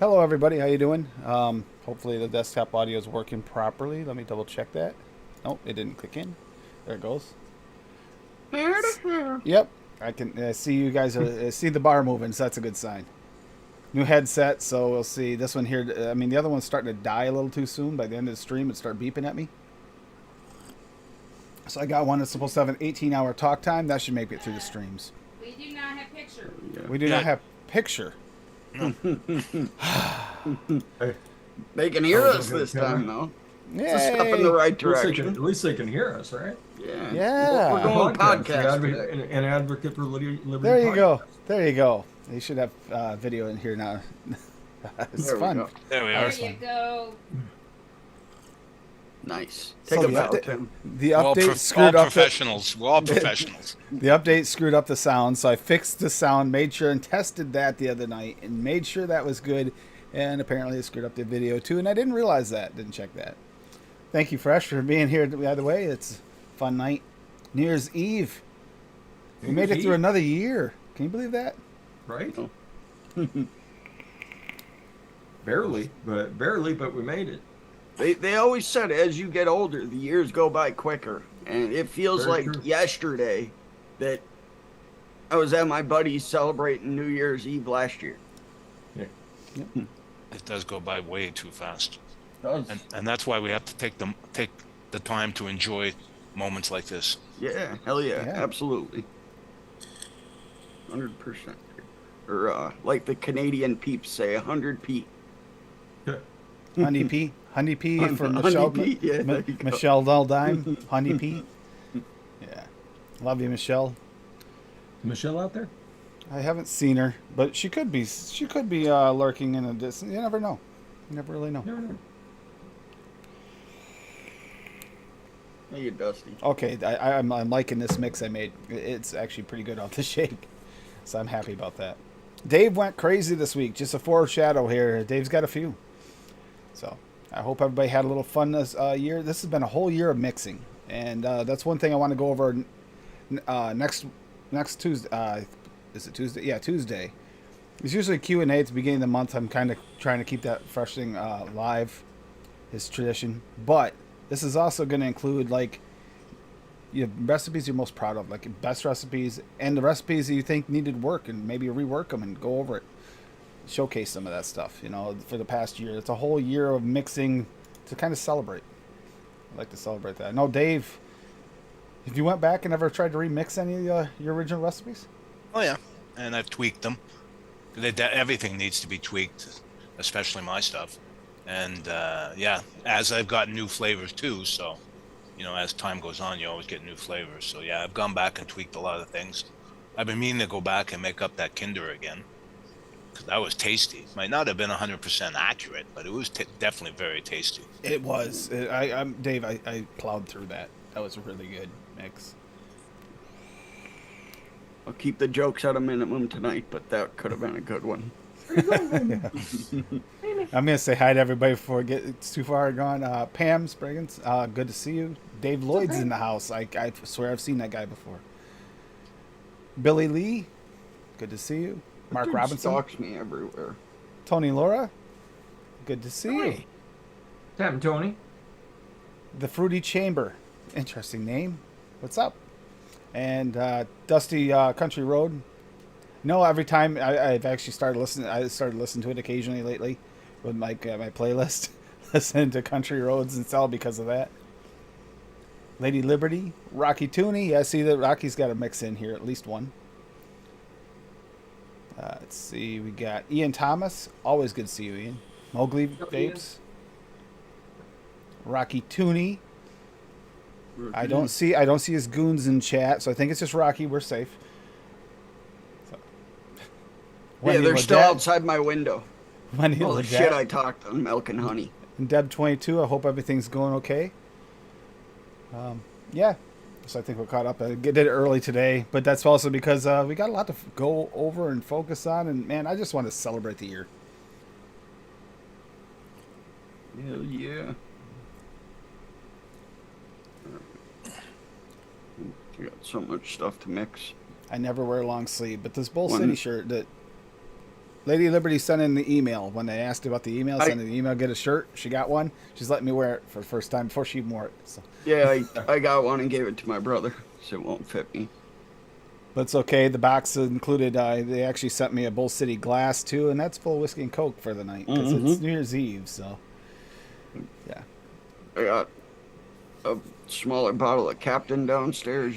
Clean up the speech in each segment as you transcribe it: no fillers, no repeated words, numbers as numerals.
Hello, everybody. How you doing? Hopefully the desktop audio is working properly. Let me double check that. Nope, it didn't click in. There it goes. Here to here. Yep, I can see you guys see the bar moving, so that's a good sign. New headset, so we'll see. This one here, I mean, the other one's starting to die a little too soon. By the end of the stream, it start beeping at me. So I got one that's supposed to have an 18-hour talk time. That should make it through the streams. We do not have picture. We do not have picture. They can hear us this time, though. It's a step in the Yay! right At least, direction. at least they can hear us, right? Yeah. Yeah. We're going podcast The today. an advocate for liberty. There you go. podcast. There you go. You should have video in here now. It's There we fun. go. There we There are. you go. Nice. So Take a the bow, update- Tim. The We're all, update screwed all up the, professionals. We're all professionals. the update screwed up the sound, so I fixed the sound, made sure and tested that the other night, and made sure that was good. And apparently it screwed up the video too, and I didn't realize that. Didn't check that. Thank you, Fresh, for being here. By the way, it's a fun night. New Year's Eve. We made it through another year. Can you believe that? Right? Oh. barely, but we made it. They always said as you get older, the years go by quicker. And it feels Very like true. yesterday that I was at my buddy's celebrating New Year's Eve last year. Yeah. It does go by way too fast, Does. and that's why we have to take the time to enjoy moments like this. Yeah, hell yeah, Yeah. absolutely. 100%. Or like the Canadian peeps say, 100p. Honey P. Honey P from Honey Michelle. P, yeah, there you go. Michelle Daldime. Honey P. Yeah. Love you, Michelle. Michelle out there? I haven't seen her, but she could be. She could be lurking in a distance. You never know. You never really know. Never know. Hey, you Dusty. Okay, I'm liking this mix I made. It's actually pretty good off the shake, so I'm happy about that. Dave went crazy this week. Just a foreshadow here. Dave's got a few. So I hope everybody had a little fun this year. This has been a whole year of mixing, and that's one thing I want to go over next Tuesday. Is it Tuesday? Yeah, Tuesday. It's usually Q&A at the beginning of the month. I'm kind of trying to keep that fresh thing live. It's tradition. But this is also going to include, like, recipes you're most proud of, like best recipes, and the recipes that you think needed work, and maybe rework them and go over it. Showcase some of that stuff, for the past year. It's a whole year of mixing to kind of celebrate. I like to celebrate that. I know, Dave, if you went back and ever tried to remix any of your original recipes? Oh yeah, and I've tweaked them. Everything needs to be tweaked, especially my stuff. And yeah, as I've got new flavors too, so as time goes on, you always get new flavors. So yeah, I've gone back and tweaked a lot of things. I've been meaning to go back and make up that Kinder again, because that was tasty. Might not have been 100% accurate, but it was definitely very tasty. It was. Dave, I plowed through that. That was a really good mix. I'll keep the jokes at a minimum tonight, but that could have been a good one. I'm going to say hi to everybody before it gets too far gone. Pam Spriggans, good to see you. Dave Lloyd's in the house. I swear I've seen that guy before. Billy Lee, good to see you. Mark Dude Robinson. stalks me everywhere. Tony Laura, good to see you. Tap Tony. The Fruity Chamber, interesting name. What's up? And Dusty Country Road. No, every time I've actually started listening. I started listening to it occasionally lately with my playlist. Listening to Country Roads and Cell because of that. Lady Liberty, Rocky Tooney. Yeah, I see that Rocky's got a mix in here, at least one. Let's see, we got Ian Thomas. Always good to see you, Ian. Mowgli Vapes. Rocky Tooney. I don't see his goons in chat, so I think it's just Rocky. We're safe. So. Yeah, Wendy they're still Ledet- outside my window. Wendy All the Ledet shit I talked on Milk and Honey. and Deb22. I hope everything's going okay. Yeah, so I think we're caught up. I did it early today, but that's also because we got a lot to go over and focus on. And man, I just want to celebrate the year. Hell yeah. You got so much stuff to mix. I never wear long sleeve, but this Bull One- City shirt that Lady Liberty sent in the email when they asked about the email. Sent in the email, get a shirt. She got one. She's letting me wear it for the first time before she even wore it. So. Yeah, I got one and gave it to my brother, so it won't fit me. But it's okay. The box included. They actually sent me a Bull City glass too, and that's full of whiskey and Coke for the night because it's New Year's Eve. So, yeah. I got a smaller bottle of Captain downstairs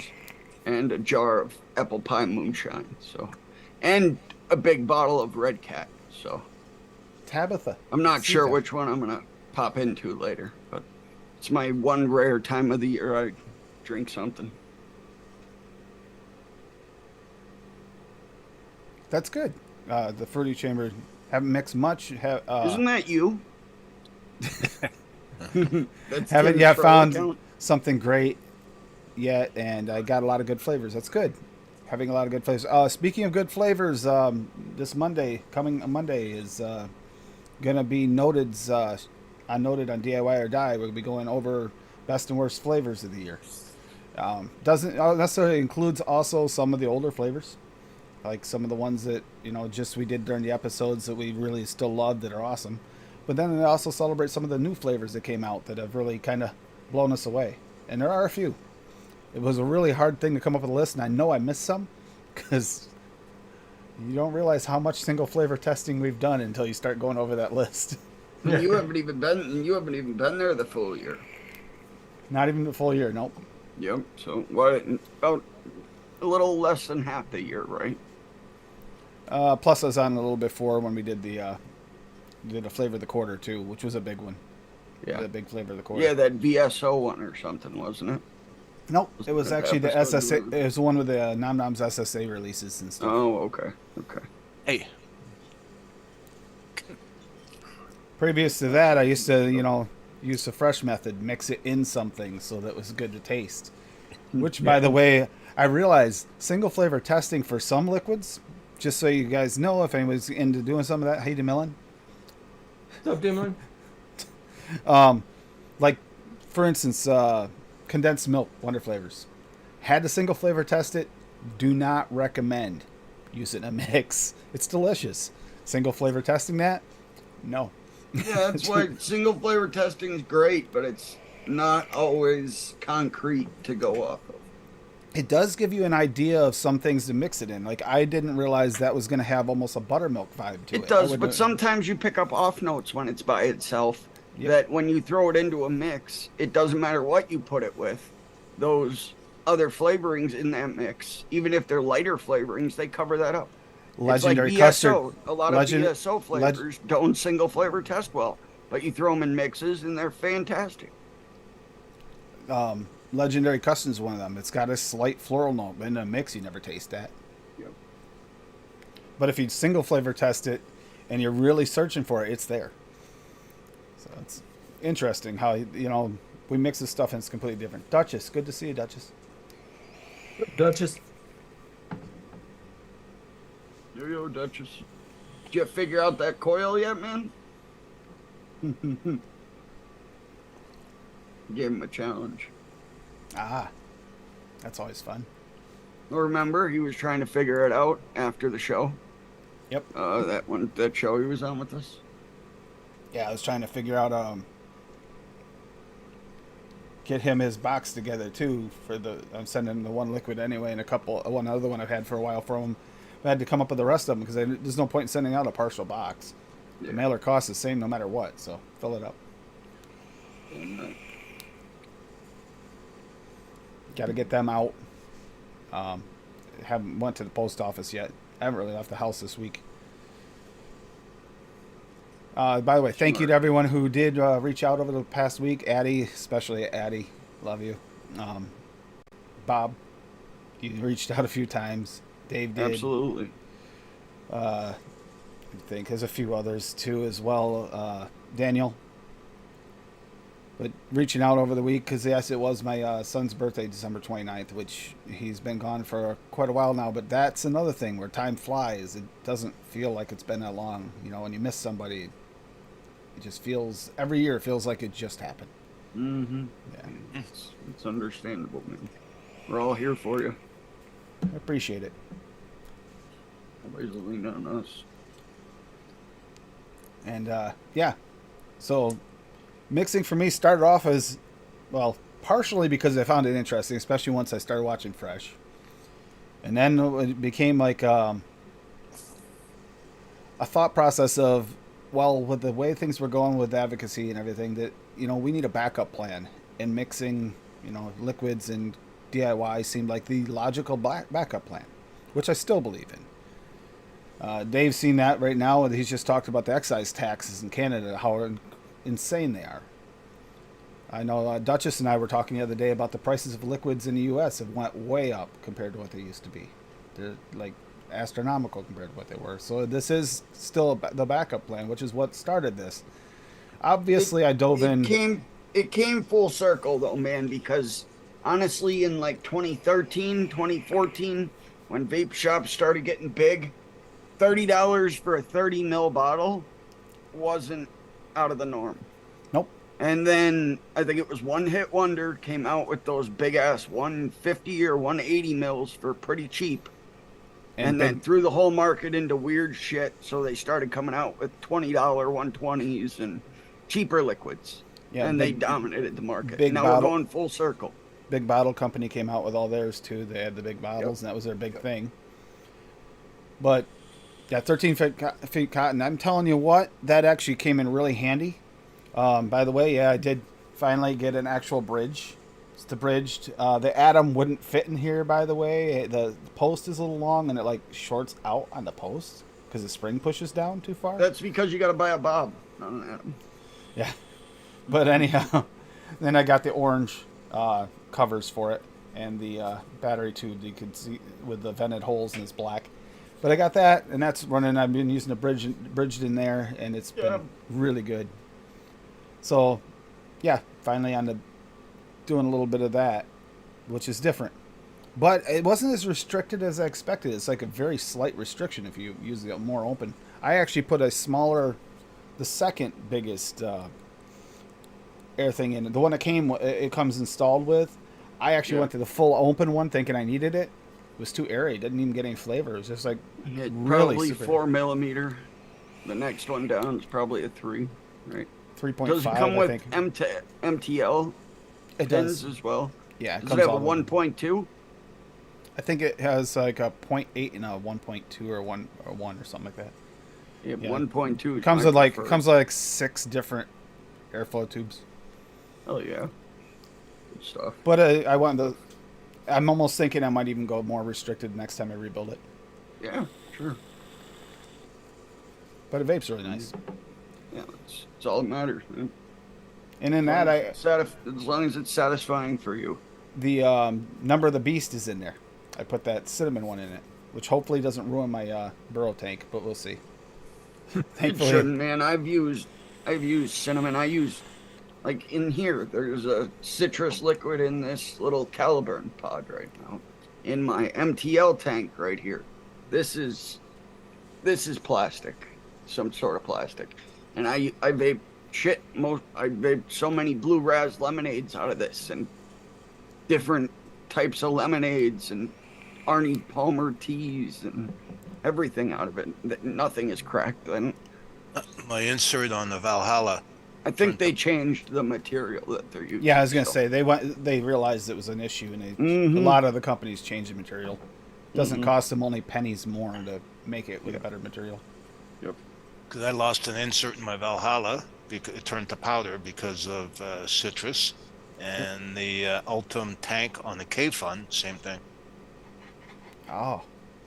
and a jar of apple pie moonshine. So, and a big bottle of Red Cat. So, Tabitha. I'm not See sure that. which one I'm gonna pop into later, but it's my one rare time of the year I drink something. That's good. The Fruity Chamber haven't mixed much. Isn't that you? That's Haven't Tim's yet pro found account. something great yet, and I got a lot of good flavors. That's good. Having a lot of good flavors. Speaking of good flavors, this Monday, coming Monday, is gonna be noted on DIY or Die. We'll be going over best and worst flavors of the year. Doesn't necessarily includes also some of the older flavors, like some of the ones that just we did during the episodes that we really still love that are awesome. But then it also celebrates some of the new flavors that came out that have really kind of blown us away, and there are a few. It was a really hard thing to come up with a list, and I know I missed some because you don't realize how much single flavor testing we've done until you start going over that list. You haven't even been there the full year. Not even the full year, nope. Yep. So what? About a little less than half the year, right? Plus, I was on a little before when we did the flavor of the quarter too, which was a big one. Yeah. The big flavor of the quarter. Yeah, that VSO one or something, wasn't it? Nope, it was that actually the episode SSA. It was the one with the Nom Noms SSA releases and stuff. Oh, okay. Okay. Hey, Previous to that, I used to, use the fresh method, mix it in something so that it was good to taste. Which, by the way, I realized single flavor testing for some liquids, just so you guys know if anyone's into doing some of that. Hey, DeMillan. What's up, Dimlin? Like, for instance, condensed milk, Wonder Flavors. Had the single flavor test it. Do not recommend use it in a mix. It's delicious. Single flavor testing that? No. Yeah, that's why single flavor testing is great, but it's not always concrete to go off of. It does give you an idea of some things to mix it in. Like, I didn't realize that was going to have almost a buttermilk vibe to it. It does, I but wouldn't- sometimes you pick up off notes when it's by itself. Yep. That when you throw it into a mix, it doesn't matter what you put it with. Those other flavorings in that mix, even if they're lighter flavorings, they cover that up. Legendary it's like custard. VSO. A lot of VSO flavors don't single flavor test well, but you throw them in mixes and they're fantastic. Legendary custard is one of them. It's got a slight floral note, but in a mix, you never taste that. Yep. But if you single flavor test it and you're really searching for it, it's there. So it's interesting how, we mix this stuff and it's completely different. Duchess, good to see you, Duchess. Duchess. Yo, Duchess. Did you figure out that coil yet, man? Gave him a challenge. Ah, that's always fun. Remember, he was trying to figure it out after the show. Yep. That show he was on with us. Yeah, I was trying to figure out, get him his box together too I'm sending the one liquid anyway and one other one I've had for a while from him. I had to come up with the rest of them because there's no point in sending out a partial box. Yeah. The mailer costs the same no matter what, so fill it up. And, Got to get them out. Haven't went to the post office yet. I haven't really left the house this week. By the way, thank you to everyone who did reach out over the past week. Addie, especially Addie, love you. Bob, you reached out a few times. Dave did. absolutely. I think there's a few others too as well. Daniel. But reaching out over the week because, yes, it was my son's birthday, December 29th, which he's been gone for quite a while now. But that's another thing where time flies. It doesn't feel like it's been that long. When you miss somebody, it just feels, every year it feels like it just happened. Mm-hmm. Yeah, It's understandable, man. We're all here for you. I appreciate it. Nobody's leaning on us. And yeah, so mixing for me started off as, well, partially because I found it interesting, especially once I started watching Fresh. And then it became like a thought process of, well, with the way things were going with advocacy and everything, that, you know, we need a backup plan. And mixing, you know, liquids and DIY seemed like the logical backup plan, which I still believe in. Dave's seen that right now. He's just talked about the excise taxes in Canada, how insane they are. I know Duchess and I were talking the other day about the prices of liquids in the U.S. have went way up compared to what they used to be. They're like astronomical compared to what they were. So this is still the backup plan, which is what started this. Obviously, I dove in. It came full circle though, man, because honestly, in like 2013, 2014, when vape shops started getting big, $30 for a 30 ml bottle wasn't out of the norm. Nope. And then I think it was One Hit Wonder came out with those big ass 150 or 180 mils for pretty cheap. And then threw the whole market into weird shit. So they started coming out with $20 120s and cheaper liquids. Yeah, and they dominated the market. Now we're going full circle. Big Bottle Company came out with all theirs too. They had the big bottles, and that was their big thing. But yeah, 13 feet cotton. I'm telling you what, that actually came in really handy. By the way, yeah, I did finally get an actual bridge. It's the bridged. The Atom wouldn't fit in here, by the way. The post is a little long, and it like shorts out on the post because the spring pushes down too far. That's because you got to buy a Bob, not an Atom. Yeah. But anyhow, then I got the orange covers for it and the battery tube you could see with the vented holes, and it's black. But I got that, and that's running. I've been using the bridged in there, and it's been really good. So, yeah, finally on the doing a little bit of that, which is different. But it wasn't as restricted as I expected. It's like a very slight restriction if you use the more open. I actually put a smaller, the second biggest air thing in it. The one that it comes installed with. I actually went to the full open one thinking I needed it. It was too airy. It didn't even get any flavor. It was just like really probably super. 4 millimeter. The next one down is probably a 3, right? 3.5. Does it come with I think. MTL It pins does as well? Yeah. Does it have a 1.2? I think it has like a 0.8 and a 1.2 or 1 or something like that. Yeah, 1.2. It comes with like 6 different airflow tubes. Oh yeah, good stuff. But I'm almost thinking I might even go more restricted next time I rebuild it. Yeah, sure. But a vape's really nice. Yeah, it's all that matters, man. And in that, as long as it's satisfying for you. The Number of the Beast is in there. I put that cinnamon one in it, which hopefully doesn't ruin my burrow tank, but we'll see. Thankfully, it shouldn't, man. I've used cinnamon. I use, like in here, there's a citrus liquid in this little Caliburn pod right now. In my MTL tank right here. This is plastic, some sort of plastic, and I vape shit. I vape so many blue raz lemonades out of this, and different types of lemonades, and Arnie Palmer teas, and everything out of it. Nothing is cracked. And My insert on the Valhalla. I think they changed the material that they're using. yeah, I was gonna say they realized it was an issue, and a lot of the companies changed the material. It doesn't cost them only pennies more to make it with a better material. Yep. Because I lost an insert in my Valhalla because it turned to powder because of citrus, and the Ultim tank on the K-Fun, same thing. Oh,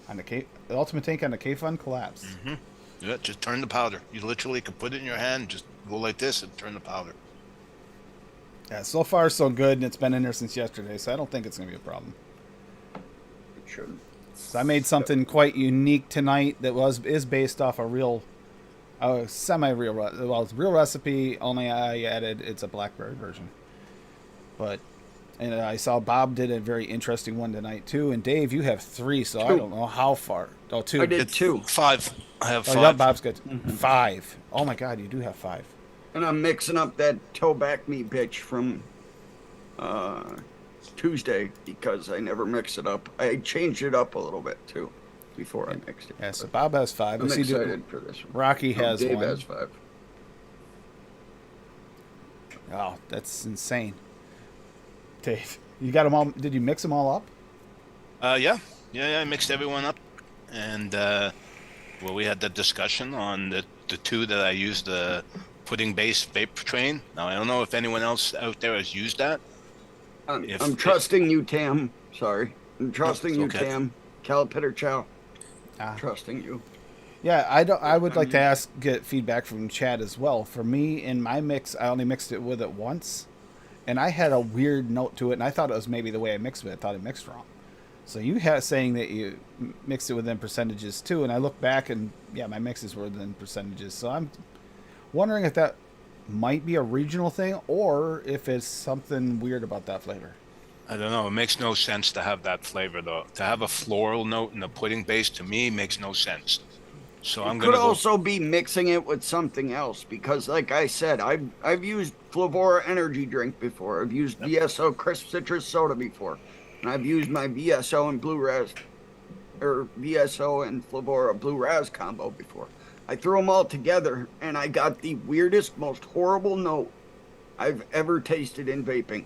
on the Ultimate Tank on the K-Fun collapsed. Mm-hmm. Yeah, just turn to powder. You literally could put it in your hand, just go like this and turn to powder. Yeah, so far so good, and it's been in there since yesterday, so I don't think it's gonna be a problem. It shouldn't. So I made something quite unique tonight that is based off a real, semi-real, well, it's a real recipe, only I added, it's a blackberry version. And I saw Bob did a very interesting one tonight too, and Dave, you have 3, so I don't know how far. Oh, 2. I did It's 2. 5. I have 5. Oh, yeah, Bob's good. 5. Oh my God, you do have 5. And I'm mixing up that toe back me bitch from Tuesday because I never mix it up. I changed it up a little bit too before I mixed it. Yeah, so Bob has 5. I'm Let's see, excited for this one. Rocky has Dave 1. has 5. Oh, that's insane. Dave, you got them all? Did you mix them all up? Yeah. I mixed everyone up, and well, we had the discussion on the two that I used, the pudding-based vapor train. Now I don't know if anyone else out there has used that. I'm trusting you, Tam. Sorry, I'm trusting you, okay. Tam. Calipitter Chow. Ah. Trusting you. Yeah, I would like to get feedback from Chad as well. For me, in my mix, I only mixed it with it once, and I had a weird note to it, and I thought it was maybe the way I mixed it. I thought I mixed wrong. So you had saying that you mixed it within percentages too, and I look back and yeah, my mixes were within percentages. So I'm wondering if that might be a regional thing or if it's something weird about that flavor. I don't know. It makes no sense to have that flavor though. To have a floral note in the pudding base to me makes no sense. So I'm Could gonna go. also be mixing it with something else because, like I said, I've used Flavora energy drink before. I've used VSO crisp citrus soda before, and I've used my VSO and blue raz, or VSO and Flavora blue raz combo before. I threw them all together, and I got the weirdest, most horrible note I've ever tasted in vaping.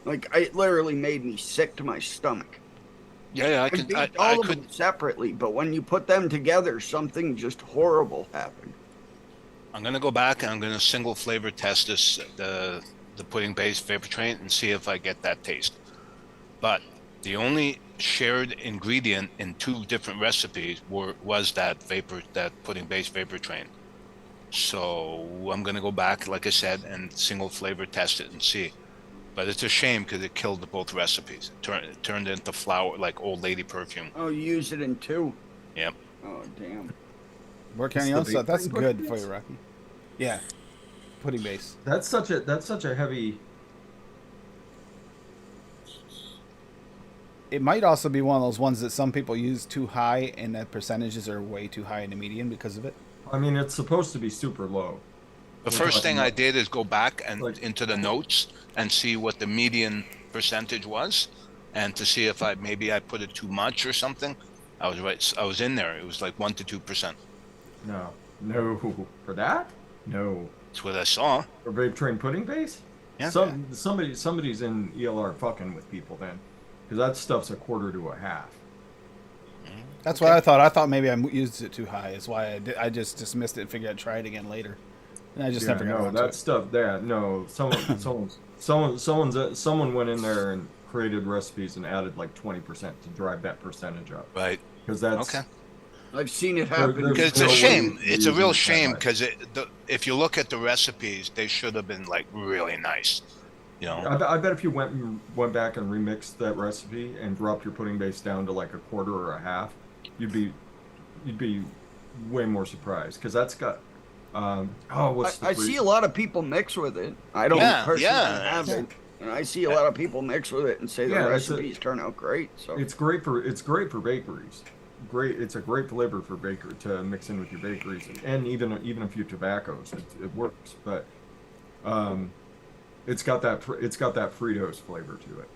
Like, it literally made me sick to my stomach. Yeah, I I can. beat I all of could. them separately, but when you put them together, something just horrible happened. I'm gonna go back and I'm gonna single flavor test this the pudding based vapor train and see if I get that taste. But the only shared ingredient in two different recipes was that pudding based vapor train. So I'm gonna go back, like I said, and single flavor test it and see. But it's a shame because it killed both recipes. It turned into flower, like old lady perfume. Oh, you use it in two? Yep. Oh, damn. Working on It's your own the stuff. That's pudding good base? for you, Rocky. Yeah, pudding base. That's such a heavy. It might also be one of those ones that some people use too high, and the percentages are way too high in the median because of it. I mean, it's supposed to be super low. The We're first talking thing I about- did is go back and Like- into the notes and see what the median percentage was, and to see if I put it too much or something. I was right. I was in there. It was like 1 to 2%. No, for that? No. That's what I saw. For vape train pudding base? Yeah. Somebody's in ELR fucking with people then, because that stuff's a quarter to a half. That's what I thought. I thought maybe I used it too high. Is why I just dismissed it and figured I'd try it again later. And I just never got no, around to that it. stuff. There, no. Someone went in there and created recipes and added like 20% to drive that percentage up. Right. Because that's Okay. I've seen it happen. There's Because it's no a way shame. you It's a use real it that shame high. because if you look at the recipes, they should have been like really nice. You know. I bet if you went back and remixed that recipe and dropped your pudding base down to like a quarter or a half, you'd be way more surprised because that's got what's the I three- see a lot of people mix with it. I don't Yeah, personally yeah. have it. And I see a lot of people mix with it and say Yeah, the it's a- recipes turn out great. So It's great for bakeries. It's a great flavor for baker to mix in with your bakeries and even a few tobaccos. It works, but it's got that Fritos flavor to it.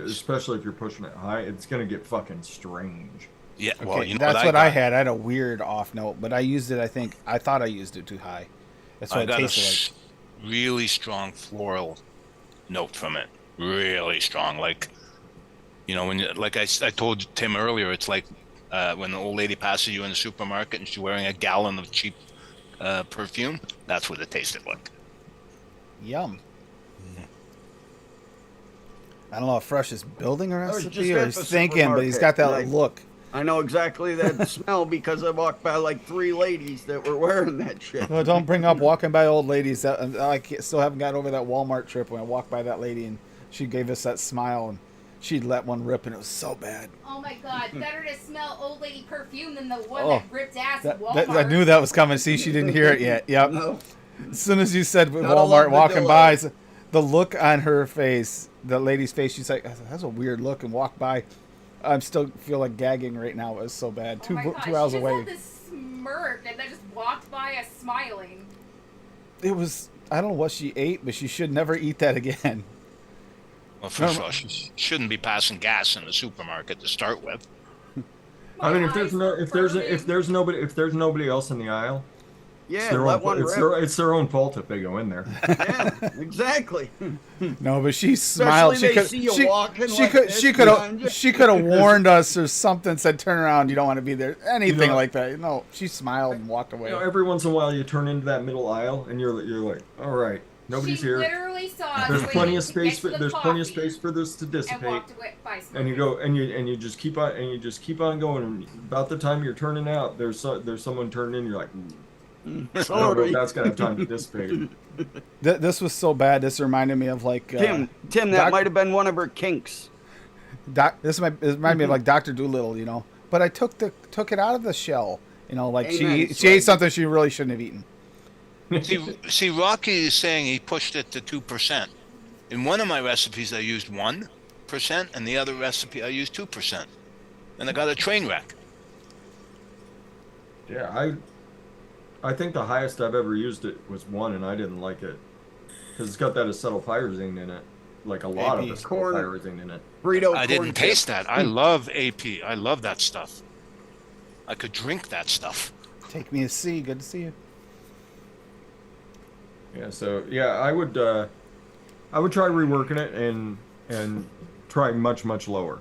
Especially if you're pushing it high, it's gonna get fucking strange. Yeah. Okay, Well, you know that's what I I got? had. I had a weird off note, but I used it. I thought I used it too high. That's what I it got a tasted like. really strong floral note from it. Really strong. Like, you know, like I told Tim earlier, it's like when the old lady passes you in the supermarket and she's wearing a gallon of cheap perfume. That's what it tasted like. Yum. I don't know if Fresh is building a was recipe just or at he's the thinking, but he's got that supermarket, look. I know exactly that smell because I walked by like 3 ladies that were wearing that shit. No, don't bring up walking by old ladies. Still haven't gotten over that Walmart trip when I walked by that lady and she gave us that smile and she'd let one rip and it was so bad. Oh my god, better to smell old lady perfume than the one Oh, that ripped ass at Walmart. I knew that was coming. See, she didn't hear it yet. Yep. No. As soon as you said Gotta Walmart love the walking delay. by, the look on her face, the lady's face, she's like, that's a weird look, and walk by. I still feel like gagging right now. It was so bad. Oh my god, 2 hours she just away. had this smirk and then just walked by us smiling. It was, I don't know what she ate, but she should never eat that again. Well, first of all, she shouldn't be passing gas in the supermarket to start with. I mean, My if there's eyes no were if there's burning. if there's nobody else in the aisle, Yeah, their let own, one it's, rip. their, it's their own fault if they go in there. Yeah, exactly. No, but she smiled. Especially She they could. see you She, walking she like could. this She could behind you. have. She could have warned us or something. Said, "Turn around. You don't want to be there." Anything know- like that. No, she smiled and walked away. Every once in a while, you turn into that middle aisle, and you're like, all right, nobody's she here. literally saw us There's waiting plenty of to space. get For, to the there's plenty of coffee space for this to and dissipate. walked away by smoking. And you go and you just keep on going. And about the time you're turning out, there's someone turning in. You're like, I don't know if Totally. that's gonna have time to dissipate. This was so bad. This reminded me of like Tim, that Doc- might have been one of her kinks. This reminded me of like Doctor Doolittle, you know. But I took it out of the shell, you know. Like Amen, she Swaggy. ate something she really shouldn't have eaten. See, Rocky is saying he pushed it to 2%. In one of my recipes, I used 1%, and the other recipe, I used 2%. And I got a train wreck. Yeah, I think the highest I've ever used it was 1, and I didn't like it because it's got that acetylpyrazine in it, like a lot AP. of Corn. acetylpyrazine in it. Burrito. I corn didn't chip. taste that. I love AP. I love that stuff. I could drink that stuff. Take me to sea. Good to see you. Yeah, so yeah, I would try reworking it and try much lower.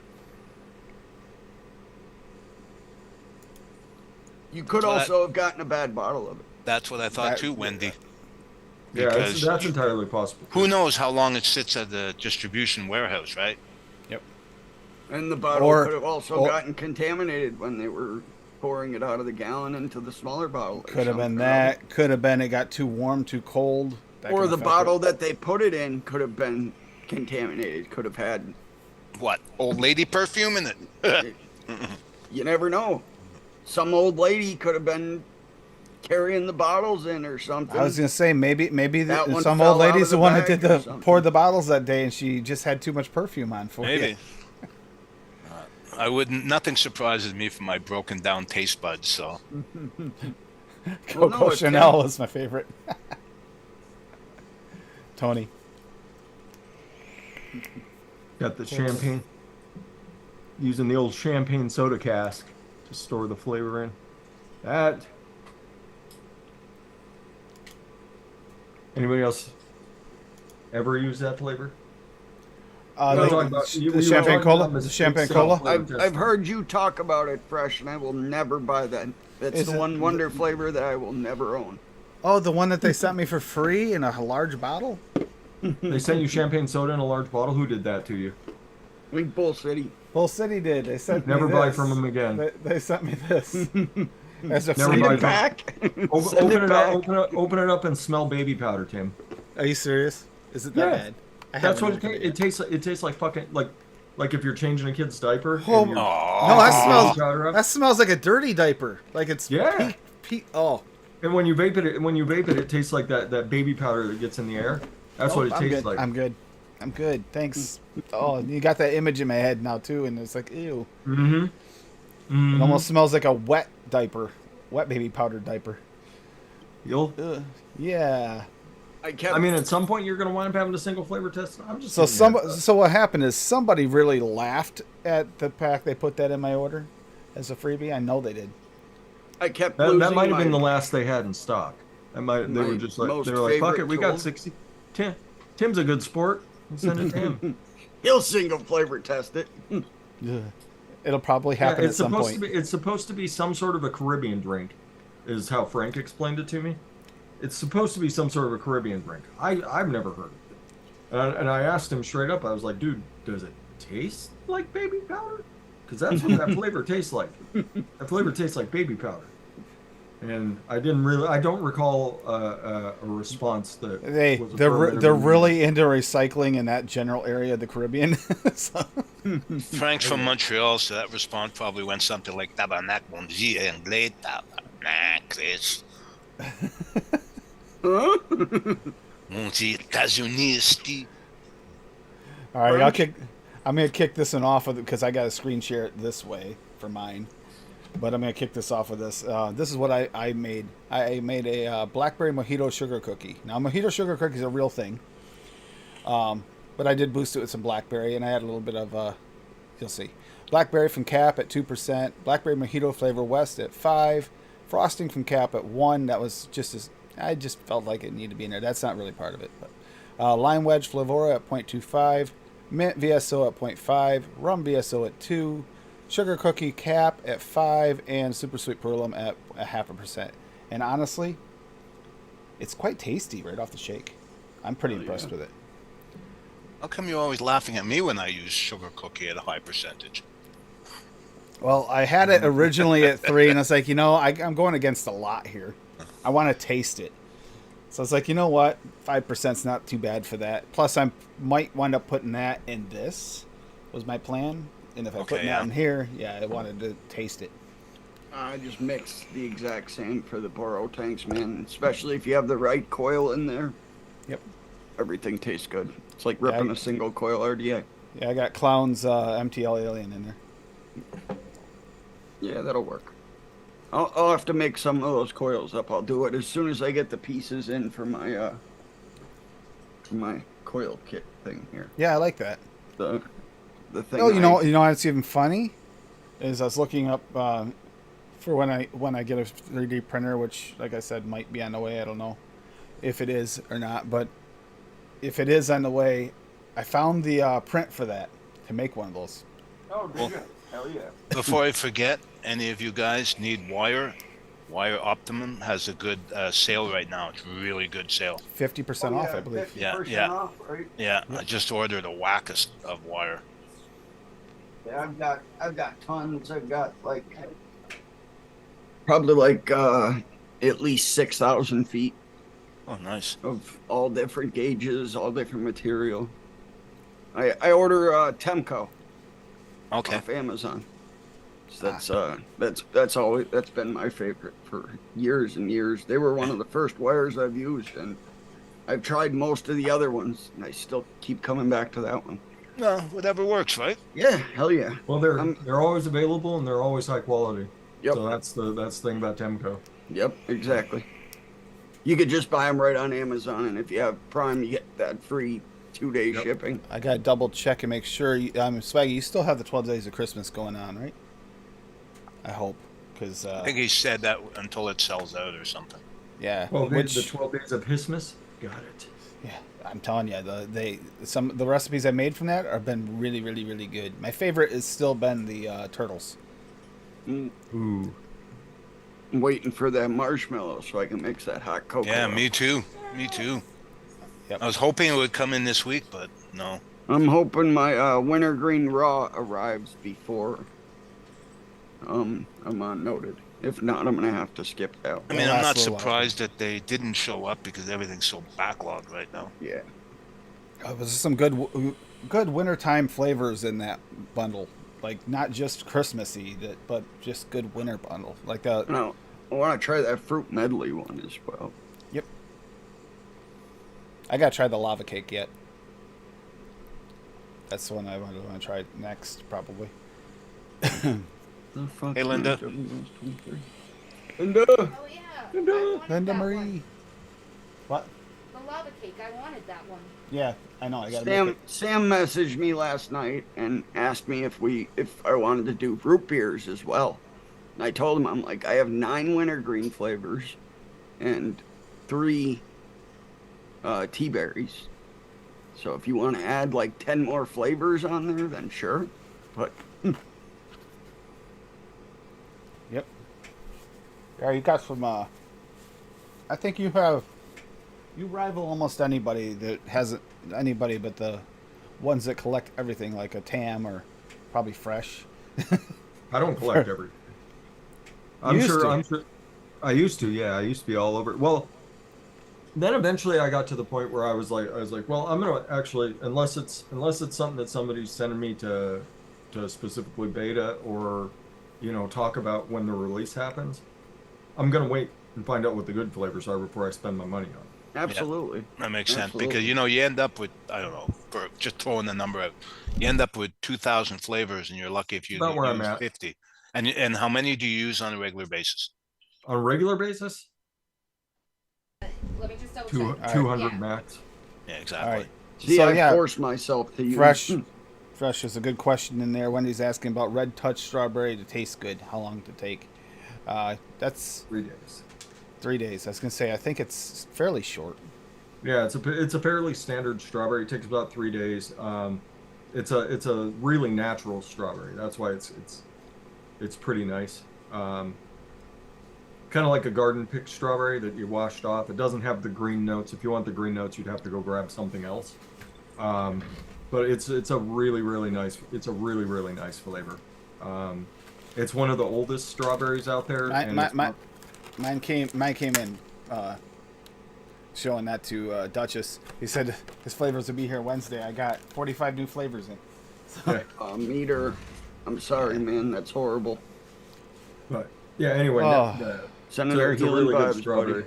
You could Well, also have gotten a bad bottle of it. That's what I thought That- too, Wendy. Yeah, Because that's entirely possible. who knows how long it sits at the distribution warehouse, right? And the bottle Or- could have also or- gotten contaminated when they were pouring it out of the gallon into the smaller bottle. or Could have been something. that. Could have been it got too warm, too cold. That Or could the affect bottle it. that they put it in could have been contaminated. Could have had. What? Old lady perfume in it? You never know. Some old lady could have been carrying the bottles in or something. I was gonna say maybe That one some fell old out of lady's the the one that bag did or the something. poured the bottles that day, and she just had too much perfume on for Maybe. you. I wouldn't. Nothing surprises me from my broken down taste buds. So Coco no, it's Chanel is my favorite. Tony. Got the champagne. Using the old champagne soda cask to store the flavor in. That. Anybody else ever use that flavor? No, We're the- talking about- the you were champagne talking cola. about The this champagne itself cola. flavor I've test. heard you talk about it fresh, and I will never buy that. That's Is the it- one wonder flavor that I will never own. Oh, the one that they sent me for free in a large bottle. They sent you champagne soda in a large bottle. Who did that to you? I think Bull City. Bull City did. They sent Never me buy this. from them again. They sent me this as a Never free. buy Send it from- back. Open, Send open it it back. up. Open it up and smell baby powder, Tim. Are you serious? Is it that Yeah. bad? I That's haven't what opened it tastes. It tastes like fucking like if you're changing a kid's diaper. Oh, and you're- No, that Oh. smells. Powder up. That smells like a dirty diaper. Like it's Yeah. oh, And when you vape it, it tastes like that baby powder that gets in the air. That's what it I'm tastes good. like. I'm good. I'm good. Thanks. Oh, you got that image in my head now too, and it's like ew. Mm-hmm. It almost smells like a wet diaper, wet baby powder diaper. You'll. Ugh. Yeah. I mean, at some point you're gonna wind up having a single flavor test. I'm just. So giving you a heads up. so what happened is somebody really laughed at the pack they put that in my order as a freebie. I know they did. I kept That losing might have my- been the last they had in stock. They My were just like most they were like, fuck it, favorite we got tool. 60. Tim's a good sport. We'll send it to him. He'll single flavor test it. Ugh. It'll probably Yeah, happen at it's some supposed point. to be. It's supposed to be some sort of a Caribbean drink, is how Frank explained it to me. It's supposed to be some sort of a Caribbean drink. I've never heard of it, and I asked him straight up. I was like, dude, does it taste like baby powder? Because that's what that flavor tastes like. That flavor tastes like baby powder. And I don't recall a response that They're affirmative. really into recycling in that general area of the Caribbean. So- Frank's from Montreal, so that response probably went something like "Tabarnak, mon Dieu, anglais, tabarnak, Chris, Huh? mon Dieu, États-Unis, All right, I'm gonna kick this one off with because I got to screen share it this way for mine. But I'm gonna kick this off with this. This is what I made. I made a blackberry mojito sugar cookie. Now mojito sugar cookie is a real thing. But I did boost it with some blackberry, and I had a little bit of you'll see, blackberry from Cap at 2%, blackberry mojito flavor West at 5, Frosting from Cap at 1. That was just as I just felt like it needed to be in there. That's not really part of it. But Lime Wedge Flavora at 0.25. Mint VSO at 0.5. Rum VSO at 2. Sugar Cookie Cap at 5. And Super Sweet Perlum at 0.5%. And honestly, it's quite tasty right off the shake. I'm pretty impressed with it. How come you're always laughing at me when I use sugar cookie at a high percentage? Well, I had it originally at 3, and I was like, I'm going against a lot here. I want to taste it. So I was like, you know what? 5%'s not too bad for that. Plus, I might wind up putting that in this, was my plan. And if I put that in here, I wanted to taste it. I just mix the exact same for the Boro tanks, man. Especially if you have the right coil in there. Yep. Everything tastes good. It's like ripping a single coil RDA. Yeah, I got Clown's MTL Alien in there. Yeah, that'll work. I'll have to make some of those coils up. I'll do it as soon as I get the pieces in for my coil kit thing here. Yeah, I like that. The thing. Oh, you know what's even funny is I was looking up for when I get a 3D printer, which, like I said, might be on the way. I don't know if it is or not, but if it is on the way, I found the print for that to make one of those. Oh, Well, good. Hell yeah. Before I forget, any of you guys need wire? Wire Optimum has a good sale right now. It's a really good sale. 50% off, I believe. 50% Yeah. off, right? Yeah, I just ordered a whackest of wire. Yeah, I've got tons. I've got probably at least 6,000 feet Oh, nice. of all different gauges, all different material. I order Temco Okay. off Amazon. So that's been my favorite for years and years. They were one of the first wires I've used, and I've tried most of the other ones, and I still keep coming back to that one. Well, whatever works, right? Yeah, hell yeah. Well, they're always available and they're always high quality. Yep. So that's the thing about Temco. Yep, exactly. You could just buy them right on Amazon, and if you have Prime, you get that free 2-day shipping. I got to double check and make sure. Swaggy, you still have the 12 Days of Christmas going on, right? I hope. Because, I think he said that until it sells out or something. yeah. Well, the which, 12 Days of Christmas, got it. yeah, I'm telling you, the recipes I made from that have been really, really, really good. My favorite has still been the turtles. Mm, Ooh. I'm waiting for that marshmallow so I can mix that hot cocoa. Yeah, up. me too. Me too. Yep. I was hoping it would come in this week, but no. I'm hoping my wintergreen raw arrives before I'm on noted. If not, I'm gonna have to skip out. I mean, It'll I'm not last a little while. surprised that they didn't show up because everything's so backlogged right now. Yeah. There's some good wintertime flavors in that bundle. Like, not just Christmassy, but just good winter bundle. Like that. No, I want to try that fruit medley one as well. Yep. I got to try the lava cake yet. That's the one I want to try next, probably. The fuck Hey, Linda. Linda. Oh yeah. Linda. I wanted Linda that Marie. one. What? The lava cake. I wanted that one. Yeah, I know. I got to make it. Sam messaged me last night and asked me if I wanted to do root beers as well. And I told him, I'm like, I have 9 wintergreen flavors and 3 tea berries. So if you want to add like 10 more flavors on there, then sure. But Yep. Yeah, you got some. I think you rival almost anybody that hasn't anybody but the ones that collect everything, like a Tam or probably Fresh. I don't collect everything. You used to. I'm sure. I used to, yeah. I used to be all over. Well, then eventually I got to the point where I was like, well, I'm gonna actually, unless it's something that somebody's sending me to specifically beta or, talk about when the release happens, I'm gonna wait and find out what the good flavors are before I spend my money on it. absolutely. That makes sense Absolutely. because you end up with, I don't know, for just throwing the number out, you end up with 2,000 flavors, and you're lucky if you About where I'm use at. 50. And how many do you use on a regular basis? On a regular basis, Let me just double two, check. 200 Yeah. max. Yeah, All exactly. right. See, So, I yeah. forced myself to use Fresh is a good question in there. Wendy's asking about red touch strawberry to taste good. How long to take? That's 3 days. 3 days. I was gonna say I think it's fairly short. Yeah, it's a fairly standard strawberry. It takes about 3 days. It's a really natural strawberry. That's why it's pretty nice. Kind of like a garden picked strawberry that you washed off. It doesn't have the green notes. If you want the green notes, you'd have to go grab something else. But it's a really nice. It's a really nice flavor. It's one of the oldest strawberries out there. and it's Mine came in showing that to Duchess. He said his flavors will be here Wednesday. I got 45 new flavors in. yeah, Meter. I'm sorry, man. That's horrible. but yeah. Anyway, Oh. Sending our it's a healing really good vibes, strawberry. buddy.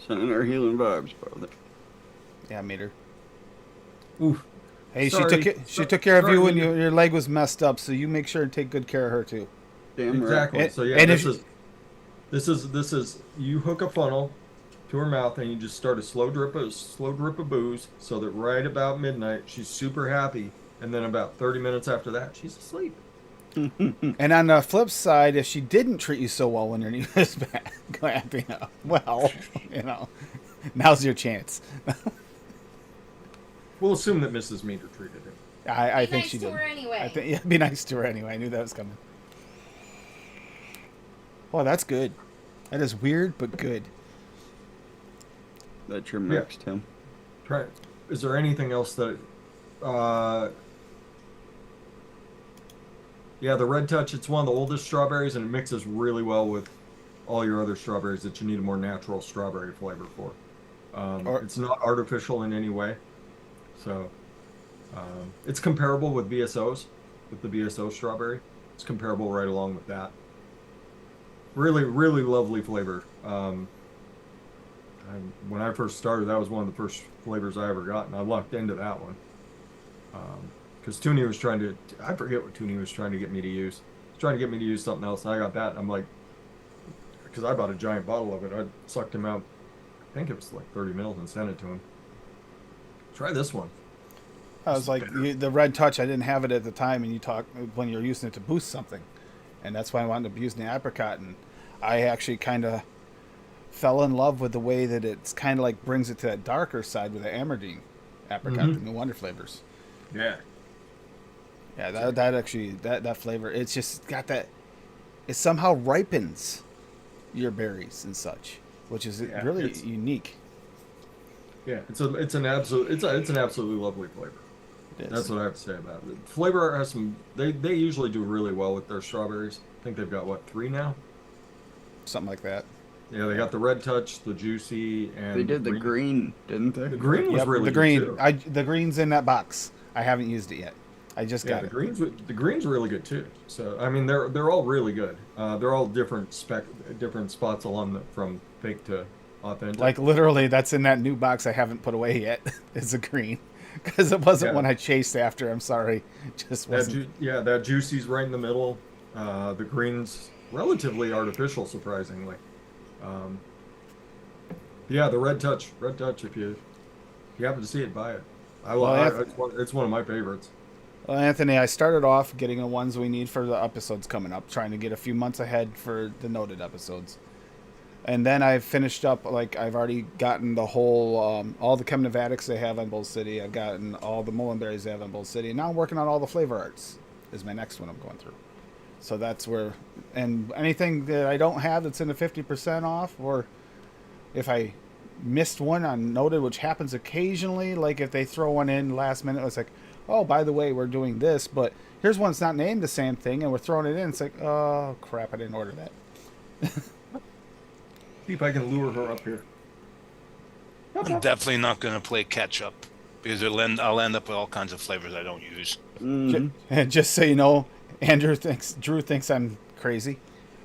Sending our healing vibes, brother. Yeah, meter. Oof. Hey, Sorry. she took care of Sorry, you when Meter. your leg was messed up, so you make sure and take good care of her too. Damn Exactly. right. So yeah, And this is you hook a funnel to her mouth and you just start a slow drip of booze so that right about midnight she's super happy, and then about 30 minutes after that she's asleep. And on the flip side, if she didn't treat you so well when your knee was back, well, now's your chance. We'll assume that Mrs. Meter treated it. I Be think nice she to did. her anyway. I think, yeah, be nice to her anyway. I knew that was coming. Well, that's good. That is weird, but good. That's your mix, Tim. Try. Is there anything else that? Yeah, the Red Touch. It's one of the oldest strawberries, and it mixes really well with all your other strawberries that you need a more natural strawberry flavor for. It's not artificial in any way, so it's comparable with VSOs, with the VSO strawberry. It's comparable right along with that. Really lovely flavor. When I first started, that was one of the first flavors I ever got, and I lucked into that one. Because Toonie was trying to, I forget what Toonie was trying to get me to use. He was trying to get me to use something else, and I got that, and I'm like, because I bought a giant bottle of it, I sucked him out, I think it was like 30 mils, and sent it to him. Try this one. I was like, the Red Touch, I didn't have it at the time, and you talk when you're using it to boost something. And that's why I wound up using the apricot, and I actually kind of fell in love with the way that it's kind of like brings it to that darker side with the Amardine apricot, the new Wonder flavors. Yeah. Yeah, that actually, that flavor, it's just got that, it somehow ripens your berries and such, which is really it's- unique. Yeah, it's an absolutely lovely flavor. It is. That's what I have to say about it. Flavor Art has some. They usually do really well with their strawberries. I think they've got what, 3 now? Something like that. Yeah, they got the Red Touch, the Juicy, and They did the green, didn't they? The green was Yep, really the good, green. too. The green's in that box. I haven't used it yet. I just Yeah, got the it. green's really good too. So I mean, they're all really good. They're all different spots along from fake to authentic. Like literally, that's in that new box I haven't put away yet. It's a green because it wasn't Yeah. one I chased after. I'm sorry, just wasn't. that Juicy's right in the middle. The green's relatively artificial, surprisingly. Yeah, the Red Touch. If you happen to see it, buy it. It's one of my favorites. Well, Anthony, I started off getting the ones we need for the episodes coming up, trying to get a few months ahead for the noted episodes. And then I've finished up, like, I've already gotten the whole, all the Chem Nevadics they have on Bull City. I've gotten all the Mullenberries they have on Bull City. And now I'm working on all the flavor arts, is my next one I'm going through. So that's where, and anything that I don't have that's in the 50% off, or if I missed one on noted, which happens occasionally, like if they throw one in last minute, it's like, oh, by the way, we're doing this, but here's one that's not named the same thing, and we're throwing it in. It's like, oh, crap, I didn't order that. See if I can lure her up here. I'm definitely not going to play catch up because I'll end up with all kinds of flavors I don't use. And just so you know, Drew thinks I'm crazy.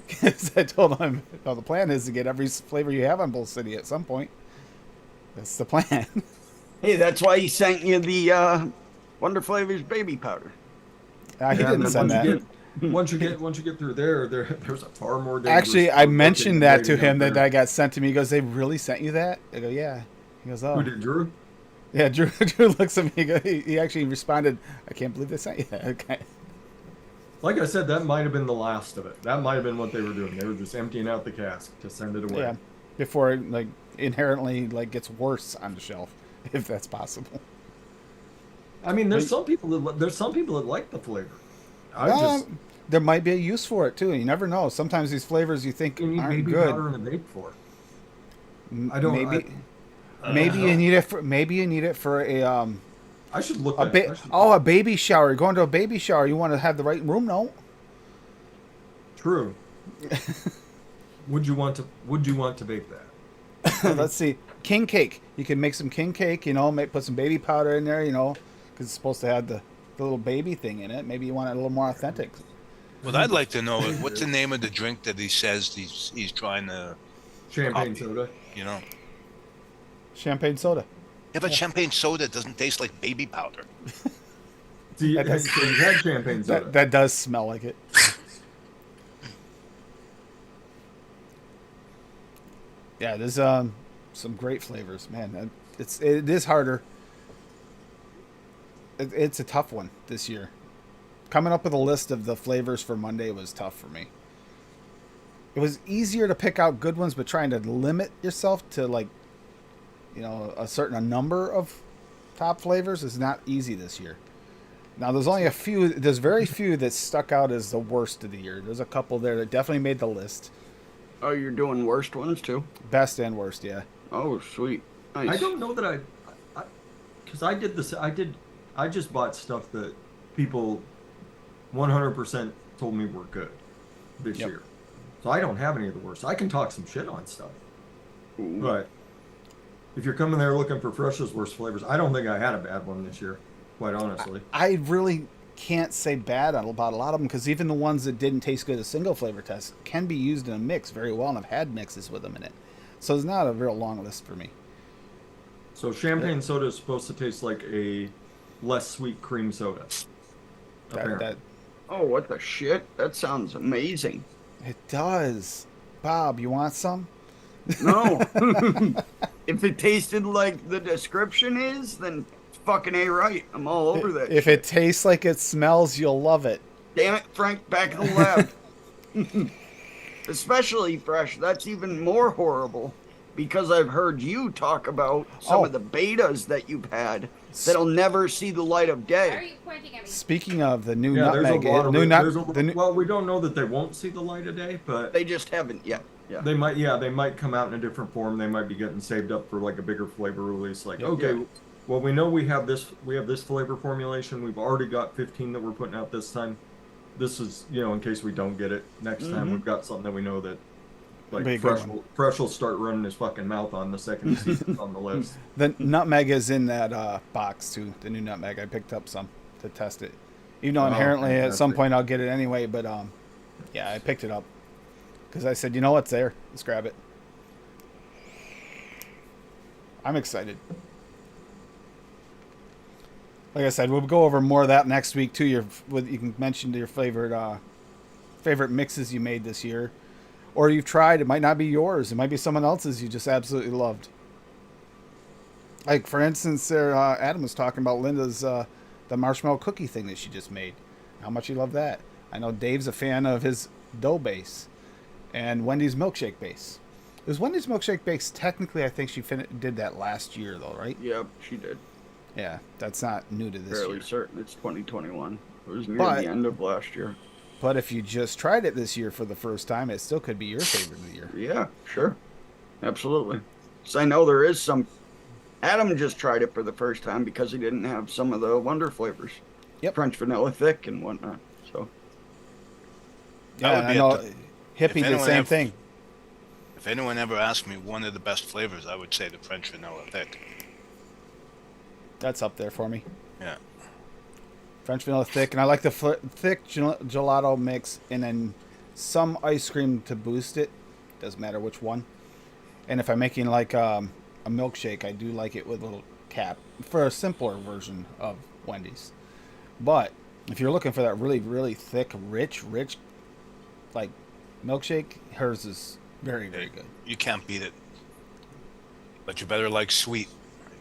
Because I told him, well, the plan is to get every flavor you have on Bull City at some point. That's the plan. Hey, that's why he sent you the Wonder Flavors baby powder. He Yeah, didn't and send that. once you get through there's a far more dangerous. Actually, I mentioned that to lady him out that there. got sent to me. He goes, they really sent you that? I go, yeah. He goes, oh. Who did, Drew? Yeah, Drew looks at me. He actually responded, I can't believe they sent you that. Okay. Like I said, that might have been the last of it. That might have been what they were doing. They were just emptying out the cask to send it away. Yeah, before it like inherently like gets worse on the shelf, if that's possible. I mean, there's But- some people that like the flavor. I Well, just there might be a use for it too. You never know. Sometimes these flavors you think you need aren't baby good. powder in a vape for. I don't. Maybe I maybe don't you know. need it for a I should look a at it. a baby shower. You're going to a baby shower. You want to have the right room, no? True. Would you want to bake that? Let's see. King cake. You can make some king cake. You know, put some baby powder in there. You know, because it's supposed to have the little baby thing in it. Maybe you want it a little more authentic. What I'd like to know is what's the name of the drink that he says he's trying to, Champagne Copy. soda. you know? Champagne soda. Yeah, but champagne soda doesn't taste like baby powder. See, That does- so you had champagne soda. That does smell like it. Yeah, there's some great flavors, man. It is harder. It's a tough one this year. Coming up with a list of the flavors for Monday was tough for me. It was easier to pick out good ones, but trying to limit yourself to like, you know, a number of top flavors is not easy this year. Now there's only a few. There's very few that stuck out as the worst of the year. There's a couple there that definitely made the list. Oh, you're doing worst ones too? Best and worst, yeah. Oh, sweet. Nice. I don't know that because I did this. I just bought stuff that people 100% told me were good this Yep. year. So I don't have any of the worst. I can talk some shit on stuff. Ooh. But if you're coming there looking for Fresh's worst flavors, I don't think I had a bad one this year, quite honestly. I really can't say bad about a lot of them because even the ones that didn't taste good as single flavor tests can be used in a mix very well, and I've had mixes with them in it. So it's not a real long list for me. So champagne soda is supposed to taste like a less sweet cream soda. Apparently. That Oh, what the shit? That sounds amazing. it does. Bob, you want some? No. If it tasted like the description is, then fucking A right. I'm all over that. If it tastes like it smells, you'll love it. Damn it, Frank, back in the lab. Especially fresh. That's even more horrible because I've heard you talk about some Oh. of the betas that you've had that'll never see the light of Why are day. you pointing at me? Speaking of the new Yeah, there's a nutmeg, lot of new it. nut, There's a- the new, well, we don't know that they won't see the light of day, but They just haven't yet. Yeah. they might. Yeah, they might come out in a different form. They might be getting saved up for like a bigger flavor release. Like, okay, Yeah. well, we know we have this flavor formulation. We've already got 15 that we're putting out this time. This is, in case we don't get it next time, Mhm. we've got something that we know that like Be a good Fresh will start running his fucking mouth on the second he sees it's on the list. the nutmeg is in that box too. The new nutmeg, I picked up some to test it. Even though Oh, inherently at some fantastic. point I'll get it anyway, but yeah, I picked it up because I said, you know what's there? Let's grab it. I'm excited. Like I said, we'll go over more of that next week too. You can mention your favorite mixes you made this year, or you've tried. It might not be yours. It might be someone else's you just absolutely loved. Like for instance, there Adam was talking about Linda's the marshmallow cookie thing that she just made. How much you love that. I know Dave's a fan of his dough base, and Wendy's milkshake base. It was Wendy's milkshake base. Technically, I think she did that last year though, right? Yep, she did. Yeah, that's not new to this Fairly year. certain it's 2021. It was near But- the end of last year. But if you just tried it this year for the first time, it still could be your favorite of the year. Yeah, sure. Absolutely. So I know there is some. Adam just tried it for the first time because he didn't have some of the Wonder flavors. Yep. French vanilla thick and whatnot. So That Yeah, would I be know. a t- Hippie if did the anyone same ever- thing. If anyone ever asked me one of the best flavors, I would say the French vanilla thick. That's up there for me. Yeah. French vanilla thick, and I like the thick gelato mix, and then some ice cream to boost it. Doesn't matter which one. And if I'm making like a milkshake, I do like it with a little cap for a simpler version of Wendy's. But if you're looking for that really, really thick, rich, like milkshake, hers is very, very good. You can't beat it. But you better like sweet.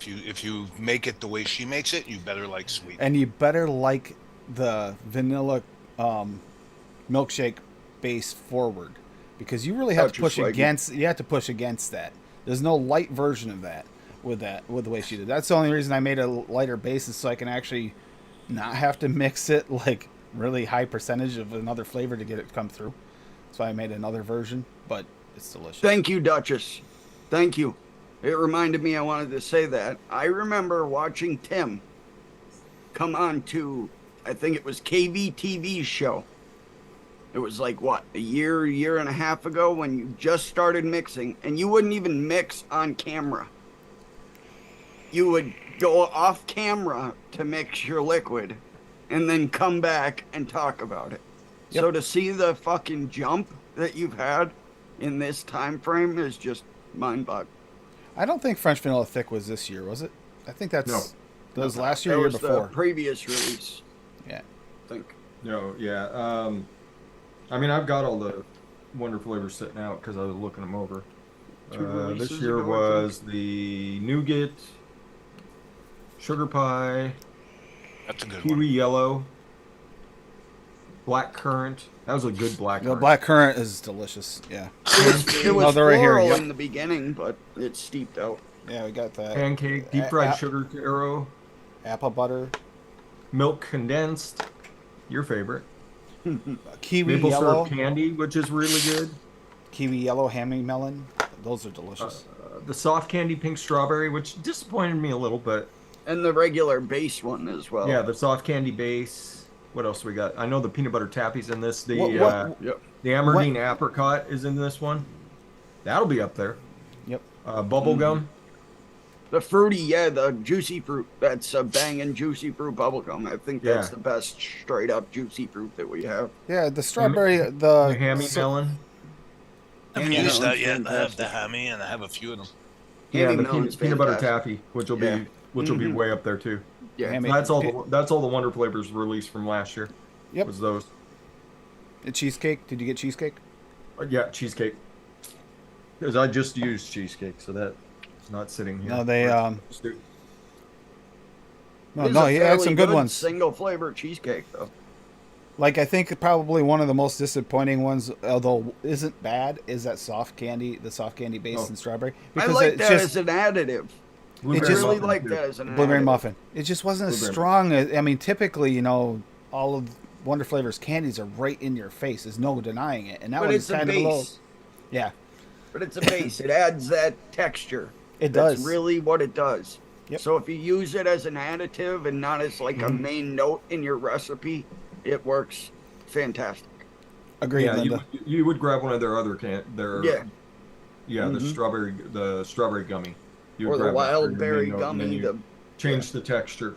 If you make it the way she makes it, you better like sweet. And you better like the vanilla milkshake base forward, because you really have to Gotcha, push Swaggy. against. You have to push against that. There's no light version of that with the way she did. That's the only reason I made a lighter base, is so I can actually not have to mix it like really high percentage of another flavor to get it to come through. So I made another version, but it's delicious. Thank you, Duchess. Thank you. It reminded me I wanted to say that. I remember watching Tim come on to, I think it was KVTV's show. It was like, what, a year and a half ago when you just started mixing, and you wouldn't even mix on camera. You would go off camera to mix your liquid and then come back and talk about it. Yep. So to see the fucking jump that you've had in this time frame is just mind-boggling. I don't think French Vanilla Thick was this year, was it? I think that was last year, That year was before. the previous release, Yeah. I think. No, yeah. I mean, I've got all the Wonder flavors sitting out because I was looking them over. Two This releases year ago, I was the nougat, sugar pie, That's a good kiwi one. yellow, black currant. That was a good black The currant. black currant is delicious. Yeah. It was Oh, they're right here, floral yep. in the beginning, but it's steeped out. Yeah, we got that. Pancake, deep fried sugar taro, Apple butter, milk condensed. Your favorite. kiwi Maple yellow, syrup candy, which is really good. kiwi yellow hammy melon. Those are delicious. The soft candy pink strawberry, which disappointed me a little, but And the regular base one as well. yeah, the soft candy base. What else we got? I know the peanut butter taffy's in this. The Yep. the Amardine apricot is in this one. That'll be up there. Yep. Bubble gum. The fruity, yeah, the juicy fruit. That's a banging juicy fruit bubblegum. I think that's Yeah. the best straight up juicy fruit that we have. Yeah, the strawberry, The the hammy so- melon. I haven't Yeah, used that that's yet. I have the fantastic. hammy and I have a few of them. Yeah, Hammy the melon's peanut butter fantastic. taffy, which will Yeah. be will be Mhm. way up there too. Yeah. Hammy- That's all. That's all the Wonder flavors released from last year. Yep. Was those? The cheesecake. Did you get cheesecake? Yeah, cheesecake. Because I just used cheesecake, so that's not sitting here. No, they no, It's no, a he had fairly some good ones. Single flavor cheesecake though. Like, I think probably one of the most disappointing ones, although isn't bad, is that soft candy, the soft candy base Oh. and strawberry. I like it's that just as an additive. I just- really like that as an blueberry additive. muffin. It just wasn't as Blueberry strong. I mean, typically, you know, all of Wonder Flavors candies are right in your face. There's no denying it. And that But one's it's a kind of a little. base. Yeah, But it's a base. It adds that texture. it That's does. really what it does. Yep. So if you use it as an additive and not as like a main note in your recipe, it works fantastic. Agreed, Yeah, Linda. you would grab one of their other Yeah. Yeah, the Mhm. strawberry gummy. You would Or the grab that for wild your berry main note, and then gummy. you change the texture.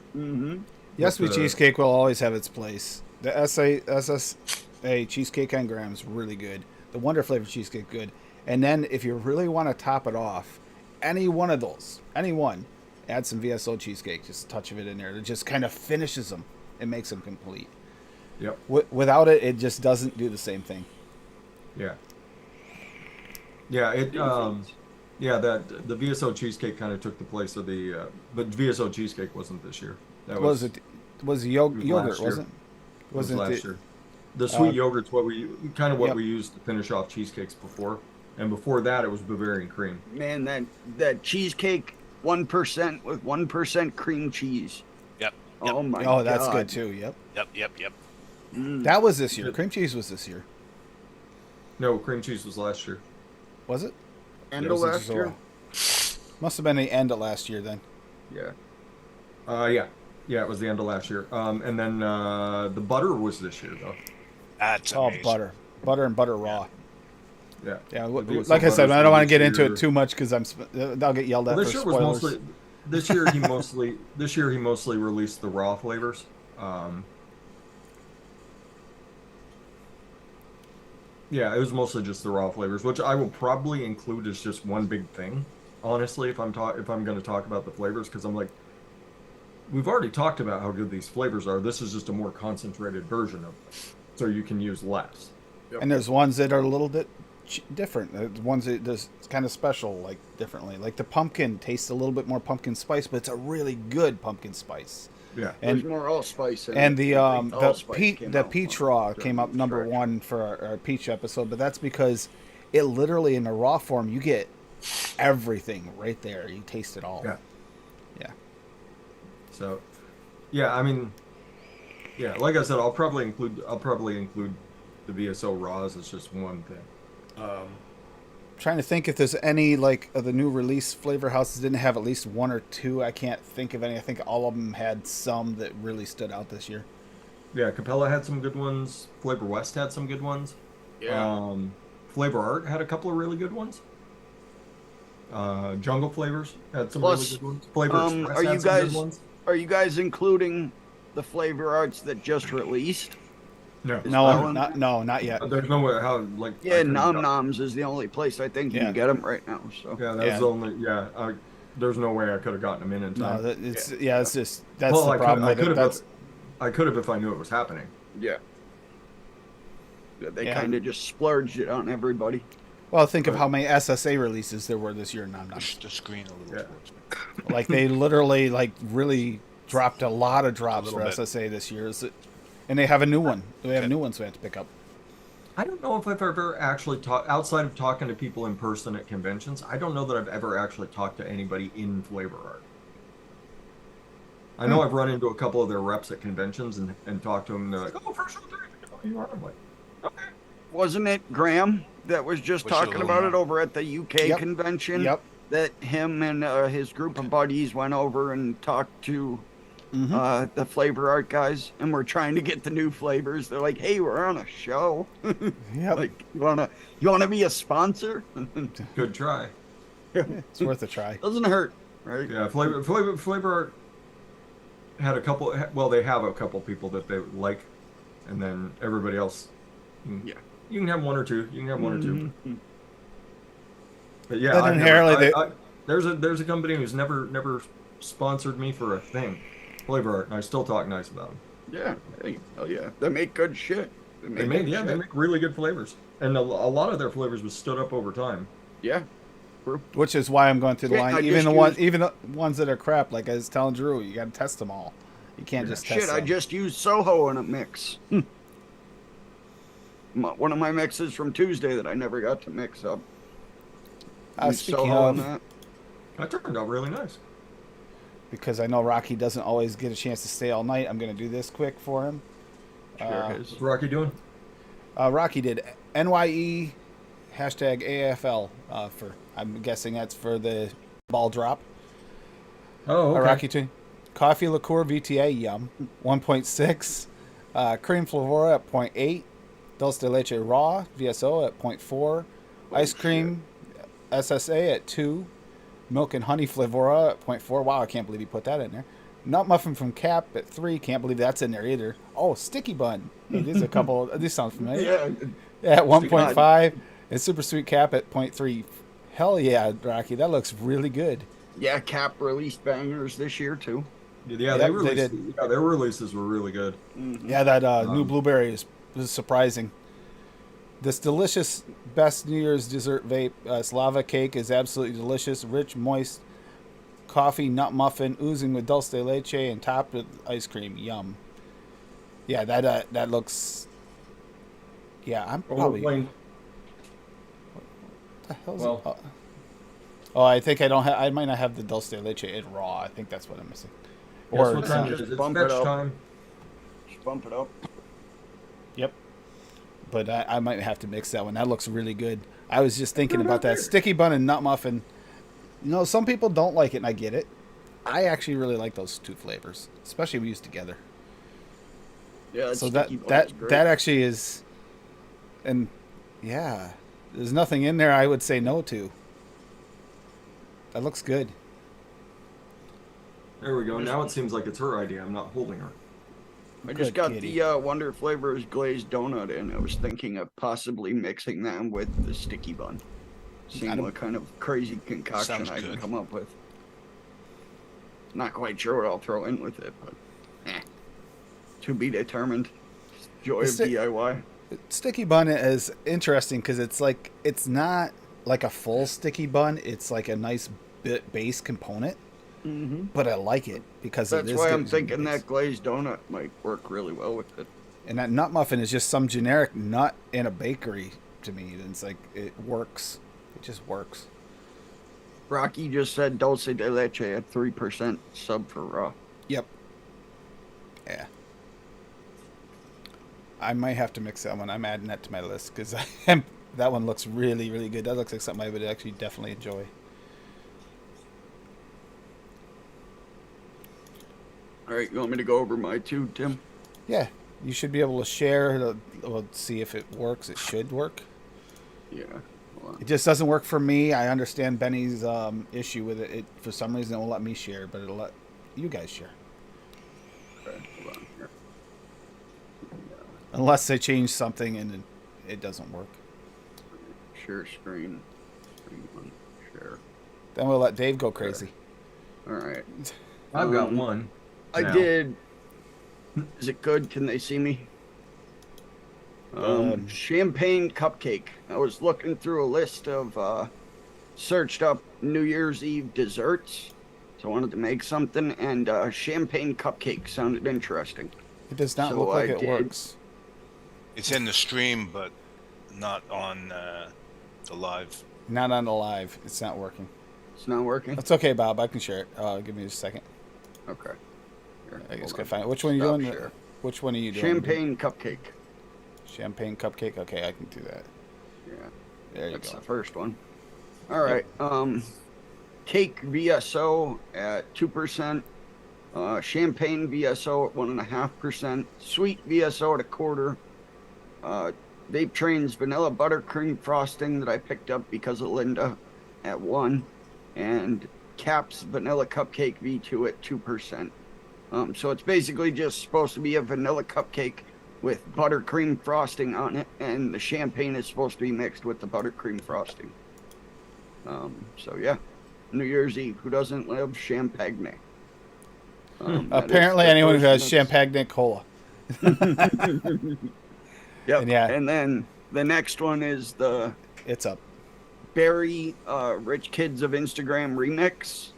Yes, with we the- cheesecake will always have its place. The SSA cheesecake on grams really good. The Wonder Flavor cheesecake good. And then if you really want to top it off, any one of those, any one, add some VSO cheesecake, just a touch of it in there. It just kind of finishes them. It makes them complete. Yep. Without it, it just doesn't do the same thing. Yeah. Yeah. That the VSO cheesecake kind of took the place of the, but VSO cheesecake wasn't this year. That Was it was yogurt, last year. wasn't it? was Wasn't last it? year. The sweet uh, yogurt's what we Yep. we used to finish off cheesecakes before, and before that it was Bavarian cream. Man, that cheesecake 1% with 1% cream cheese. Yep. Oh my Oh, god. that's good too. Yep. Yep. That was this year. Cream cheese was this year. No, cream cheese was last year. Was it? End It of wasn't last so year. well. Must have been the end of last year then. Yeah. Yeah, it was the end of last year. And then the butter was this year though. That's Oh, amazing. butter and butter raw. Yeah. Yeah, The VSO like I said, butters I don't want to this get into year- it too much because I'll get yelled at Well, for this year spoilers. was mostly. This year he mostly released the raw flavors. Yeah, it was mostly just the raw flavors, which I will probably include as just one big thing. Honestly, if I'm going to talk about the flavors, because I'm like, we've already talked about how good these flavors are. This is just a more concentrated version of them, so you can use less. And there's ones that are a little bit different. There's ones that does kind of special, like differently. Like the pumpkin tastes a little bit more pumpkin spice, but it's a really good pumpkin spice. Yeah. And There's more allspice in it. and the Like, allspice came the out peach one raw during came up the number stretch. 1 for our peach episode, but that's because it literally in the raw form you get everything right there. You taste it all. Yeah. Yeah. So, yeah, I mean, yeah, like I said, I'll probably include the VSO raws as just one thing. Trying to think if there's any like of the new release flavor houses didn't have at least 1 or 2. I can't think of any. I think all of them had some that really stood out this year. Yeah, Capella had some good ones. Flavor West had some good ones. Yeah. Flavor Art had a couple of really good ones. Jungle Flavors had some Plus, really good ones. Flavor Express are had you some guys good ones. are you guys including the flavor arts that just released? No, No, that one? not yet. There's no way how like. I Yeah, couldn't Nom tell. Noms is the only place I think you Yeah. can get them right now. So Yeah, that's Yeah. the only. Yeah, there's no way I could have gotten them in No, time. it's it's just that's Well, the problem I with could it. have. That's I could have if I knew it was happening. yeah. They Yeah. kind of just splurged it on everybody. well, think of how many SSA releases there were this year in Nom Noms. Push the screen a little Yeah. towards me. Like they literally like really dropped a lot of drops A for little bit. SSA this year. And they have a new one. They have Okay. new ones we have to pick up. I don't know if I've ever actually talked outside of talking to people in person at conventions. I don't know that I've ever actually talked to anybody in Flavor Art. I know I've run into a couple of their reps at conventions and talked to them. And they're like, "Oh, first show, you are." I'm like, "Okay." Wasn't it Graham that was just Wish it a talking little about more. it over at the UK Yep. convention? Yep. That him and his group of buddies went over and talked to Mhm. the flavor art guys, and we're trying to get the new flavors. They're like, "Hey, we're on a show. Yep. Like, you wanna be a sponsor? Good try. It's worth a try. Doesn't hurt, right? Yeah, Flavor Art had a couple. Well, they have a couple people that they like, and then everybody else. Yeah. You can have one or two. You can have one or two. Mhm. But yeah, But I've inherently never, there's a company who's never sponsored me for a thing, Flavor Art, and I still talk nice about them. Yeah. Hey, hell yeah. They make good shit. They good make shit. really good flavors, and a lot of their flavors was stood up over time. Yeah. True. Which is why I'm going through the Yeah, line. I Even just even the ones that are crap, like I was telling Drew, you got to test them all. You can't Yeah. just test Shit, I them. just used Soho in a mix. One of my mixes from Tuesday that I never got to mix up. Used Speaking Soho in of, that. That turned out really nice. because I know Rocky doesn't always get a chance to stay all night, I'm going to do this quick for him. Sure is. What's Rocky doing? Rocky did NYE hashtag AFL for, I'm guessing that's for the ball drop. Oh, okay. Rocky 2. Coffee liqueur VTA yum 1.6. Cream Flavora at 0.8. Dulce de leche raw VSO at 0.4. Ice cream SSA at 2. Milk and honey Flavora at 0.4. Wow, I can't believe he put that in there. Nut muffin from Cap at 3. Can't believe that's in there either. Oh, sticky bun. These are a couple. These sound familiar. Yeah. At 1.5. And super sweet Cap at 0.3. Hell yeah, Rocky. That looks really good. Yeah, Cap released bangers this year too. Yeah, Yep, they they released. did. Yeah, their releases were really good. Yeah, that new blueberry is surprising. This delicious best New Year's dessert vape, Slava cake, is absolutely delicious. Rich, moist coffee nut muffin, oozing with dulce de leche and topped with ice cream. Yum. Yeah, that looks. Yeah, I'm probably. Wayne, What the hell's well- it? Oh, I think I don't have. I might not have the dulce de leche in raw. I think that's what I'm missing. guess Or what time it just is? It's bump it fetch up. time. Just bump it up. Yep. But I might have to mix that one. That looks really good. I was just thinking about that sticky bun and nut muffin. You know, some people don't like it, and I get it. I actually really like those two flavors, especially when used together. Yeah, So sticky bun is that great. that actually is, and yeah, there's nothing in there I would say no to. That looks good. There we go. Now it seems like it's her idea. I'm not holding her. I just Good got kitty. the Wonder Flavors glazed donut in. I was thinking of possibly mixing them with the sticky bun. Seeing don't- what kind of crazy concoction Sounds I can good. come up with. Not quite sure what I'll throw in with it, but to be determined. Joy of The sti- DIY. Sticky bun is interesting because it's not like a full sticky bun. It's like a nice base component. Mm-hmm. but I like it because it That's is why good I'm as a thinking mix. that glazed donut might work really well with it. And that nut muffin is just some generic nut in a bakery to me. And it's like, it works. It just works. Rocky just said dulce de leche at 3% sub for raw. Yep. Yeah. I might have to mix that one. I'm adding that to my list because that one looks really, really good. That looks like something I would actually definitely enjoy. All right, you want me to go over my two, Tim? Yeah. You should be able to share. We'll see if it works. It should work. Yeah. Hold on. It just doesn't work for me. I understand Benny's issue with it. For some reason, it won't let me share, but it'll let you guys share. Okay, hold on here. Unless they change something and it doesn't work. Share screen. Screen one. Share. Then we'll let Dave go crazy. All right. I've got one. I now. did. Is it good? Can they see me? Champagne cupcake. I was looking through a list of searched up New Year's Eve desserts, so I wanted to make something, and champagne cupcake sounded interesting. It does not So look like I it did. works. It's in the stream, but not on the live. Not on the live. It's not working. It's not working. That's okay, Bob. I can share it. Give me just a second. Okay. Here, I just hold gotta on. find it. Which one are you Stop doing? share. Which one are you doing? Champagne cupcake. Champagne cupcake. Okay, I can do that. Yeah, There you that's go. the first one. All right. Cake VSO at 2%. Champagne VSO at 1.5%. Sweet VSO at 1/4. Vape Train's vanilla buttercream frosting that I picked up because of Linda at 1, and Cap's vanilla cupcake V2 at 2%. So it's basically just supposed to be a vanilla cupcake with buttercream frosting on it, and the champagne is supposed to be mixed with the buttercream frosting. So yeah, New Year's Eve. Who doesn't love champagne? That is Apparently, the anyone who has first champagne cola. Yep. And yeah. And then the next one is the It's up. Berry Rich Kids of Instagram remix.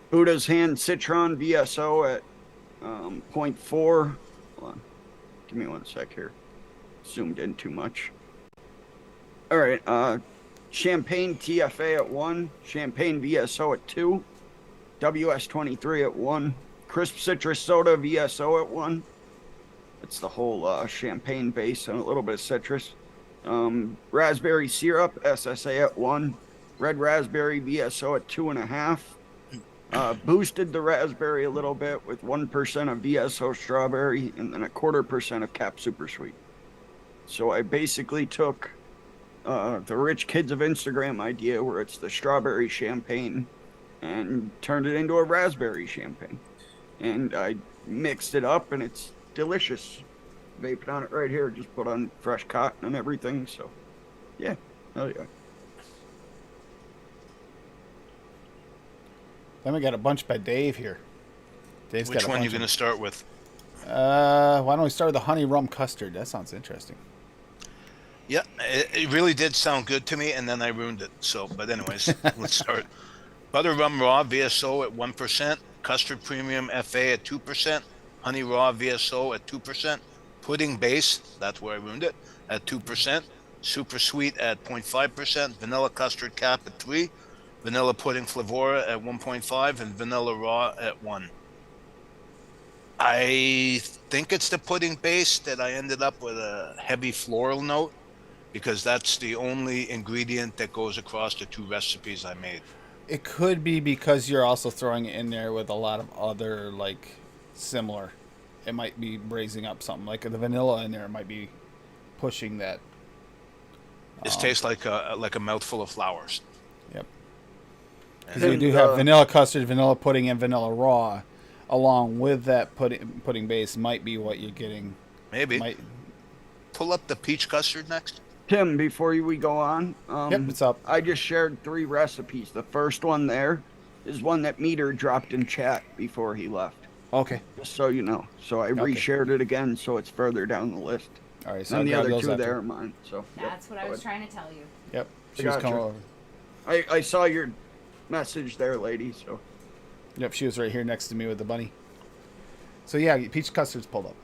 Buddha's Hand Citron VSO at 0.4. Hold on. Give me one sec here. Zoomed in too much. All right. Champagne TFA at 1. Champagne VSO at 2. WS23 at 1. Crisp Citrus Soda VSO at 1. It's the whole champagne base and a little bit of citrus. Raspberry syrup SSA at 1. Red raspberry VSO at 2.5. Boosted the raspberry a little bit with 1% of VSO strawberry and then 1/4% of Cap Super Sweet. So I basically took the Rich Kids of Instagram idea where it's the strawberry champagne and turned it into a raspberry champagne. And I mixed it up and it's delicious. Vaping on it right here. Just put on fresh cotton and everything. So, yeah. Hell yeah. Then we got a bunch by Dave here. Dave's Which got a one are you bunch going to start with? Why don't we start with the honey rum custard? That sounds interesting. Yeah, it really did sound good to me, and then I ruined it. So, but anyways, let's start. Butter rum raw VSO at 1%, custard premium FA at 2%, honey raw VSO at 2%, pudding base, that's where I ruined it, at 2%, super sweet at 0.5%, vanilla custard cap at 3%, vanilla pudding flavora at 1.5%, and vanilla raw at 1%. I think it's the pudding base that I ended up with a heavy floral note, because that's the only ingredient that goes across the two recipes I made. It could be because you're also throwing it in there with a lot of other, like, similar. It might be raising up something. Like the vanilla in there might be pushing that. This tastes like a mouthful of flowers. Yep. And Because you do have vanilla custard, vanilla pudding, and vanilla raw, along with that pudding base. Might be what you're getting. maybe Might, pull up the peach custard next. Tim, before we go on, yep, it's up. I just shared 3 recipes. The first one there is one that Meter dropped in chat before he left. Okay. Just so you know. So I reshared it again so it's further down the list. All right. So And the I'll grab other those 2 after. there are mine. So That's what I was trying to tell you. Yep. I She was gotcha. coming over. I saw your message there, lady. So Yep, she was right here next to me with the bunny. So yeah, peach custard's pulled up.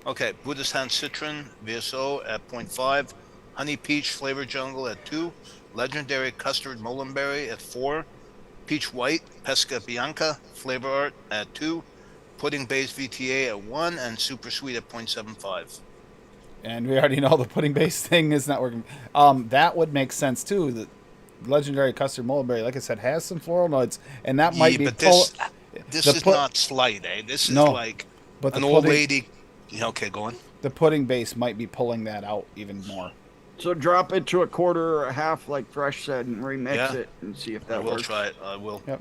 Okay, Buddhist Hand Citron VSO at 0.5, Honey Peach Flavor Jungle at 2, Legendary Custard Molenberry at 4, Peach White Pesca Bianca Flavor Art at 2, Pudding Based VTA at 1, and Super Sweet at 0.75. And we already know the pudding based thing is not working. That would make sense too. The legendary custard mulberry, like I said, has some floral notes, and that might be but this the is put- not slight, eh? This is No, like but the an old pudding- lady. Yeah, okay, go on. the pudding base might be pulling that out even more. so drop it to a quarter or a half, like Fresh said, and remix Yeah. it and see if I that will works. try it. I will. Yep.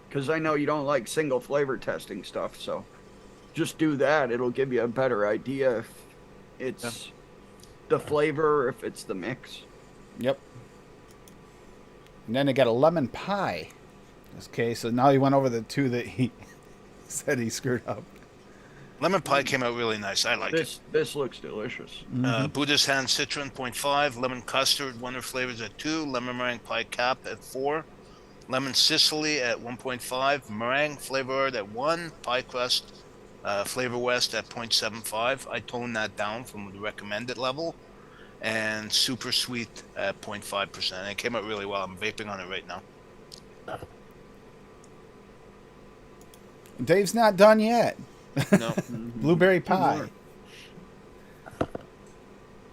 Because I know you don't like single flavor testing stuff, so just do that. It'll give you a better idea if it's the flavor or if it's the mix. Yep. And then they got a lemon pie. Okay, so now he went over the two that he said he screwed up. Lemon pie came out really nice. I like it. This looks delicious. Buddhist Hand Citron 0.5, Lemon Custard Wonder Flavors at 2, Lemon Meringue Pie Cap at 4, Lemon Sicily at 1.5, Meringue Flavor Art at 1, Pie Crust Flavor West at 0.75. I toned that down from the recommended level. And Super Sweet at 0.5%. It came out really well. I'm vaping on it right now. Dave's not done yet. No. Blueberry pie.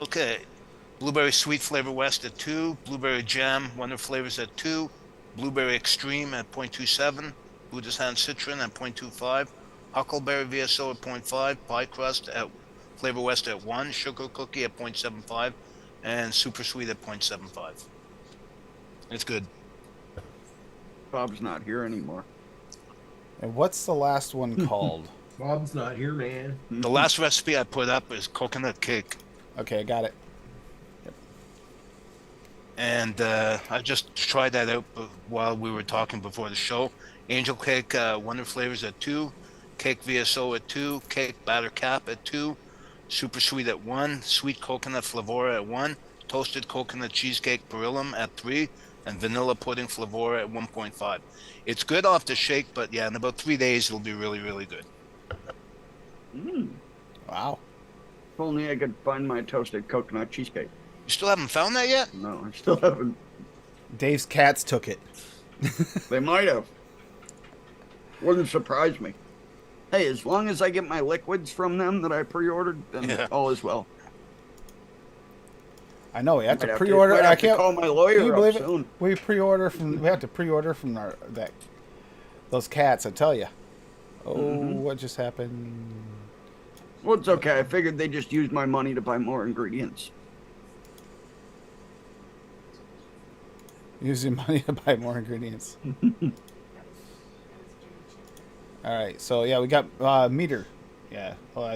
Okay. Blueberry Sweet Flavor West at 2, Blueberry Jam Wonder Flavors at 2, Blueberry Extreme at 0.27, Buddhist Hand Citron at 0.25, Huckleberry VSO at 0.5, Pie Crust at Flavor West at 1, Sugar Cookie at 0.75, and Super Sweet at 0.75. It's good. Bob's not here anymore. And what's the last one called? Bob's not here, man. The last recipe I put up is coconut cake. Okay, I got it. And I just tried that out while we were talking before the show. Angel Cake Wonder Flavors at 2, Cake VSO at 2, Cake Batter Cap at 2, Super Sweet at 1, Sweet Coconut Flavora at 1, Toasted Coconut Cheesecake Beryllium at 3, and Vanilla Pudding Flavora at 1.5. It's good off the shake, but yeah, in about 3 days it'll be really, really good. Wow. If only I could find my toasted coconut cheesecake. You still haven't found that yet? No, I still haven't. Dave's cats took it. They might have. Wouldn't surprise me. Hey, as long as I get my liquids from them that I pre-ordered, then Yeah. all is well. I know we have Might to have pre-order. might I have to can't call my Can lawyer you up believe soon. it? We pre-order from. We have to pre-order from those cats. I tell you. Oh, what just happened? Well, it's okay. I figured they just used my money to buy more ingredients. Using money to buy more ingredients. All right, so yeah, we got meter. Yeah. Oh,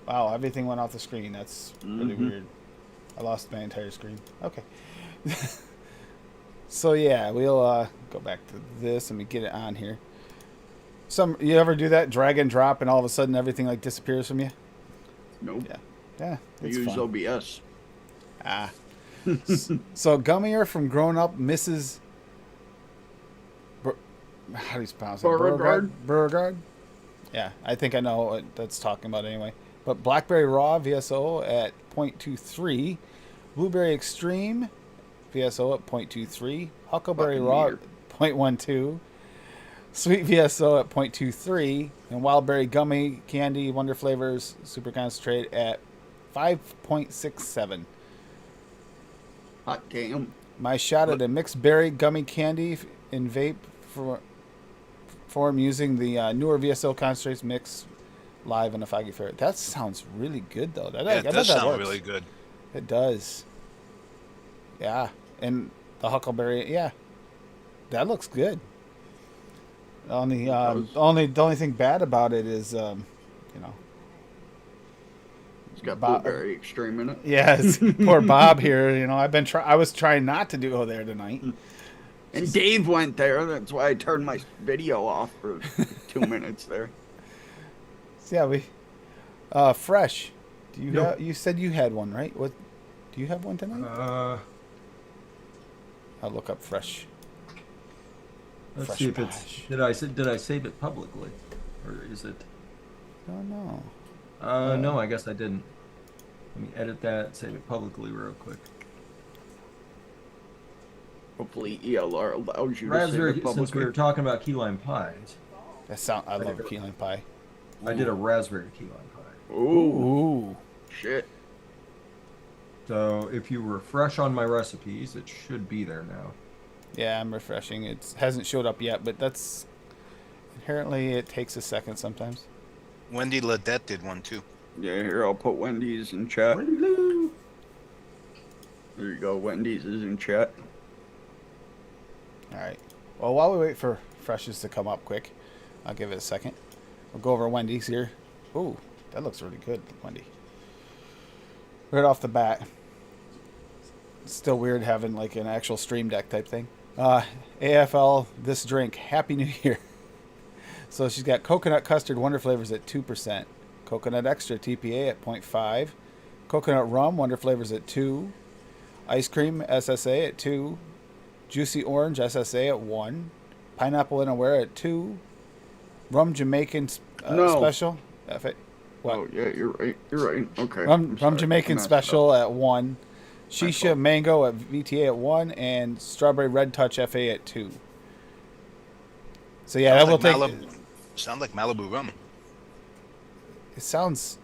wow, everything went off the screen. That's really weird. I lost my entire screen. Okay. So yeah, we'll go back to this. Let me get it on here. You ever do that? Drag and drop, and all of a sudden everything like disappears from you. Nope. Yeah. Yeah. I It's use fun. OBS. Ah. So Gummier from Grown Up Mrs. How do you pronounce it? Beauregard? Beauregard? Yeah, I think I know what that's talking about anyway. But Blackberry Raw VSO at 0.23, Blueberry Extreme VSO at 0.23, Huckleberry Fucking Raw meter. at 0.12, Sweet VSO at 0.23, and Wildberry Gummy Candy Wonder Flavors Super Concentrate at 5.67. Hot damn. My shot at a mixed berry gummy candy in vape form using the newer VSO concentrates mix live in a foggy ferret. That sounds really good though. Yeah, it does sound really good. It does. Yeah, and the huckleberry. Yeah, that looks good. The only thing bad about it is, It's got Bob- blueberry extreme in it. yeah, it's poor Bob here. I was trying not to go there tonight. And Dave went there. That's why I turned my video off for 2 minutes there. So, yeah, Fresh. Do you Yep. you said you had one, right? What? Do you have one tonight? Uh, I'll look up Fresh. Let's Fresh see if it's. Posh. Did I save it publicly, or is it? Oh no. No, I guess I didn't. Let me edit that. Save it publicly real quick. Hopefully ELR allows you to Raspberry. save it Since we publicly. were talking about key lime pies, I love key lime pie. I did a raspberry key lime pie. Ooh, Ooh. shit. So if you refresh on my recipes, it should be there now. Yeah, I'm refreshing. It hasn't showed up yet, but that's inherently it takes a second sometimes. Wendy Ledette did one too. Yeah, here, I'll put Wendy's in chat. Wendy Lou. There you go, Wendy's is in chat. All right. Well, while we wait for Freshes to come up quick, I'll give it a second. We'll go over Wendy's here. Ooh, that looks really good, Wendy. Right off the bat. It's still weird having like an actual stream deck type thing. AFL, this drink, Happy New Year. So she's got coconut custard wonder flavors at 2%. Coconut extra TPA at 0.5. Coconut rum wonder flavors at 2. Ice cream SSA at 2. Juicy orange SSA at 1. Pineapple in aware at 2. Rum Jamaican No. special. What? Oh, yeah, you're right. You're right. Okay. Rum I'm sorry. Jamaican I messed special up. at 1. Shisha fault. mango at VTA at 1. And strawberry red touch FA at 2. So yeah, that will take. Sound like Malibu rum. It sounds,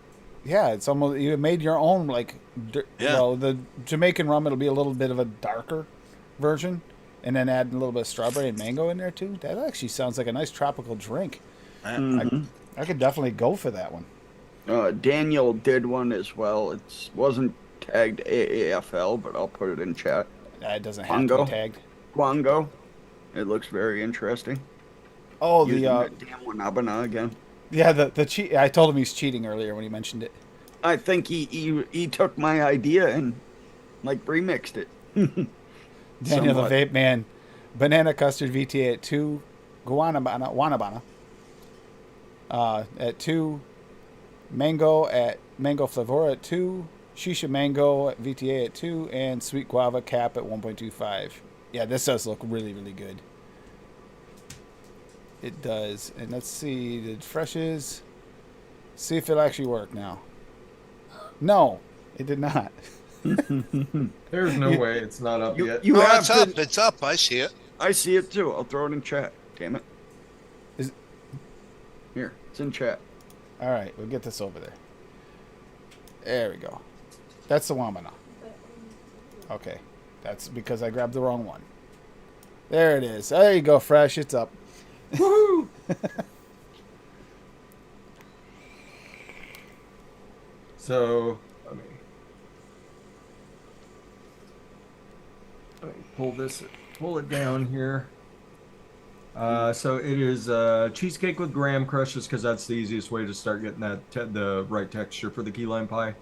yeah, it's almost you made your own like. Yeah. Well, the Jamaican rum it'll be a little bit of a darker version, and then add a little bit of strawberry and mango in there too. That actually sounds like a nice tropical drink. I could definitely go for that one. Daniel did one as well. It wasn't tagged AAFL, but I'll put it in chat. It doesn't have to Bongo? be tagged. Guango. It looks very interesting. Oh, Using the that damn Wanabana again. yeah, the cheat. I told him he's cheating earlier when he mentioned it. I think he took my idea and like remixed it. Daniel Somewhat. the Vape Man, banana custard VTA at 2, Wanabana at 2, mango flavor at 2, shisha mango at VTA at 2, and sweet guava cap at 1.25. Yeah, this does look really, really good. It does. And let's see, the Freshes. See if it'll actually work now. No, it did not. There's no way it's not up yet. You Oh, have it's to, up. It's up. I see it. I see it too. I'll throw it in chat. Damn it. Is- Here, it's in chat. All right, we'll get this over there. There we go. That's the Wamana. Okay, that's because I grabbed the wrong one. There it is. There you go, Fresh. It's up. Woohoo! So let me pull it down here. So it is cheesecake with graham crushes because that's the easiest way to start getting that the right texture for the key lime pie.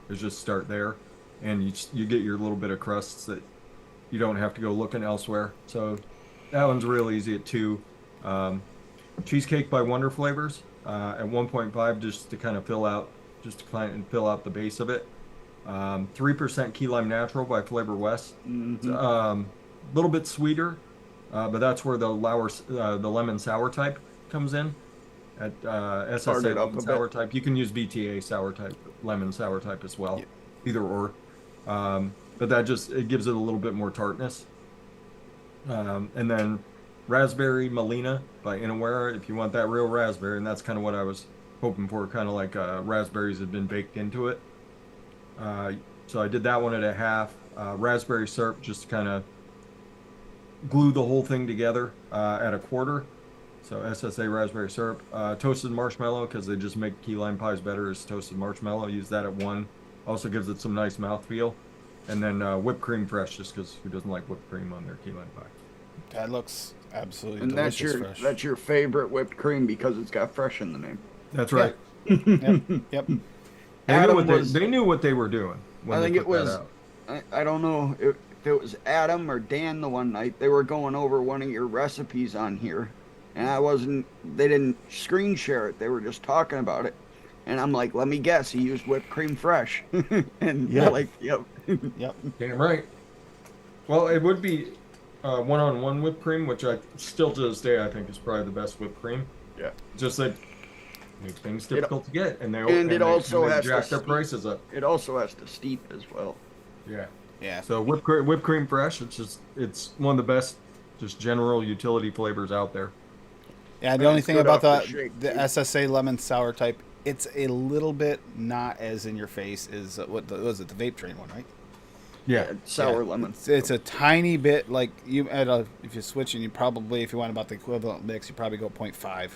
Is just start there, and you get your little bit of crusts that you don't have to go looking elsewhere. So that one's real easy at 2. Cheesecake by Wonder Flavors at 1.5 just to kind of fill out the base of it. 3% Key Lime Natural by Flavor West. Little bit sweeter, but that's where the lemon sour type comes in. At Started SSA up lemon a sour bit. type. You can use BTA sour type, lemon sour type as well. Yep. Either or. But that it gives it a little bit more tartness. And then Raspberry Melina by Inawera, if you want that real raspberry, and that's kind of what I was hoping for, kind of like raspberries had been baked into it. So I did that one at a half. Raspberry syrup, just to kind of glue the whole thing together at a quarter. So SSA raspberry syrup. Toasted marshmallow, because they just make key lime pies better, is toasted marshmallow. Use that at 1. Also gives it some nice mouthfeel. And then whipped cream fresh, just because who doesn't like whipped cream on their key lime pie? That looks absolutely And delicious, Fresh. that's your favorite whipped cream because it's got fresh in the name. That's right. Yep. They knew what they were doing. When I they think it put that was. out. I don't know if it was Adam or Dan the one night. They were going over one of your recipes on here, and they didn't screen share it. They were just talking about it, and I'm like, let me guess, he used whipped cream fresh, and they're Yep. like, yep. Yep. Damn right. Well, it would be one-on-one whipped cream, which I still to this day I think is probably the best whipped cream. Yeah. Just that makes things difficult to get, and it also has to jack their steep. prices up. It also has to steep as well. Yeah. Yeah. So whipped cream fresh. It's one of the best, just general utility flavors out there. Yeah, the And only it's thing good about off the the shake, the too. SSA lemon sour type, it's a little bit not as in your face as was it the vape train one, right? Yeah. Sour Yeah. lemon. It's a tiny bit like you at a if you're switching, you probably if you want about the equivalent mix, you probably go 0.5.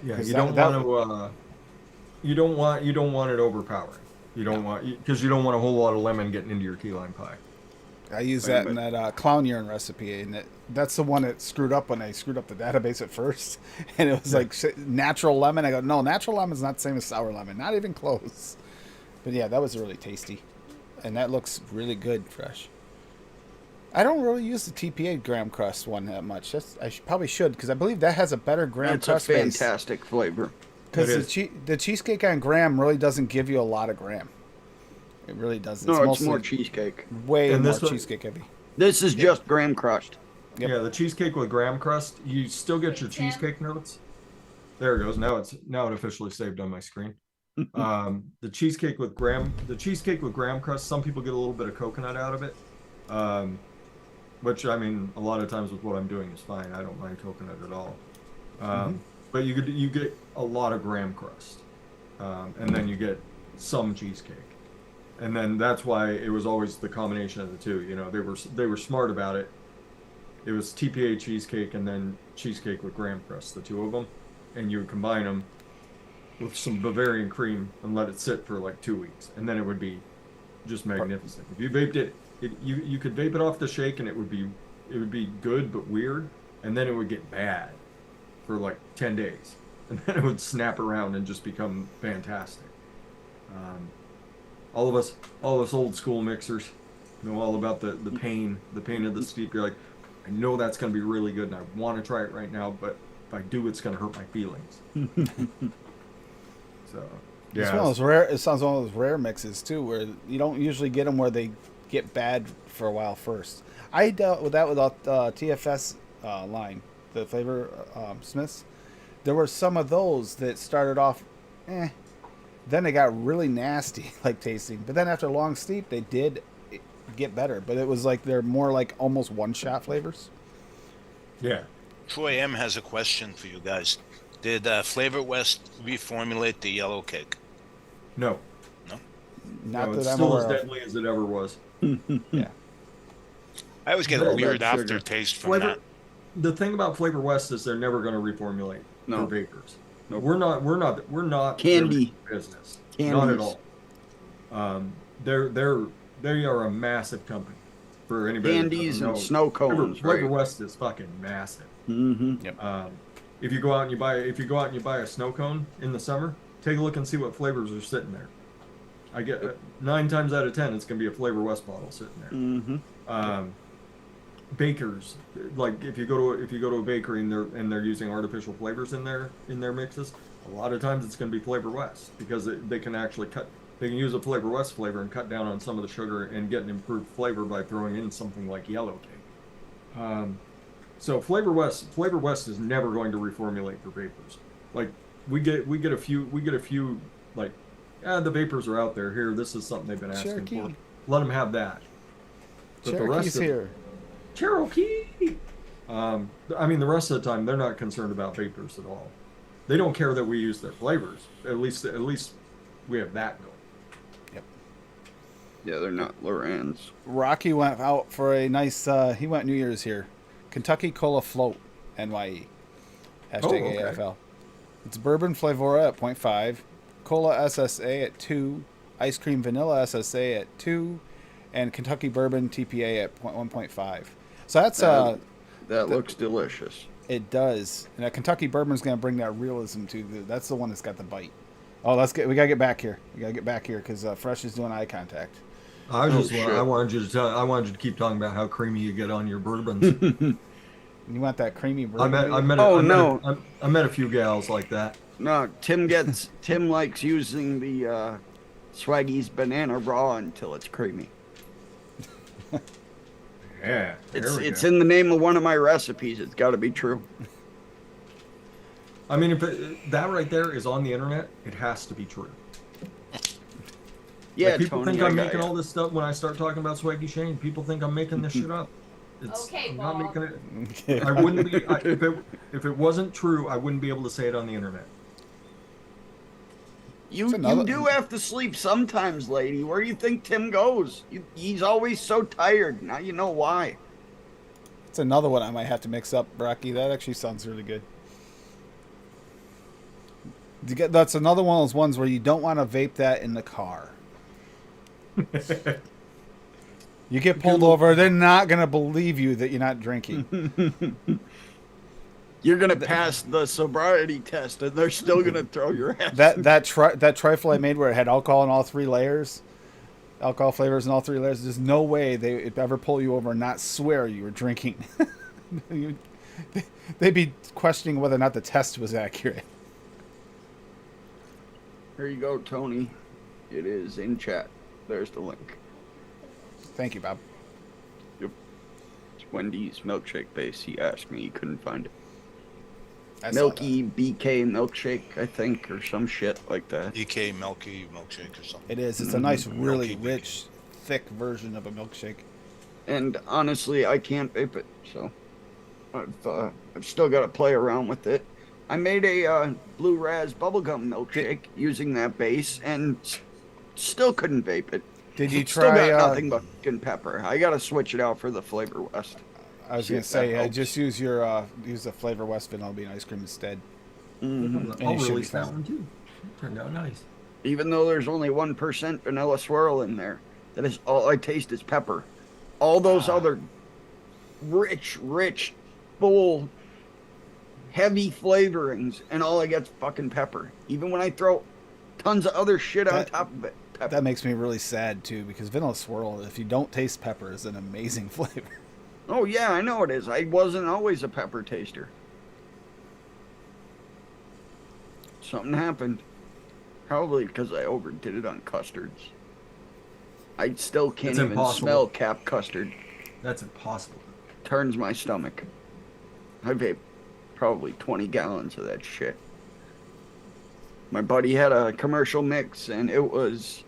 Yeah. 'Cause You that- don't want to. You don't want it overpowering. You don't want because you don't want a whole lot of lemon getting into your key lime pie. I use Wait a that in that clown urine recipe, and that's the one that screwed up when I screwed up the database at first, and it was like natural lemon. I go, no, natural lemon's not the same as sour lemon, not even close. But yeah, that was really tasty, and that looks really good fresh. I don't really use the TPA graham crust one that much. Probably should because I believe that has a better graham It's a crust base. fantastic flavor. Because It the cheesecake on graham really doesn't give you a lot of graham. It really doesn't. No, it's mostly more cheesecake. way And more this one- cheesecake heavy. This is just graham crushed. Yep. Yeah, the cheesecake with graham crust, you still get your cheesecake notes. There it goes. Now it officially saved on my screen. The cheesecake with graham crust. Some people get a little bit of coconut out of it, which I mean, a lot of times with what I'm doing is fine. I don't mind coconut at all. But you get a lot of graham crust, and then you get some cheesecake. And then that's why it was always the combination of the two. You know, they were smart about it. It was TPA cheesecake and then cheesecake with graham crust, the two of them, and you would combine them with some Bavarian cream and let it sit for like 2 weeks, and then it would be just magnificent. If you vaped it, you could vape it off the shake and it would be good but weird, and then it would get bad for like 10 days, and then it would snap around and just become fantastic. All of us old school mixers know all about the pain of the steep. You're like, I know that's going to be really good and I want to try it right now, but if I do, it's going to hurt my feelings. So It's yeah, one of those rare. It sounds one of those rare mixes too, where you don't usually get them where they get bad for a while first. I dealt with that with TFS line, the flavor Smiths. There were some of those that started off, then they got really nasty, like tasting. But then after a long steep, they did get better. But it was like they're more like almost one-shot flavors. yeah. Troy M has a question for you guys. Did Flavor West reformulate the yellow cake? No, Not no, that it's I'm still aware as of. deadly as it ever was. Yeah. I always get All a that weird sugar. aftertaste from Flavor. that. The thing about Flavor West is they're never going to reformulate No. for vapors. Nope. We're not Candy. their business. Candies. Not at all. They are a massive company. For anybody that Candies doesn't and know, snow cones, Flavor right? West is fucking massive. Mm-hmm. If you go out and you buy a snow cone in the summer, take a look and see what flavors are sitting there. I get 9 times out of 10, it's gonna be a Flavor West bottle sitting there. Mm-hmm. Bakers, like if you go to a bakery and they're using artificial flavors in their mixes, a lot of times it's going to be Flavor West because they can actually they can use a Flavor West flavor and cut down on some of the sugar and get an improved flavor by throwing in something like yellow cake. So Flavor West is never going to reformulate for vapors. Like we get a few like, the vapors are out there. Here, this is something they've been asking Cherokee. for. Let them have that. But Cherokee's here. Cherokee. I mean, the rest of the time they're not concerned about vapors at all. They don't care that we use their flavors. At least we have that going. Yeah, they're not Lorenz. Rocky went out for a nice. He went New Year's here. Kentucky Cola Float, NYE. Hashtag okay. AFL. It's bourbon Flavora at 0.5, Cola SSA at 2, ice cream vanilla SSA at 2, and Kentucky bourbon TPA at 1.5. So that's That looks delicious. it does. And that Kentucky bourbon's gonna bring that realism to that's the one that's got the bite. Oh, we gotta get back here. We gotta get back here because Fresh is doing eye contact. I shit. wanted you to keep talking about how creamy you get on your bourbons. You want that creamy bourbon? I met a few gals like that. No, Tim likes using the Swaggy's banana raw until it's creamy. Yeah. It's in the name of one of my recipes. It's got to be true. I mean, if that right there is on the internet, it has to be true. Yeah, Like, people Tony, think I I'm got making ya. all this stuff when I start talking about Swaggy Shane. People think I'm making this shit up. Okay, I'm not Bob. making it. I wouldn't be if it wasn't true. I wouldn't be able to say it on the internet. You do have to sleep sometimes, lady. Where do you think Tim goes? He's always so tired. Now you know why. It's another one I might have to mix up, Brocky. That actually sounds really good. That's another one of those ones where you don't want to vape that in the car. You get pulled over, they're not going to believe you that you're not drinking. You're gonna pass the sobriety test, and they're still gonna throw your ass. That trifle I made where it had alcohol in all three layers, alcohol flavors in all three layers. There's no way they'd ever pull you over and not swear you were drinking. They'd be questioning whether or not the test was accurate. Here you go, Tony. It is in chat. There's the link. Thank you, Bob. Yep. It's Wendy's milkshake base. He asked me. He couldn't find it. I saw Milky BK milkshake, I think, or some shit like that. DK Milky Milkshake or something. that. It is. It's a nice, really Milky rich, thick version of a milkshake. And honestly, I can't vape it, so I've still got to play around with it. I made a Blue Raz bubblegum milkshake using that base, and still couldn't vape it. Did you Still try? got nothing but fucking pepper. I got to switch it out for the Flavor West. I was gonna Shit, say, that helps. just use the Flavor West vanilla bean ice cream instead. Mm-hmm. I'll you should be release that fine. one too. Turned out nice. Even though there's only 1% vanilla swirl in there, that is all I taste is pepper. All those other rich, full, heavy flavorings, and all I get's fucking pepper. Even when I throw tons of other shit on That- top of it. Pepper. That makes me really sad too, because vanilla swirl, if you don't taste pepper, is an amazing flavor. Oh yeah, I know it is. I wasn't always a pepper taster. Something happened. Probably because I overdid it on custards. I still can't It's even impossible. smell cap custard. That's impossible. Turns my stomach. I vape probably 20 gallons of that shit. My buddy had a commercial mix, and it was,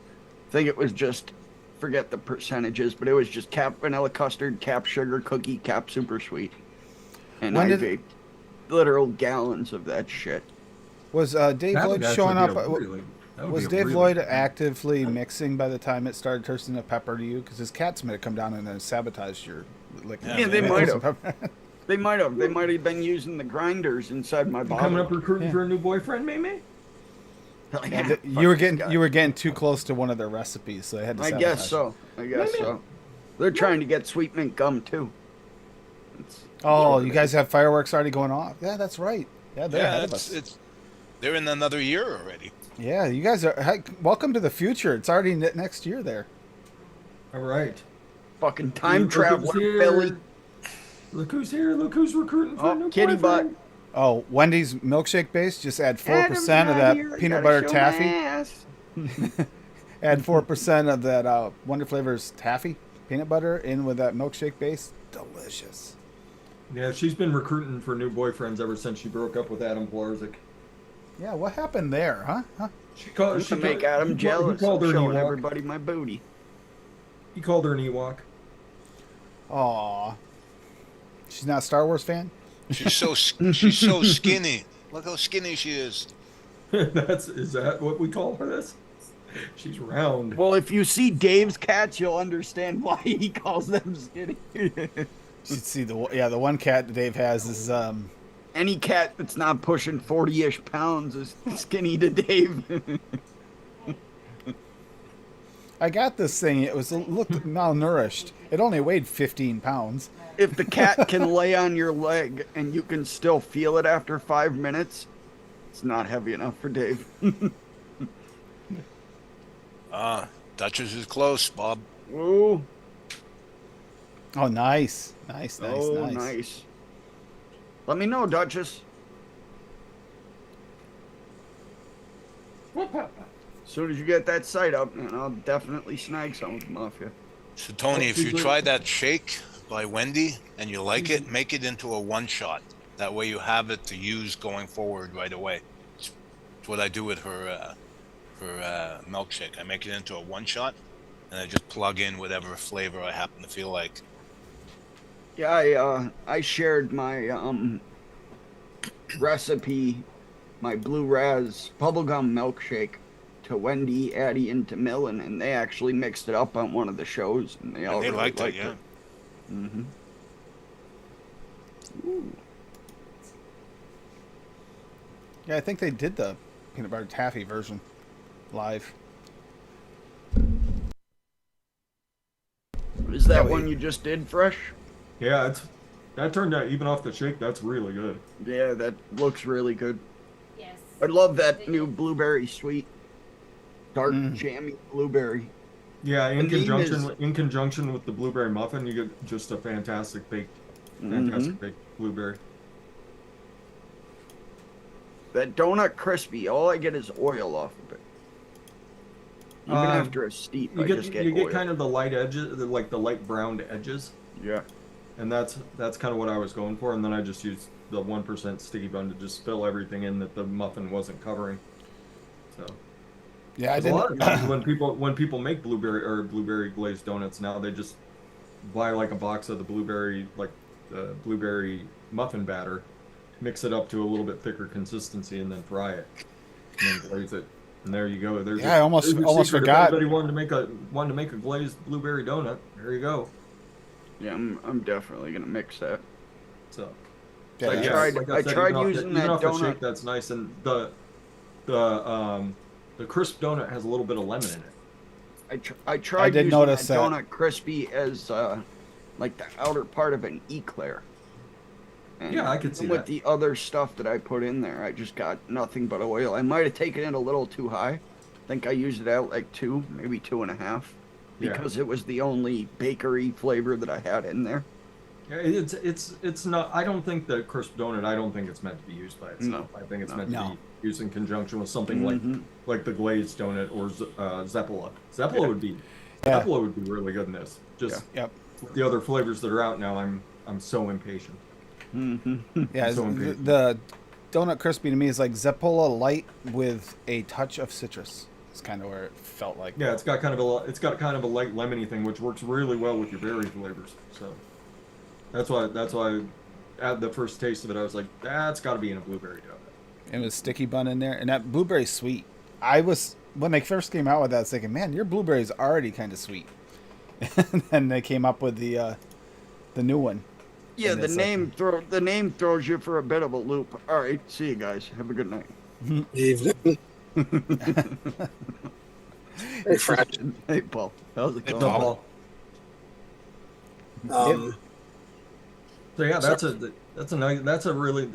I think it was just, forget the percentages, but it was just cap vanilla custard, cap sugar cookie, cap super sweet. And When I did- vaped literal gallons of that shit. Was Dave That Lloyd would showing actually up? be a really- that would Was be a Dave really Lloyd good- actively mixing by the time it started tasting the pepper to you? Because his cats might have come down and then sabotaged your liquor. Yeah, they might have. Pepper. They might have. They might have been using the grinders inside my You bottle. coming up recruiting Yeah. for a new boyfriend, Mimi? Yeah, You were fuck this guy. you were getting too close to one of their recipes, so they had to. I Sabotage guess it. so. I guess Maybe. so. They're trying to get sweet mint gum too. It's- Oh, it's you guys have fireworks already going off? Yeah, that's right. Yeah, they're ahead Yeah, of us. they're in another year already. Yeah, you guys are. Heck, welcome to the future. It's already next year there. All right. fucking time Look who's traveler, here. Billy. Look who's here. Look who's recruiting for a Oh, new kitty butt. boyfriend. Oh, Wendy's milkshake base. Just add 4% of that peanut butter taffy. Add 4% of that Wonder Flavors taffy peanut butter in with that milkshake base. Delicious. Yeah, she's been recruiting for new boyfriends ever since she broke up with Adam Blarzik. Yeah, what happened there, huh? She called. To make Adam jealous, He called I'm her an showing Ewok. everybody my booty. He called her an Ewok. Aw. She's not a Star Wars fan? She's so skinny. Look how skinny she is. Is that what we call her? This? She's round. Well, if you see Dave's cats, you'll understand why he calls them skinny. You should see the one cat that Dave has is Any cat that's not pushing 40-ish pounds is skinny to Dave. I got this thing. It looked malnourished. It only weighed 15 pounds. If the cat can lay on your leg and you can still feel it after 5 minutes, it's not heavy enough for Dave. Duchess is close, Bob. Ooh. Oh, nice. Nice. Oh, nice. Let me know, Duchess. As soon as you get that site up, man, I'll definitely snag some of them off you. So Tony, if you try that shake by Wendy and you like it, make it into a one shot. That way you have it to use going forward right away. It's what I do with her milkshake. I make it into a one shot and I just plug in whatever flavor I happen to feel like. Yeah, I shared my recipe, my Blue Raz bubblegum milkshake to Wendy, Addie, and to Millen, and they actually mixed it up on one of the shows, and they all And they really liked it, yeah. Mm-hmm. Yeah, I think they did the peanut butter taffy version live. Is that Yeah, one you just did fresh? Yeah, that turned out even off the shake. That's really good. Yeah, that looks really good. Yes. I love that new blueberry sweet, dark jammy blueberry. Yeah, in And the conjunction with the blueberry muffin, you get just a fantastic baked blueberry. That donut crispy, all I get is oil off of it. Even after a steep, I just get you oil. get kind of the light edges, like the light browned edges, Yeah. and that's kind of what I was going for. And then I just used the 1% sticky bun to just fill everything in that the muffin wasn't covering. So. Yeah, I A lot of didn't. times when people make blueberry glazed donuts now, they just buy like a box of the blueberry muffin batter, mix it up to a little bit thicker consistency, and then fry it, and then glaze it. And there you go. Yeah, I almost there's your secret. forgot. If anybody wanted to make a glazed blueberry donut, there you go. Yeah, I'm definitely gonna mix that. So Yeah, I that's- tried- I tried even off using even that off the donut. shake, that's nice, and the crisp donut has a little bit of lemon in it. I tried did using notice that that. donut crispy as like the outer part of an eclair. And Yeah, I could see with that. the other stuff that I put in there, I just got nothing but oil. I might have taken it a little too high. I think I used it out like 2, maybe 2.5, Yeah. because it was the only bakery flavor that I had in there. Yeah, it's not. I don't think the crisp donut. I don't think it's meant to be used by itself. I think it's meant to No. be used in conjunction with something Mhm. like the glazed donut or Zeppola. Zeppola would be Yeah. Zeppola would be really good in this. Just Yep. with the other flavors that are out now, I'm so impatient. Yeah, So the, impatient. the donut crispy to me is like Zeppola light with a touch of citrus. It's kind of where it felt like. Yeah, it's got kind of a light lemony thing, which works really well with your berry flavors. So that's why at the first taste of it, I was like, that's got to be in a blueberry donut. It was sticky bun in there, and that blueberry sweet. I was when they first came out with that, I was thinking, man, your blueberry's already kind of sweet. And then they came up with the new one. Yeah, And the it's like- name throws you for a bit of a loop. All right, see you guys. Have a good night. Evening. Hey, Fred. Hey, Paul. How's it Hey, going? Paul. So yeah, that's a really.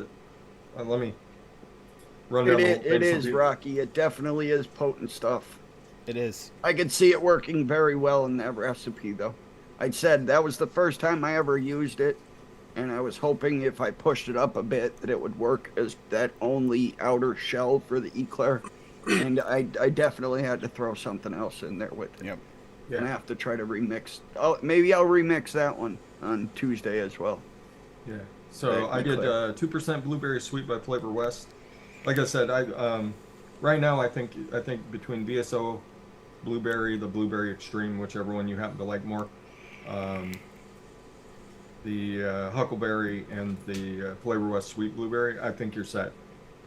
Let me run down. It is, Rocky. It definitely is potent stuff. It is. I could see it working very well in that recipe, though. I said that was the first time I ever used it, and I was hoping if I pushed it up a bit that it would work as that only outer shell for the eclair. And I definitely had to throw something else in there with it. Yep. And I have to try to remix. Oh, maybe I'll remix that one on Tuesday as well. Yeah. So I did Eclair. 2% blueberry sweet by Flavor West. Like I said, right now I think between VSO blueberry, the blueberry extreme, whichever one you happen to like more, the huckleberry and the Flavor West sweet blueberry, I think you're set.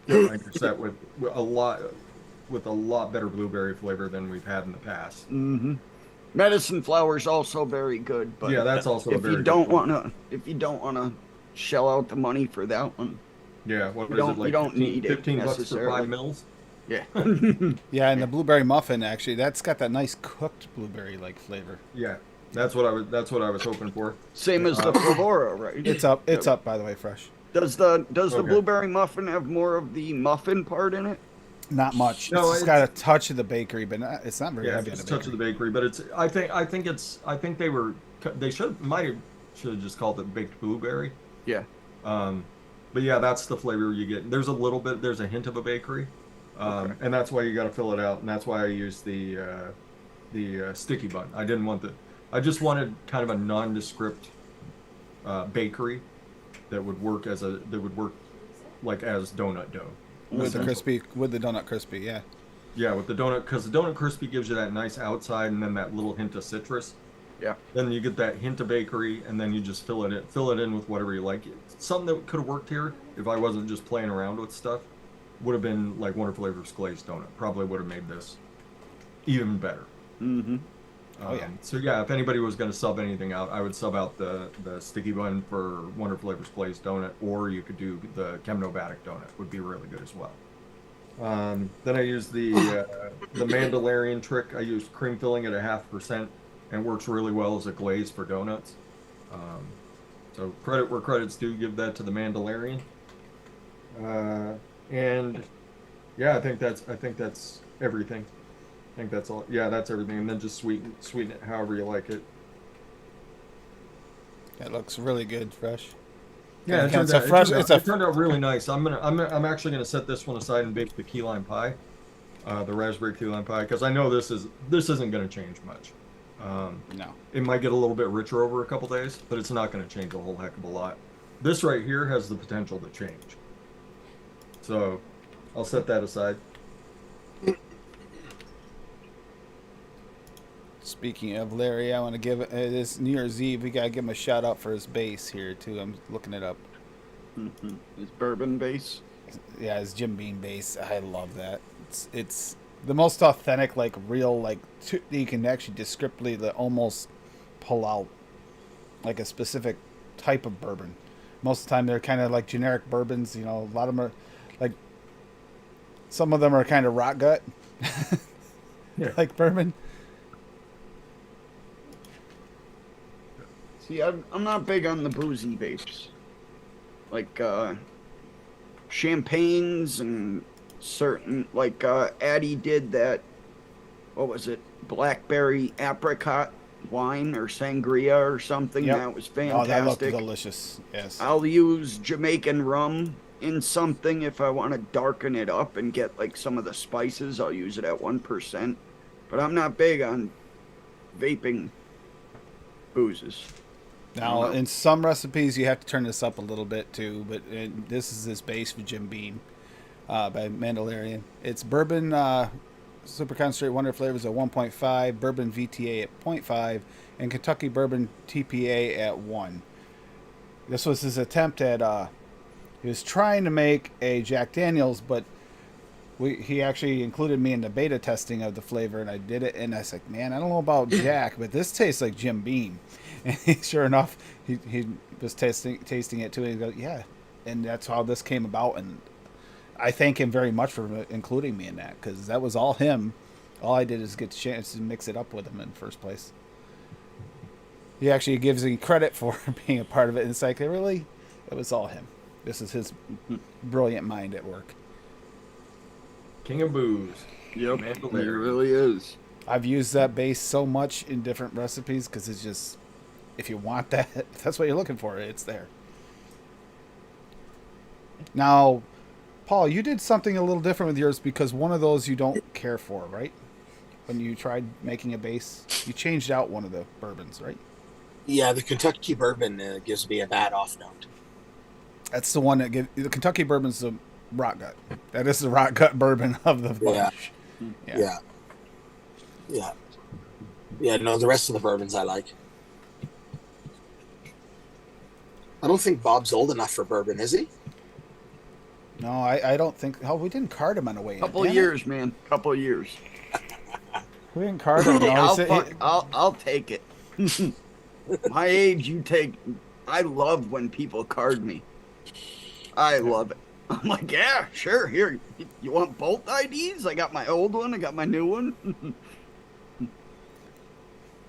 I think you're set with a lot better blueberry flavor than we've had in the past. Mm-hmm. Medicine flower's also very good, but Yeah, that's also a if very you good don't one. wanna shell out the money for that one, Yeah, what you is don't- it like? you don't 15, need it 15 bucks for necessarily. 5 mils. yeah. Yeah, and the blueberry muffin actually, that's got that nice cooked blueberry like flavor. Yeah, that's what I was hoping for. Same as the Flavora, right? It's up. It's up by the way, fresh. Does the Okay. blueberry muffin have more of the muffin part in it? Not much. No, It's got a touch of the bakery, but it's not very Yeah, heavy on it's the a touch of bakery. the bakery, but it's. I think they should have just called it baked blueberry. Yeah. But yeah, that's the flavor you get. There's a hint of a bakery, Okay. and that's why you got to fill it out, and that's why I used the sticky bun. I just wanted kind of a nondescript bakery that would work as like as donut dough. With the crispy, with the donut crispy, yeah. Yeah, with the donut, because the donut crispy gives you that nice outside and then that little hint of citrus. Yeah. Then you get that hint of bakery, and then you just fill it in with whatever you like. Something that could have worked here if I wasn't just playing around with stuff would have been like Wonder Flavors glazed donut. Probably would have made this even better. Mm-hmm. Oh, yeah. So yeah, if anybody was going to sub anything out, I would sub out the sticky bun for Wonder Flavors glazed donut, or you could do the Chemnobatic donut. Would be really good as well. Then I use the Mandalorian trick. I use cream filling at 0.5%, and works really well as a glaze for donuts. So credit where credit's due. Give that to the Mandalorian. And yeah, I think that's everything. I think that's all. Yeah, that's everything. And then just sweeten it however you like it. It looks really good, fresh. Yeah, it turned out really nice. I'm actually gonna set this one aside and bake the key lime pie, the raspberry key lime pie, because I know this isn't gonna change much. No. It might get a little bit richer over a couple days, but it's not gonna change a whole heck of a lot. This right here has the potential to change. So, I'll set that aside. Speaking of Larry, I want to give this New Year's Eve. We gotta give him a shout out for his bass here too. I'm looking it up. Mm-hmm. His bourbon base. Yeah, his Jim Beam bass. I love that. It's the most authentic, like real, like you can actually descriptively almost pull out like a specific type of bourbon. Most of the time, they're kind of like generic bourbons. You know, a lot of them are like some of them are kind of rot gut, Yeah. like bourbon. See, I'm not big on the boozy vapes. Like, champagnes and certain, like, Addie did that, what was it, blackberry apricot wine or sangria or something. Yep. That was Oh, fantastic. that looked delicious. Yes. I'll use Jamaican rum in something if I want to darken it up and get, like, some of the spices. I'll use it at 1%. But I'm not big on vaping boozes. Now, in some recipes, you have to turn this up a little bit too, but this is his base for Jim Beam by Mandalorian. It's bourbon super concentrate Wonder Flavors at 1.5, bourbon VTA at 0.5, and Kentucky bourbon TPA at 1. This was his attempt at, he was trying to make a Jack Daniels, but he actually included me in the beta testing of the flavor, and I did it, and I was like, man, I don't know about Jack, but this tastes like Jim Beam. And sure enough, he was tasting it too, and he goes, yeah. And that's how this came about, and I thank him very much for including me in that, because that was all him. All I did is get the chance to mix it up with him in the first place. He actually gives me credit for being a part of it, and it's like, really? It was all him. This is his brilliant mind at work. King of booze. Yep, Mandalorian. it really is. I've used that base so much in different recipes because it's just, if you want that, if that's what you're looking for, it's there. Now, Paul, you did something a little different with yours because one of those you don't care for, right? When you tried making a base, you changed out one of the bourbons, right? Yeah, the Kentucky bourbon gives me a bad off note. That's the one that the Kentucky bourbon's the rot gut. That is the rot gut bourbon of the bunch. Yeah, no, the rest of the bourbons I like. I don't think Bob's old enough for bourbon, is he? No, I don't think. Oh, we didn't card him on the way in. Couple Damn it. years, man. Couple years. We didn't card him. No, I'll take it. My age, you take. I love when people card me. I love it. I'm like, yeah, sure. Here, you want both IDs? I got my old one. I got my new one.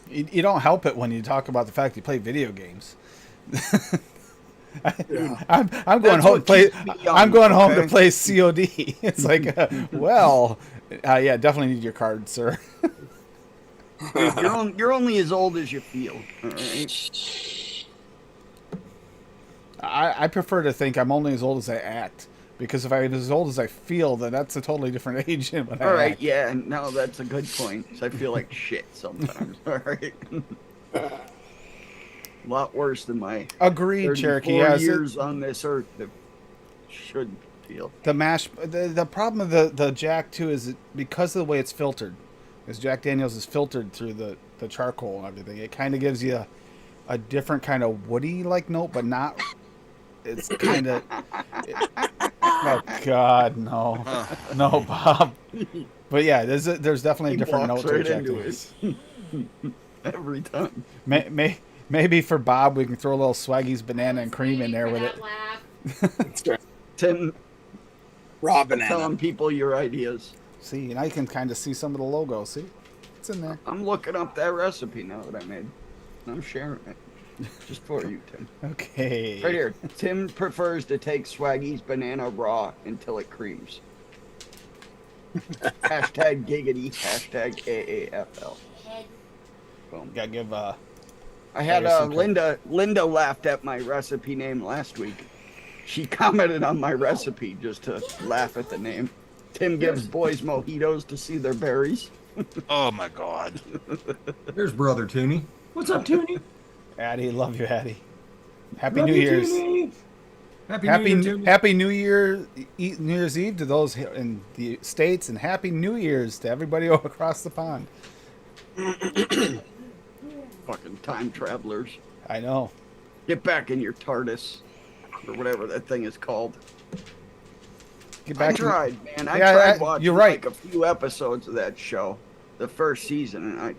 You don't help it when you talk about the fact you play video games. I'm going home to play. I'm going home to play COD. It's like, yeah, definitely need your card, sir. You're only as old as you feel. All right? I prefer to think I'm only as old as I act, because if I'm as old as I feel, then that's a totally different age than when I All right, act. yeah, no, that's a good point. 'Cause I feel like shit sometimes. All right. A lot worse than my Agreed, 34 Cherokee. Yes, years on this earth that should feel. the mash. The problem of the Jack too is because of the way it's filtered, because Jack Daniels is filtered through the charcoal and everything. It kind of gives you a different kind of woody like note, but not. It's kind of. Oh God, no, no, Bob. But yeah, there's definitely a He different note walks to right Jack into Daniels. Every time. Maybe for Bob we can throw a little Swaggy's banana and cream in there with it. Laugh. Tim, Raw banana. telling people your ideas. See, and I can kind of see some of the logo. See, it's in there. I'm looking up that recipe now that I made. I'm sharing it. Just for you, Tim. Okay. Right here. Tim prefers to take Swaggy's banana raw until it creams. Hashtag giggity. Hashtag AAFL. Boom. Gotta give I had Better some Linda laughed at my recipe name last week. She commented on my recipe just to laugh at the name. Tim gives boys mojitos to see their berries. Oh my God. There's brother Tooney. What's up, Tooney? Addie. Love you, Addie. Happy Love New you, Year's. Tooney. Happy New Year, Tooney. Happy New Year, New Year's Eve to those in the States, and Happy New Year's to everybody across the pond. Fucking time travelers. I know. Get back in your TARDIS. Or whatever that thing is called. Get I back to- tried, man. I Yeah, tried watching you're right. like a few episodes of that show. The first season, and I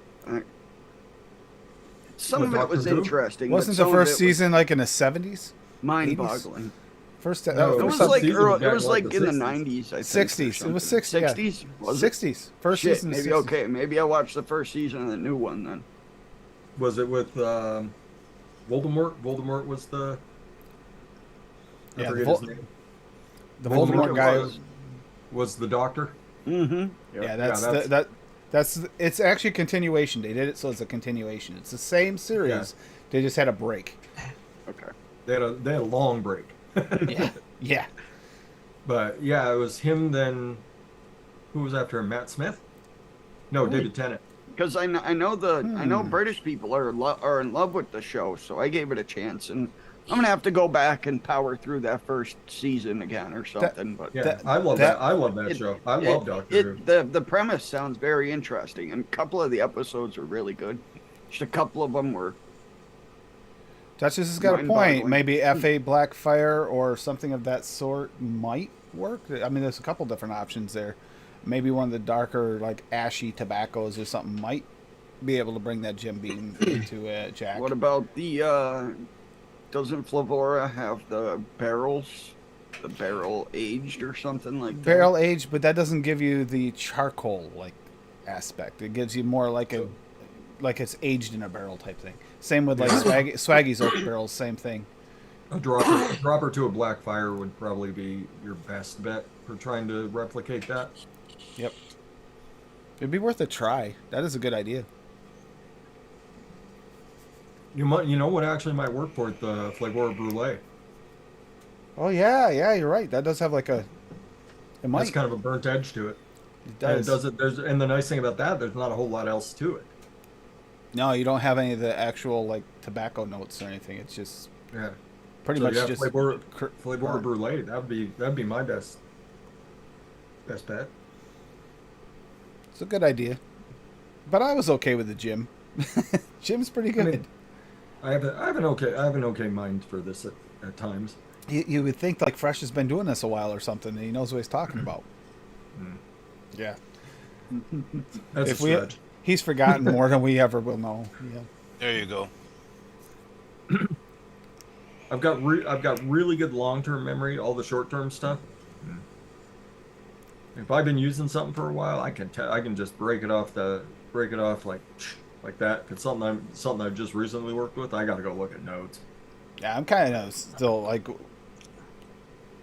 some With of it was Doctor Who? interesting. but Wasn't the some of first it was season like in the 70s? mind-boggling? First, No, It Or was some like season early, back it was like like the in the 60s. 90s, I think. 60s. It was 60s. Yeah. 60s? Was it? 60s. First Shit, season. maybe 60s. okay. Maybe I watched the first season of the new one then. Was it with Voldemort? Voldemort was the. I Yeah, forget the his name. The I think Voldemort it guy. Was the doctor? Mm-hmm. Yeah, that's it's actually a continuation. They did it so it's a continuation. It's the same series. Yeah. They just had a break. Okay. They had a long break. Yeah. Yeah. But yeah, it was him. Then who was after him? Matt Smith? No, David Tennant. Because I know British people are in love with the show, so I gave it a chance, and I'm gonna have to go back and power through that first season again or something. But Yeah, That- I love that- that. I love that show. I love Doctor Who. The premise sounds very interesting, and a couple of the episodes are really good. Just a couple of them were. Duchess has got a point. Mind-boggling. Maybe F.A. Blackfire or something of that sort might work. I mean, there's a couple different options there. Maybe one of the darker, like ashy tobaccos or something might be able to bring that Jim Beam into Jack. What about the? Doesn't Flavora have the barrels? The barrel aged or something like that? Barrel aged, but that doesn't give you the charcoal like aspect. It gives you more like it's aged in a barrel type thing. Same with like Swaggy's oak barrels, same thing. A dropper to a Blackfire would probably be your best bet for trying to replicate that. Yep. It'd be worth a try. That is a good idea. You know what actually might work for it? The Flavor Brulee. Oh yeah, you're right. That does have like a. It might. That's kind of a burnt edge to it. It And does. and the nice thing about that, there's not a whole lot else to it. No, you don't have any of the actual like tobacco notes or anything. It's just Yeah. pretty So, much yeah, just Flavor burnt. Brulee. That'd be my best bet. It's a good idea. But I was okay with the Jim. Jim's pretty good. mean, I have an okay mind for this at times. You would think like Fresh has been doing this a while or something, and he knows what he's talking about. Mm. Yeah. That's If a we, stretch. he's forgotten more than we ever will know. Yeah. There you go. I've got really good long-term memory. All the short-term stuff. If I've been using something for a while, I can just break it off like that. If it's something I've just recently worked with, I got to go look at notes. Yeah, I'm kind of still like.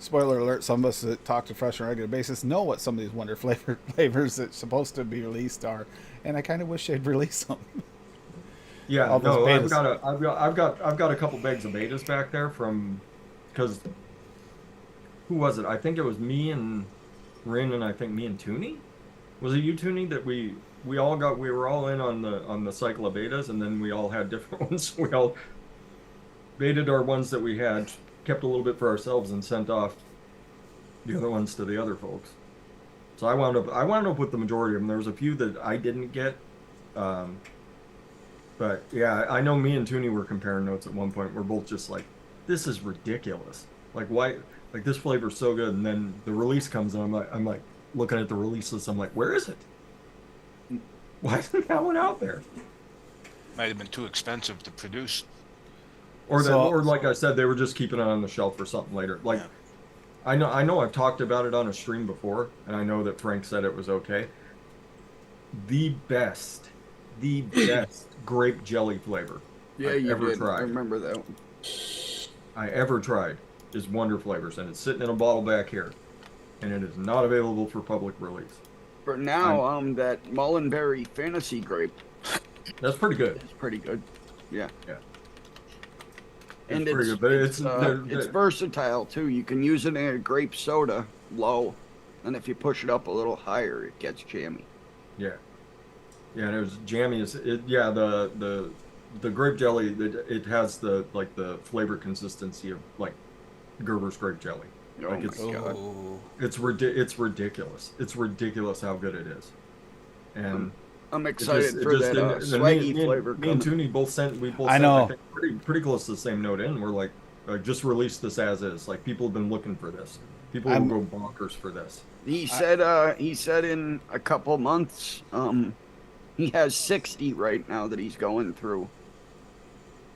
Spoiler alert: some of us that talk to Fresh on a regular basis know what some of these wonder flavors that's supposed to be released are, and I kind of wish they'd release them. Yeah, All those no, betas. I've got a couple bags of betas back there because who was it? I think it was me and Rin, and I think me and Tooney. Was it you, Tooney, that we were all in on the cycle of betas, and then we all had different ones. baited our ones that we had, kept a little bit for ourselves, and sent off the other ones to the other folks. So I wound up with the majority of them. There was a few that I didn't get, but yeah, I know me and Tooney were comparing notes at one point. We're both just like, this is ridiculous. Like why? Like this flavor's so good, and then the release comes, and I'm like looking at the release list. I'm like, where is it? Why isn't that one out there? Might have been too expensive to produce. Or So- or like I said, they were just keeping it on the shelf for something later. Like, Yeah. I know I've talked about it on a stream before, and I know that Frank said it was okay. The best grape jelly flavor Yeah, I've you ever did. I tried. remember that one. I ever tried is Wonder Flavors, and it's sitting in a bottle back here, and it is not available for public release. For now, that Mullenberry Fantasy Grape That's pretty good. is pretty good. Yeah. Yeah. And It's pretty it's, good, but it's, they're- it's versatile too. You can use it in a grape soda low, and if you push it up a little higher, it gets jammy. Yeah, and it was jammy. The grape jelly. It has the flavor consistency of like Gerber's grape jelly. Oh Like my it's god! Oh, it's ridiculous. It's ridiculous how good it is. And I'm it excited just- for it just- that and swaggy me and- flavor. Me and coming. Tooney both sent. We both I sent, know. think, pretty close to the same note in. We're like, just release this as is. Like people have been looking for this. People I'm- will go bonkers for this. He said in a couple months, he has 60 right now that he's going through.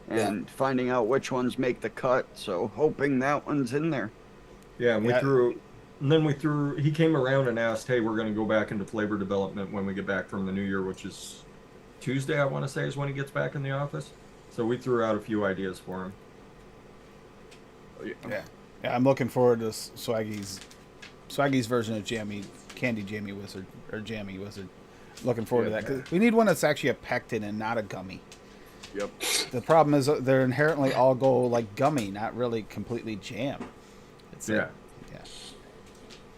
And finding out which ones make the cut, so hoping that one's in there. Yeah, and Yeah. then we threw, he came around and asked, hey, we're going to go back into flavor development when we get back from the new year, which is Tuesday, I want to say, is when he gets back in the office. So we threw out a few ideas for him. Yeah, I'm looking forward to Swaggy's version of Candy Jammy Wizard or Jammy Wizard. Looking forward to that 'cause we need one that's actually a pectin and not a gummy. Yep. The problem is they're inherently all go like gummy, not really completely jam. It's Yeah. yeah,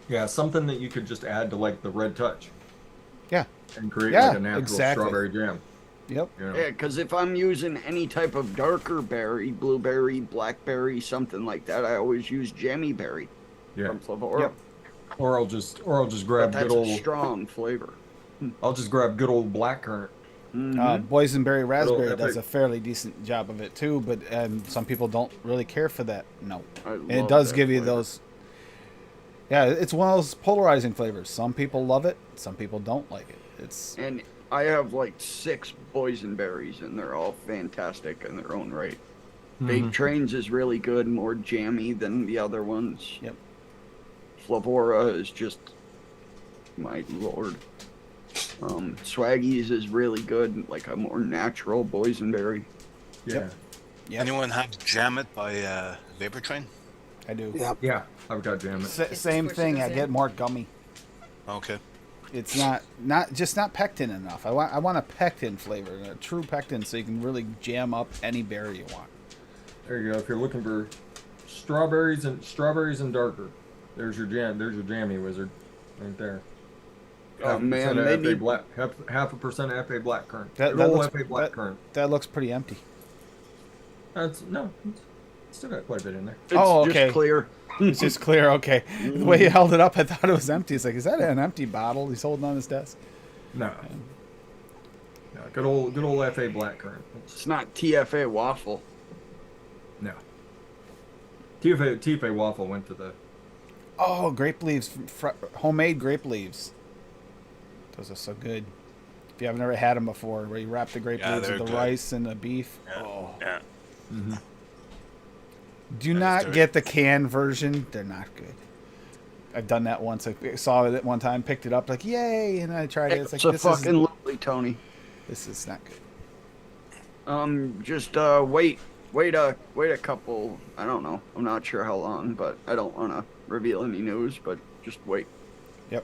Yeah, something that you could just add to like the red touch yeah, and create Yeah, like a natural exactly. strawberry jam. yep. You know? Yeah, because if I'm using any type of darker berry, blueberry, blackberry, something like that, I always use jammy berry Yeah. from Flavora. Yep. Or I'll just But grab that's good a old strong flavor. I'll just grab good old blackcurrant. Boysenberry Raspberry Little does a epic. fairly decent job of it too, but some people don't really care for that. No, I and it love does that give you flavor. those. Yeah, it's one of those polarizing flavors. Some people love it, some people don't like it. It's And I have like 6 boysenberries, and they're all fantastic in their own right. Vape Trains is really good, more jammy than the other ones. Yep. Flavora is just, my lord. Swaggies is really good, like a more natural boysenberry. Yeah. yeah, anyone have Jam It by Vapor Train? I do. Yeah. Yeah. I've got jam it. Same Squish thing. those I in. get more gummy. Okay. It's not pectin enough. I want a pectin flavor, a true pectin, so you can really jam up any berry you want. There you go. If you're looking for strawberries and darker, there's your jammy wizard, right there. Oh man, of they FA need black, half a percent of FA black current. That Good old looks- FA black current. That looks pretty empty. That's no, it's still got quite a bit in there. it's Oh, just okay. clear. It's just clear. Okay, the way he held it up, I thought it was empty. It's like, is that an empty bottle he's holding on his desk? No, no, good old FA black current. It's not TFA waffle. No, TFA waffle went to the. Oh, grape leaves, homemade grape leaves. Those are so good. If you haven't ever had them before, where you wrap the grape Yeah, leaves they're with the good. rice and the beef. Yeah. Oh. Yeah. Do That is not good. get the canned version. They're not good. I've done that once. I saw it one time, picked it up, like yay, and I tried it. It's like It's a this fucking lovely, Tony. is not good. Just wait a couple. I don't know. I'm not sure how long, but I don't want to reveal any news. But just wait. Yep.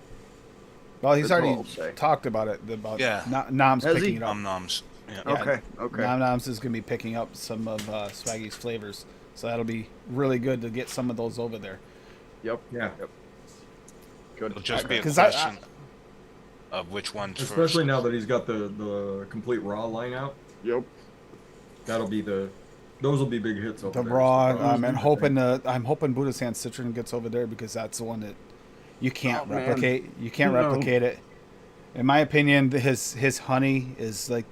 Well, he's That's all already I'll say. talked about it. About Yeah. Nom's Has picking he? it up. Nom noms. Yeah. Yeah. Okay. Noms is going to be picking up some of Swaggy's flavors, so that'll be really good to get some of those over there. Yep. Yeah, Good. It'll just be a 'Cause question of which one's especially first. now that he's got the complete raw line out. Yep. That'll be the Those will be big hits over The there. raw. So I'm hoping Buddha's Hand Citron gets over there because that's the one that you can't Oh, man. replicate. You can't No. replicate it. In my opinion, his honey is like,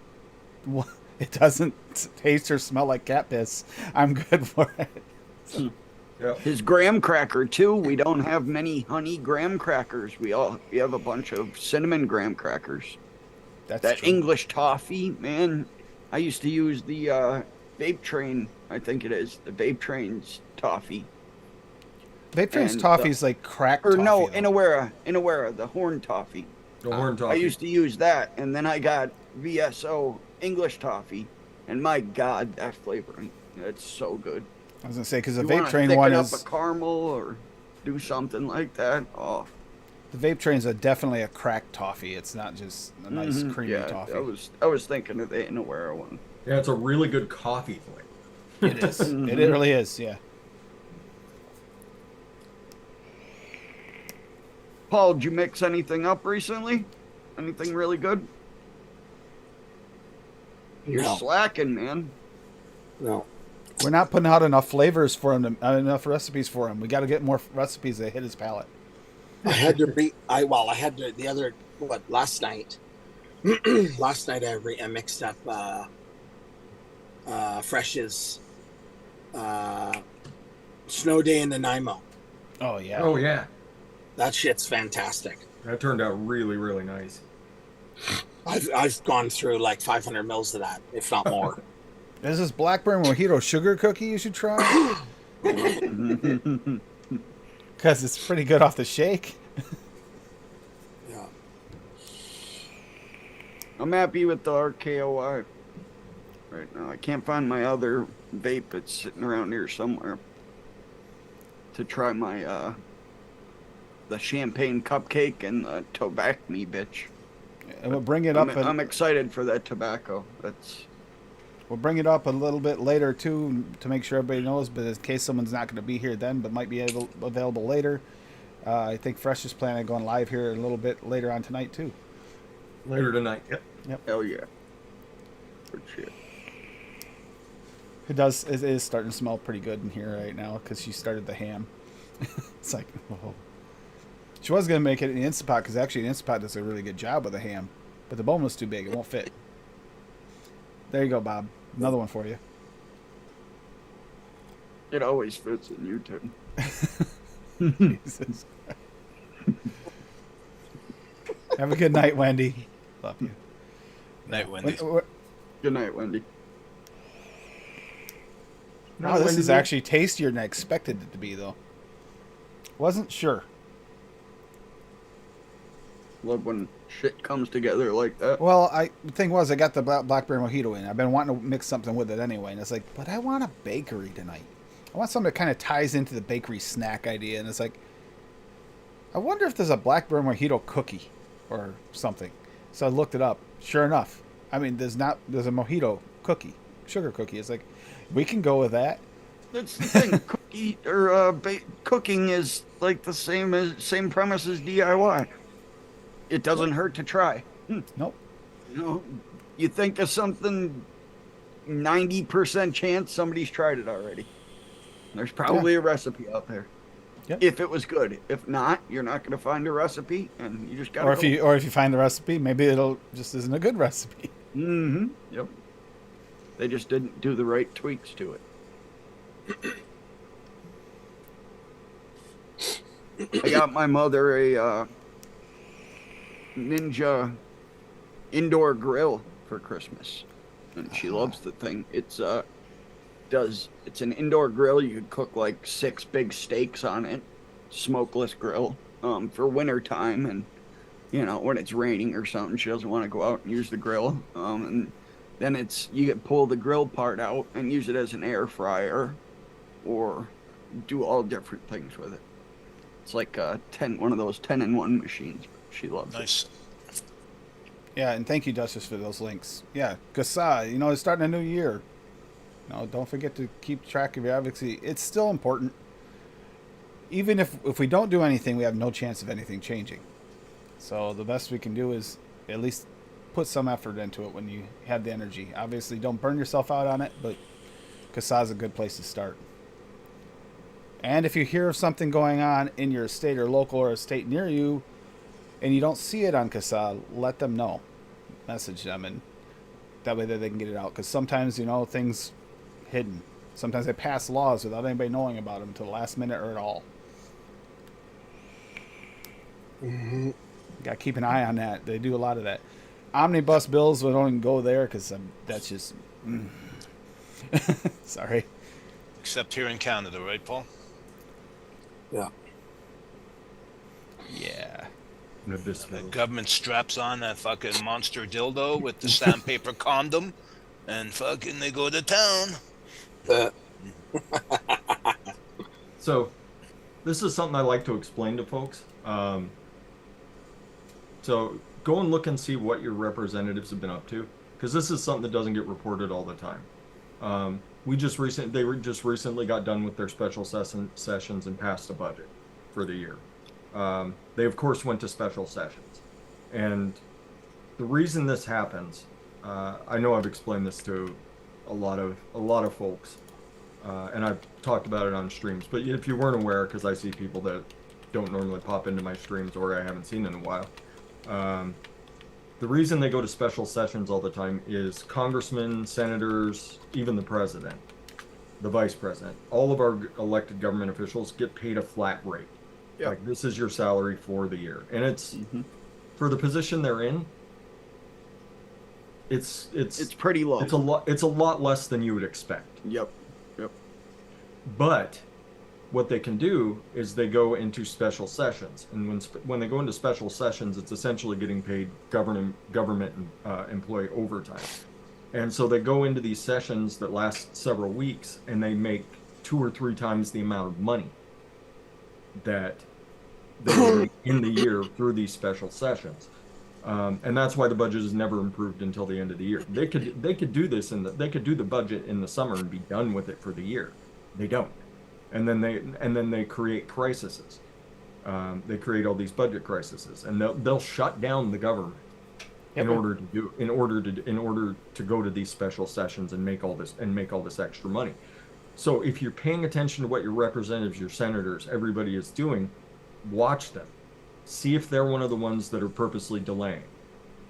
it doesn't taste or smell like cat piss. I'm good for it. Yeah. His graham cracker too. We don't have many honey graham crackers. We have a bunch of cinnamon graham crackers. That's That true. English toffee, man. I used to use the Vape Train. I think it is the Vape Train's toffee. Vape Train's and toffee is like crack Or toffee. no, though. Inawera, the horn toffee. The horn toffee. I used to use that, and then I got VSO English toffee, and my God, that flavoring, it's so good. I was gonna say because the You Vape wanna Train thicken one up is a caramel or do something like that. Oh, the Vape Train's definitely a crack toffee. It's not just a nice creamy yeah, toffee. I was thinking of the Inawera one. Yeah, it's a really good coffee flavor. It is. It really is. Yeah. Paul, did you mix anything up recently? Anything really good? You're No. slacking, man. No. We're not putting out enough flavors for him, enough recipes for him. We got to get more recipes that hit his palate. I had to the other last night. Last night I mixed up Fresh's Snow Day in Nanaimo. Oh yeah. Oh yeah, That shit's fantastic. that turned out really, really nice. I've gone through like 500 mils of that, if not more. There's this blackberry mojito sugar cookie you should try because it's pretty good off the shake. Yeah. I'm happy with the RKOI right now. I can't find my other vape. It's sitting around here somewhere. To try my the champagne cupcake and the tobacco me bitch. And we'll bring it up. I'm excited for that tobacco. We'll bring it up a little bit later too to make sure everybody knows. But in case someone's not going to be here then, but might be available later, I think Fresh is planning on going live here a little bit later on tonight too. Later tonight. Yep. Hell yeah. Good shit. It does. It is starting to smell pretty good in here right now because she started the ham. It's like, oh. She was gonna make it in the Instapot because actually the Instapot does a really good job with the ham, but the bone was too big. It won't fit. There you go, Bob. Another one for you. It always fits in YouTube. Jesus. Have a good night, Wendy. Love you. Night, Wendy. Good night, Wendy. Oh, this is actually tastier than I expected it to be, though. Wasn't sure. Love when shit comes together like that. Well, the thing was, I got the blackberry mojito in. I've been wanting to mix something with it anyway, and it's like, but I want a bakery tonight. I want something that kind of ties into the bakery snack idea, and it's like, I wonder if there's a blackberry mojito cookie or something. So I looked it up. Sure enough, I mean, there's a mojito cookie, sugar cookie. It's like, we can go with that. That's the thing. Cooking is like the same premise as DIY. It doesn't hurt to try. Nope. You know, you think of something, 90% chance somebody's tried it already. There's probably a recipe out there. Yep. If it was good. If not, you're not going to find a recipe, and you just got to. Or if you find the recipe, maybe it'll just isn't a good recipe. Mm-hmm. Yep. They just didn't do the right tweaks to it. I got my mother a Ninja indoor grill for Christmas, and she loves the thing. It's an indoor grill. You could cook like 6 big steaks on it, smokeless grill, for winter time, and you know, when it's raining or something, she doesn't want to go out and use the grill. And then you can pull the grill part out and use it as an air fryer, or do all different things with it. It's like one of those 10-in-1 machines. She loves it. Nice. Yeah, and thank you, Duchess, for those links. Yeah, because, it's starting a new year. Don't forget to keep track of your advocacy. It's still important. Even if we don't do anything, we have no chance of anything changing. So the best we can do is at least put some effort into it when you have the energy. Obviously, don't burn yourself out on it, but CASA's a good place to start. And if you hear of something going on in your state or local or a state near you, and you don't see it on CASA, let them know. Message them, and that way they can get it out. Because sometimes, things hidden. Sometimes they pass laws without anybody knowing about them until the last minute or at all. Mm-hmm. Got to keep an eye on that. They do a lot of that. Omnibus bills, we don't even go there because that's just... Sorry. Except here in Canada, right, Paul? Yeah. Yeah. The government straps on that fucking monster dildo with the sandpaper condom, and fucking they go to town. So, this is something I like to explain to folks. So, go and look and see what your representatives have been up to, because this is something that doesn't get reported all the time. They just recently got done with their special sessions and passed a budget for the year. They of course went to special sessions, and the reason this happens, I know I've explained this to a lot of folks, and I've talked about it on streams. But if you weren't aware, because I see people that don't normally pop into my streams or I haven't seen in a while, the reason they go to special sessions all the time is congressmen, senators, even the president, the vice president, all of our elected government officials get paid a flat rate. Yep. Like, this is your salary for the year, and it's for the position they're in. It's pretty low. It's a lot less than you would expect. Yep. But what they can do is they go into special sessions, and when they go into special sessions, it's essentially getting paid government employee overtime. And so they go into these sessions that last several weeks, and they make 2 or 3 times the amount of money that they make in the year through these special sessions. And that's why the budget is never improved until the end of the year. They could do this they could do the budget in the summer and be done with it for the year. They don't. And then they create crises. They create all these budget crises, and they'll shut down the government in order to go to these special sessions and make all this extra money. So if you're paying attention to what your representatives, your senators, everybody is doing, watch them. See if they're one of the ones that are purposely delaying.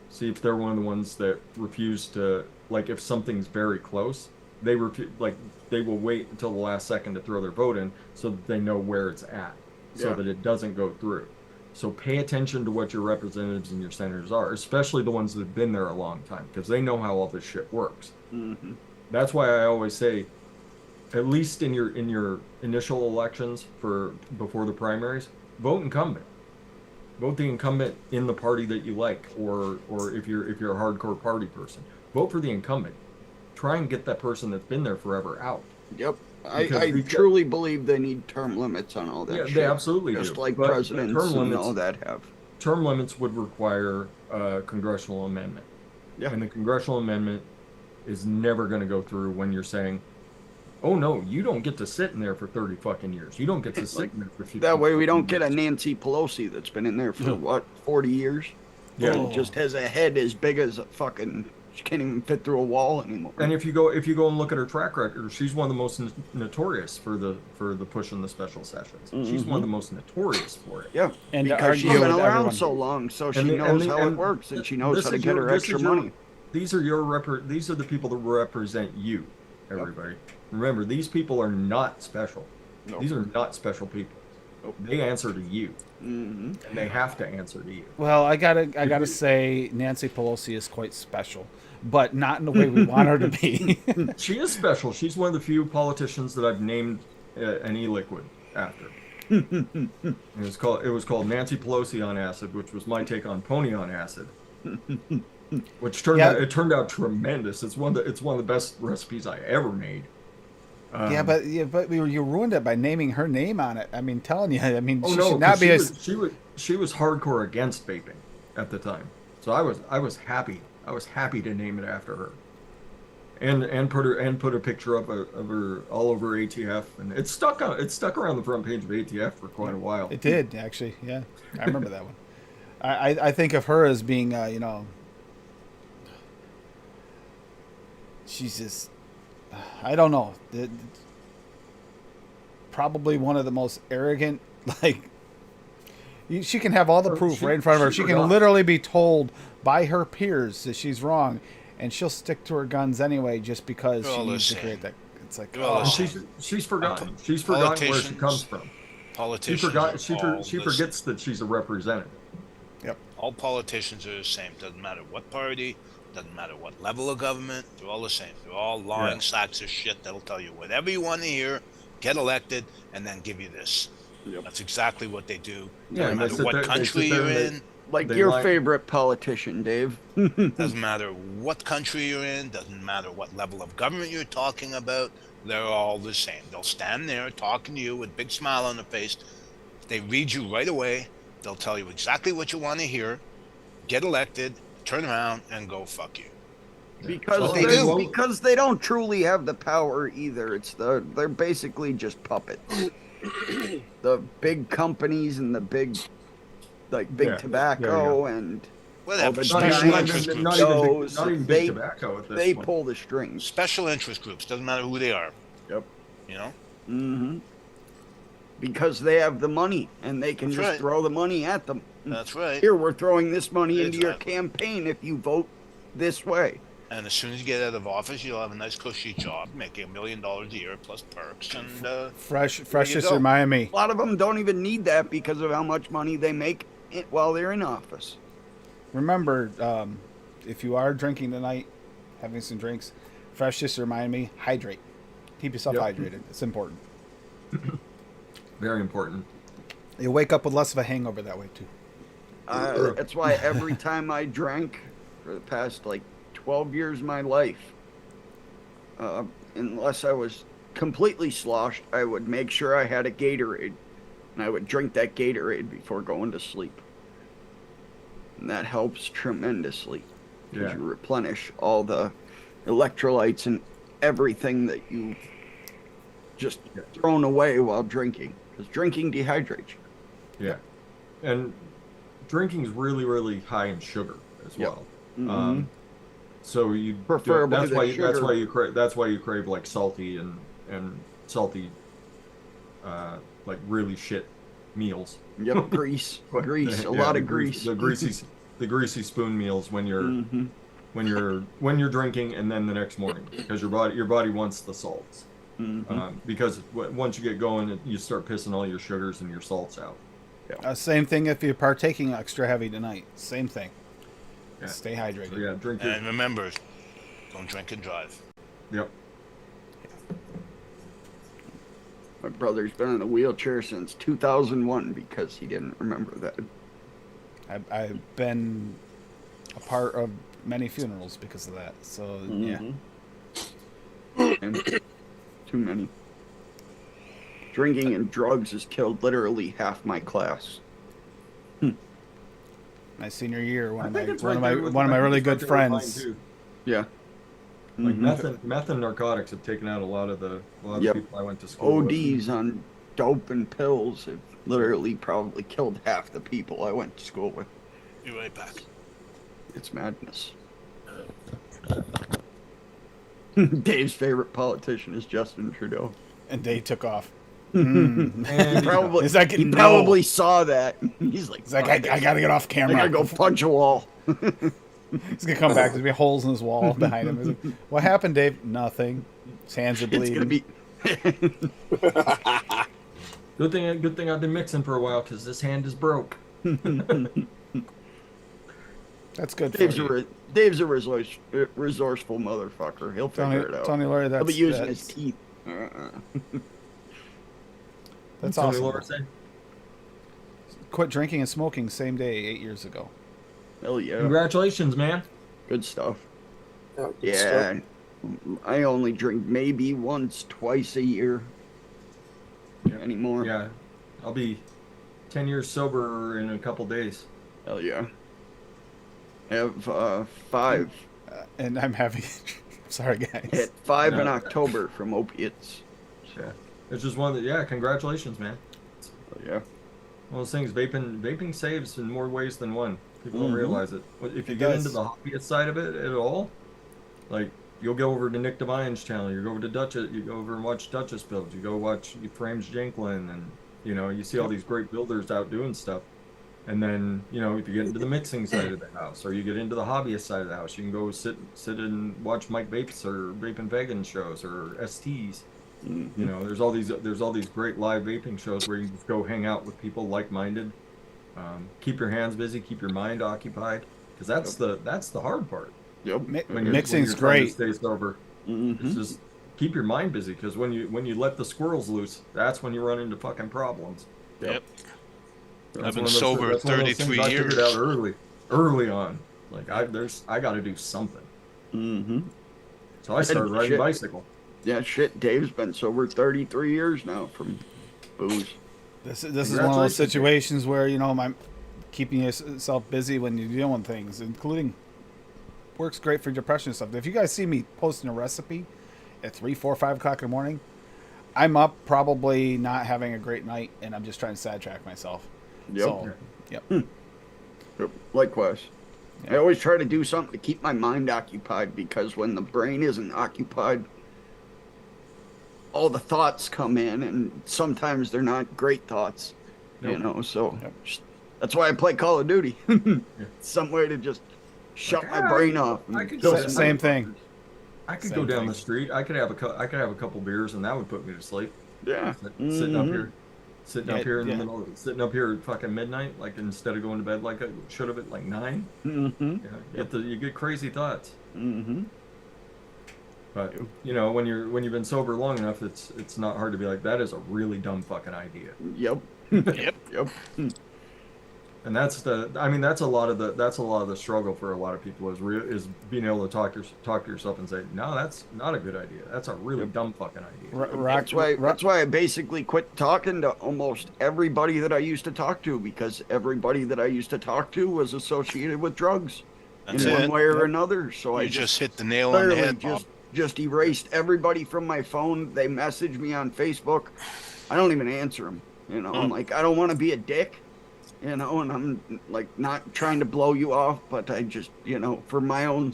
See if they're one of the ones that refuse to, like, if something's very close, they will wait until the last second to throw their vote in so that they know where it's at, so that it doesn't go through. So pay attention to what your representatives and your senators are, especially the ones that have been there a long time, because they know how all this shit works. Mm-hmm. That's why I always say, at least in your initial elections before the primaries, vote incumbent. Vote the incumbent in the party that you like, or if you're a hardcore party person, vote for the incumbent. Try and get that person that's been there forever out. Yep. I truly believe they need term limits on all that shit. They absolutely do. Just like But presidents and all that have. Term limits would require a congressional amendment. Yeah. And the congressional amendment is never going to go through when you're saying, oh no, you don't get to sit in there for 30 fucking years. You don't get to sit in there for 50 That way we don't get a Nancy Pelosi that's been in there for 40 years? Yeah. And just has a head as big as a fucking, she can't even fit through a wall anymore. And if you go and look at her track record, she's one of the most notorious for the pushing the special sessions. She's one of the most notorious for it. Yeah, And to because she's argue been with around everyone. so long, so she And knows how it works, and she knows how to get her extra money. These are these are the people that represent you, everybody. Remember, these people are not special. Nope. These are not special people. Nope. They answer to you, Mm-hmm. and they have to answer to you. Well, I gotta say, Nancy Pelosi is quite special, but not in the way we want her to be. She is special. She's one of the few politicians that I've named an e-liquid after. It was called Nancy Pelosi on acid, which was my take on Pony on acid, which turned out tremendous. It's one of the best recipes I ever made. But you ruined it by naming her name on it. I mean, telling you. I mean, Oh she no, should not be. she was hardcore against vaping at the time, so I was happy. I was happy to name it after her, and put a picture up of her all over ATF, and it stuck around the front page of ATF for quite a while. It did actually. Yeah, I remember that one. I think of her as being she's just I don't know. Probably one of the most arrogant, like, she can have all the proof right in front of her. She can literally be told by her peers that she's wrong, and she'll stick to her guns anyway just because They're she all the needs to same. create that. It's like, They're all the oh. same. She's forgotten. She's forgotten where she comes from. She Politicians. forgot. are She all forgets that she's a representative. All politicians are the same. Doesn't matter what party, doesn't matter what level of government. They're all the same. They're all lying sacks of shit that'll tell you whatever you want to hear, get elected, and then give you this. Yep. That's exactly what they do. Yeah, Doesn't and they matter sit what there- they country sit there you're and in. Like They your lie- favorite politician, Dave. Doesn't matter what country you're in. Doesn't matter what level of government you're talking about. They're all the same. They'll stand there talking to you with a big smile on their face. They read you right away. They'll tell you exactly what you want to hear. Get elected, turn around, and go fuck you. Because Well, they they do. do. Because they don't truly have the power either. They're basically just puppets. The big companies and the big Yeah, tobacco and Whatever. the Special giant interest groups. not even they- big tobacco at this they point. pull the strings. Special interest groups. Doesn't matter who they are. Yep. You know? Mm-hmm. Because they have the money and they can That's just right. throw the money at them. That's right. Here, we're throwing this money into your Exactly. campaign if you vote this way. And as soon as you get out of office, you'll have a nice cushy job, making $1 million a year plus perks, and Fresh you just go. reminded me. A lot of them don't even need that because of how much money they make while they're in office. Remember, if you are drinking tonight, having some drinks, Fresh just reminded me, hydrate. Keep yourself Yep. hydrated. It's important. Very important. You'll wake up with less of a hangover that way, too. That's why every time I drank for the past 12 years of my life, unless I was completely sloshed, I would make sure I had a Gatorade, and I would drink that Gatorade before going to sleep. And that helps tremendously because Yeah. you replenish all the electrolytes and everything that you just thrown away while drinking. Because drinking dehydrates you. Yeah, and drinking's really, really high in sugar as Yep. well. Mhm. So you Preferably that's the why sugar. you crave like salty and salty, like really shit meals. Yep, grease, grease, a lot of grease. The greasy spoon meals when you're Mhm. when you're drinking, and then the next morning because your body wants the salts. Mhm. Because once you get going, you start pissing all your sugars and your salts out. Same thing if you're partaking extra heavy tonight. Same thing. Yeah. Stay hydrated. So yeah, drink your and remember, don't drink and drive. yep. My brother's been in a wheelchair since 2001 because he didn't remember that. I've been a part of many funerals because of that. So, yeah. And too many. Drinking and drugs has killed literally half my class. My senior year, one of my it's one of right my there with- one of my I think really it's right good there with mine, friends. too. Yeah. Like Mhm. meth and narcotics have taken out a lot of the Yep. people I went to school with. ODs on dope and pills have literally probably killed half the people I went to school with. Be right back. It's madness. Dave's favorite politician is Justin Trudeau. And they took off. And He probably, It's like, he no. probably saw that. He's like, He's like, "Fuck I gotta get off I camera. gotta go punch a wall. He's gonna come back. There's gonna be holes in his wall behind him. He's like, what happened, Dave? Nothing. His hands are It's bleeding. gonna be. good thing I've been mixing for a while because this hand is broke. That's good. For Dave's you. Dave's a resourceful motherfucker. He'll figure it out. Tony Laurie, He'll that's be using that's, his teeth. that's Tony awesome. Laura said, Quit drinking and smoking same day 8 years ago. Hell yeah. congratulations, man. Good stuff. Oh, good Yeah. stuff. I only drink maybe once, twice a year. Anymore. Yeah, I'll be 10 years sober in a couple days. Hell yeah. I have 5. And I'm having. Sorry, guys. Hit 5 in No. October from opiates. Yeah, it's just one that. Yeah, congratulations, man. Hell yeah. One of those things. Vaping saves in more ways than one. People don't Mhm. realize it. If you It get does. into the hobbyist side of it at all, like you'll go over to Nick Devine's channel. You go over to Duchess. You go over and watch Duchess builds. You go watch Frames Jenklin, and you see all these great builders out doing stuff. And then if you get into the mixing side of the house, or you get into the hobbyist side of the house, you can go sit and watch Mike Vapes or Vape and Vegan shows or STs. There's all these great live vaping shows where you just go hang out with people like-minded. Keep your hands busy, keep your mind occupied, because that's the hard part. Yep. Mixing's trying to great. stay sober. It's just keep your mind busy, because when you let the squirrels loose, that's when you run into fucking problems. Yep. That's I've been one of those- sober that's one of those 33 things I years. figured out early on. Like I got to do something. Mm-hmm. So I started riding shit. bicycle. Yeah, shit. Dave's been sober 33 years now from booze. This is one of those Congratulations, Dave. situations where my keeping yourself busy when you're doing things, including works great for depression and stuff. If you guys see me posting a recipe at 3, 4, 5 o'clock in the morning, I'm up probably not having a great night, and I'm just trying to sidetrack myself. Yep. So, yep. Yep. Likewise. Yeah. I always try to do something to keep my mind occupied, because when the brain isn't occupied, all the thoughts come in, and sometimes they're not great thoughts. Nope. So Yep. that's why I play Call of Duty. Some way to just shut Like, my brain off. I and could kill go some Same motherfuckers. thing. I could Same go down thing. the street. I could have a couple beers, and that would put me to sleep. Yeah. Sitting up Mhm. here, sitting up Yeah, here in yeah. the middle, sitting up here at fucking midnight, like instead of going to bed like I should have at like 9. Mm-hmm. You get crazy thoughts. Mm-hmm. But when you've been sober long enough, it's not hard to be like, that is a really dumb fucking idea. Yep. Yep. Yep. And that's a lot of the struggle for a lot of people is being able to talk to yourself and say, no, that's not a good idea. That's a really dumb fucking idea. That's why I basically quit talking to almost everybody that I used to talk to, because everybody that I used to talk to was associated with drugs That's in one it. way or another. So I You just hit the nail on the literally head, Bob. just erased everybody from my phone. They message me on Facebook. I don't even answer them. I'm like, I don't want to be a dick, and I'm like not trying to blow you off, but I just, for my own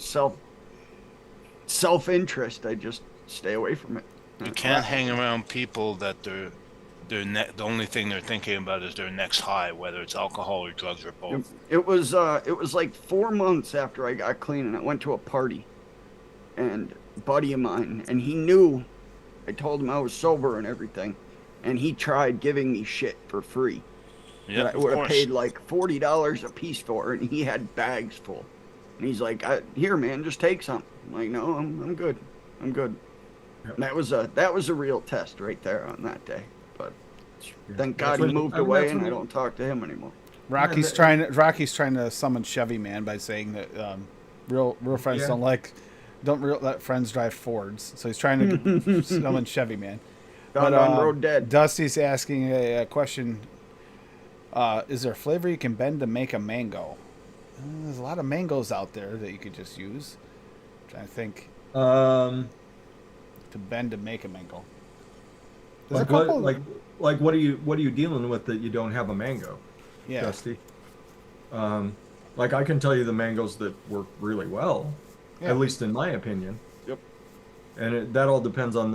self-interest, I just stay away from it. You can't hang around people that the only thing they're thinking about is their next high, whether it's alcohol or drugs or both. It was like 4 months after I got clean, and I went to a party, and a buddy of mine, and he knew, I told him I was sober and everything, and he tried giving me shit for free. Yeah, that I of would have course. paid like $40 a piece for, and he had bags full. And he's like, "Here, man, just take some." I'm like, "No, I'm good. I'm good." Yep. And that was a real test right there on that day. But thank That's God he when- moved I mean, away, that's and when I you- don't talk to him anymore. Rocky's Yeah, trying to summon Chevy Man by saying that real friends Yeah. don't let friends drive Fords. So he's trying to summon Chevy Man. Found on road dead. Dusty's asking a question. Is there a flavor you can bend to make a mango? There's a lot of mangoes out there that you could just use. trying to think Um, to bend to make a mango. There's like a couple. what are you dealing with that you don't have a mango, yeah. Dusty? Like I can tell you the mangoes that work really well, Yeah. at least in my opinion. Yep. And that all depends on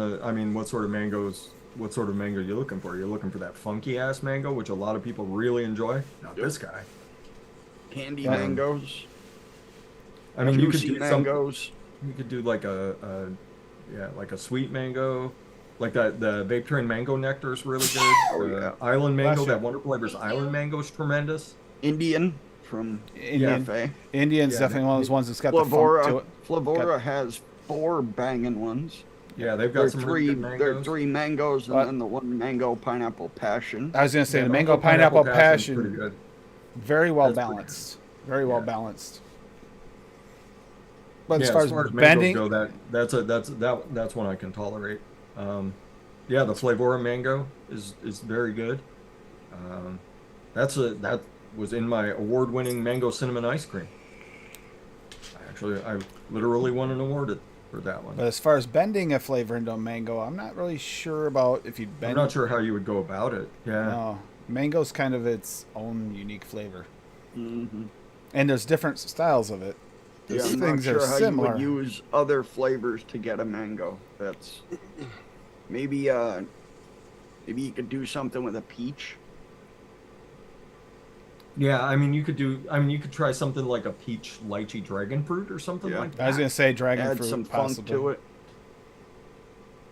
what sort of mango you're looking for. You're looking for that funky ass mango, which a lot of people really enjoy. Not this guy. Candy Um, mangoes. I mean, you could Juicy do some. mangoes. You could do like a sweet mango, like the Vape Train mango nectar is really good. Oh, The yeah. Island mango, Last that year. Wonder Flavors Island mango is tremendous. Indian from Indian. Cafe. Indian's Yeah, definitely one of those ones that's got the funk to Flavora. it. Flavora has 4 banging ones. Yeah, they've There got are some three. really good There are mangoes. 3 mangoes, and What? then the one mango pineapple passion. I was gonna say Yeah, the mango also pineapple passion's pretty passion, good. very well That's pretty balanced. Very well Yeah. balanced. But Yeah, as far as mangoes bending, go, that's one I can tolerate. Yeah, the Flavora mango is very good. That was in my award-winning mango cinnamon ice cream. Actually, I literally won an award for that one. but as far as bending a flavor into a mango, I'm not really sure about if you'd bend. I'm not sure how you would go about it. Yeah. No, mango's kind of its own unique flavor, Mm-hmm. and there's different styles of it. These I'm things not are sure how similar. you would use other flavors to get a mango. That's maybe maybe you could do something with a peach. Yeah, I mean, you could try something like a peach lychee dragon fruit or something Yeah. like that. I was gonna say dragon Add fruit, some possibly. funk to it.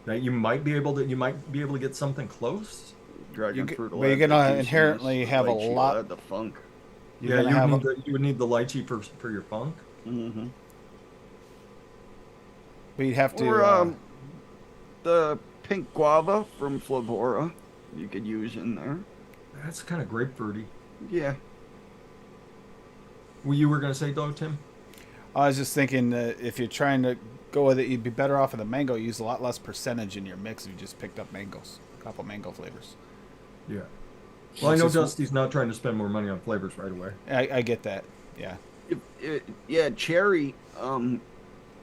That you might be able to get something close. Dragon You fruit. but will you're add the gonna juiciness, inherently the have a lychee will lot- add the funk. You're Yeah, gonna have you would need the lychee for your funk. Mm-hmm. but you'd have to. Or the pink guava from Flavora, you could use in there. That's kind of grapefruity. Yeah. Well, you were gonna say though, Tim? I was just thinking that if you're trying to go with it, you'd be better off with a mango. Use a lot less percentage in your mix if you just picked up mangoes, a couple mango flavors. Yeah. Well, I know Which is- Dusty's not trying to spend more money on flavors right away. I get that. Yeah. Yeah, cherry.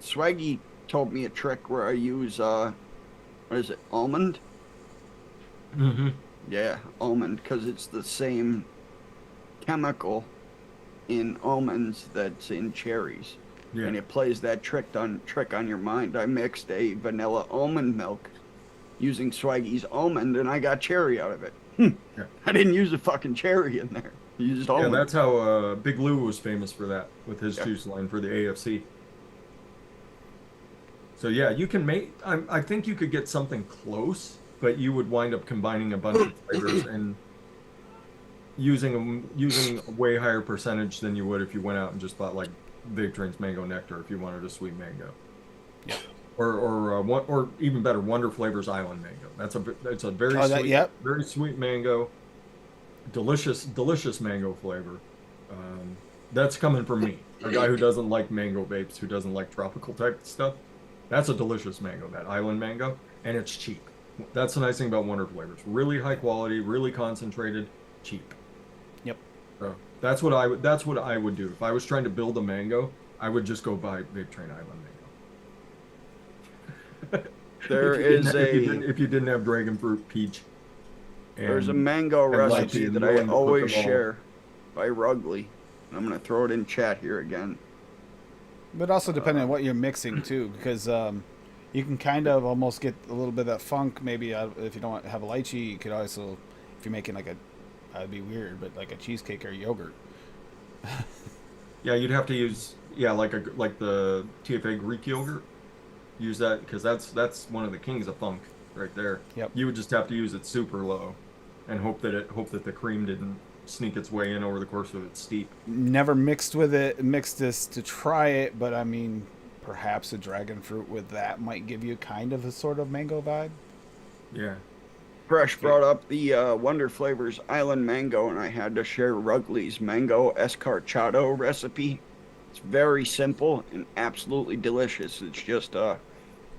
Swaggy told me a trick where I use what is it, almond? Mm-hmm. Yeah, almond, because it's the same chemical in almonds that's in cherries, Yeah. and it plays that trick on your mind. I mixed a vanilla almond milk using Swaggy's almond, and I got cherry out of it. Yeah. I didn't use a fucking cherry in there. I used Yeah, almond. that's how Big Lou was famous for that with his Yeah. juice line for the AFC. So yeah, you can make. I think you could get something close, but you would wind up combining a bunch of flavors and using a way higher percentage than you would if you went out and just bought like Big Train's mango nectar if you wanted a sweet mango. Yeah. Or even better, Wonder Flavors Island Mango. That's a very Oh, that- sweet, yep. very sweet mango, delicious mango flavor. That's coming from me, a guy who doesn't like mango vapes, who doesn't like tropical type stuff. That's a delicious mango, that Island Mango, and it's cheap. That's the nice thing about Wonder Flavors. Really high quality, really concentrated, cheap. Yep. So that's what I would do if I was trying to build a mango. I would just go buy Big Train Island Mango. There if you didn't have dragon fruit, peach. There's a and- mango and recipe lychee, that you I wouldn't put always them all- share by Rugley. I'm gonna throw it in chat here again. But also depending on what you're mixing too, because you can kind of almost get a little bit of that funk. Maybe if you don't have a lychee, you could also, if you're making like that'd be weird, but like a cheesecake or yogurt. Yeah, you'd have to use like the TFA Greek yogurt. Use that because that's one of the kings of funk right there. Yep. You would just have to use it super low, and hope that the cream didn't sneak its way in over the course of its steep. Never mixed this to try it, but I mean, perhaps a dragon fruit with that might give you kind of a sort of mango vibe. Yeah. Fresh brought up the Wonder Flavors Island Mango, and I had to share Rugley's Mango Escarchado recipe. It's very simple and absolutely delicious. It's just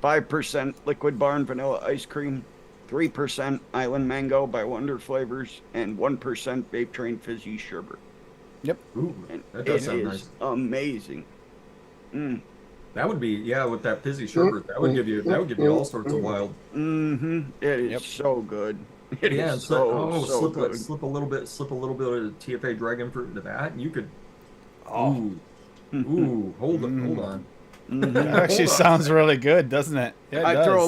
5% Liquid Barn Vanilla Ice Cream, 3% Island Mango by Wonder Flavors, and 1% Vape Train Fizzy Sherbet. Ooh, And that it does is sound nice. amazing. That would be with that fizzy sherbet. That would give you all sorts of wild. Mm-hmm. It is Yep. so good. It is Yeah, so good. slip a little bit of TFA dragon fruit into that, and you could. Oh. Ooh, hold on. Mhm. That actually Hold on. sounds really good, doesn't it? Yeah, it I does. throw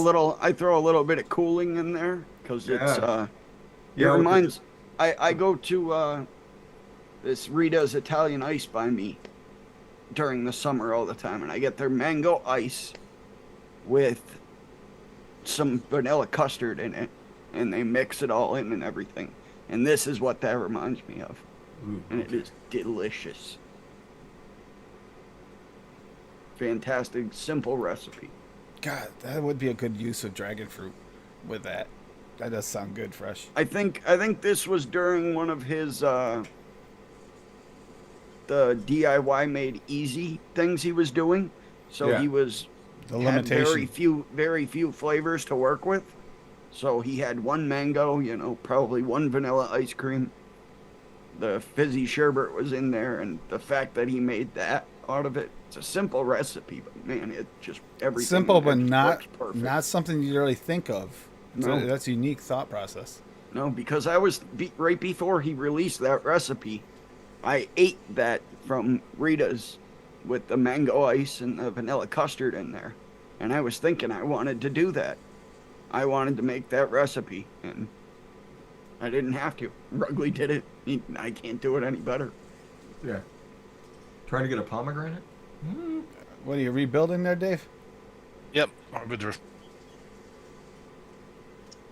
a little bit of cooling in there because it's Yeah. it Yeah, reminds. I go to this Rita's Italian Ice by me during the summer all the time, and I get their mango ice with some vanilla custard in it, and they mix it all in and everything. And this is what that reminds me of, Ooh, and it is delicious. Fantastic, simple recipe. God, that would be a good use of dragon fruit with that. That does sound good, fresh. I think this was during one of his the DIY made easy things he was doing. So Yeah. he was The had limitation. very few flavors to work with. So he had one mango, probably one vanilla ice cream. The fizzy sherbet was in there, and the fact that he made that out of it, it's a simple recipe, but man, it just everything. Simple, but in it not works perfect. not something you really think of. No. That's a unique thought process. No, because I was right before he released that recipe, I ate that from Rita's with the mango ice and the vanilla custard in there. And I was thinking I wanted to do that. I wanted to make that recipe, and I didn't have to. Rugley did it. I can't do it any better. Yeah. Trying to get a pomegranate? What are you rebuilding there, Dave? Yep. Arbiter.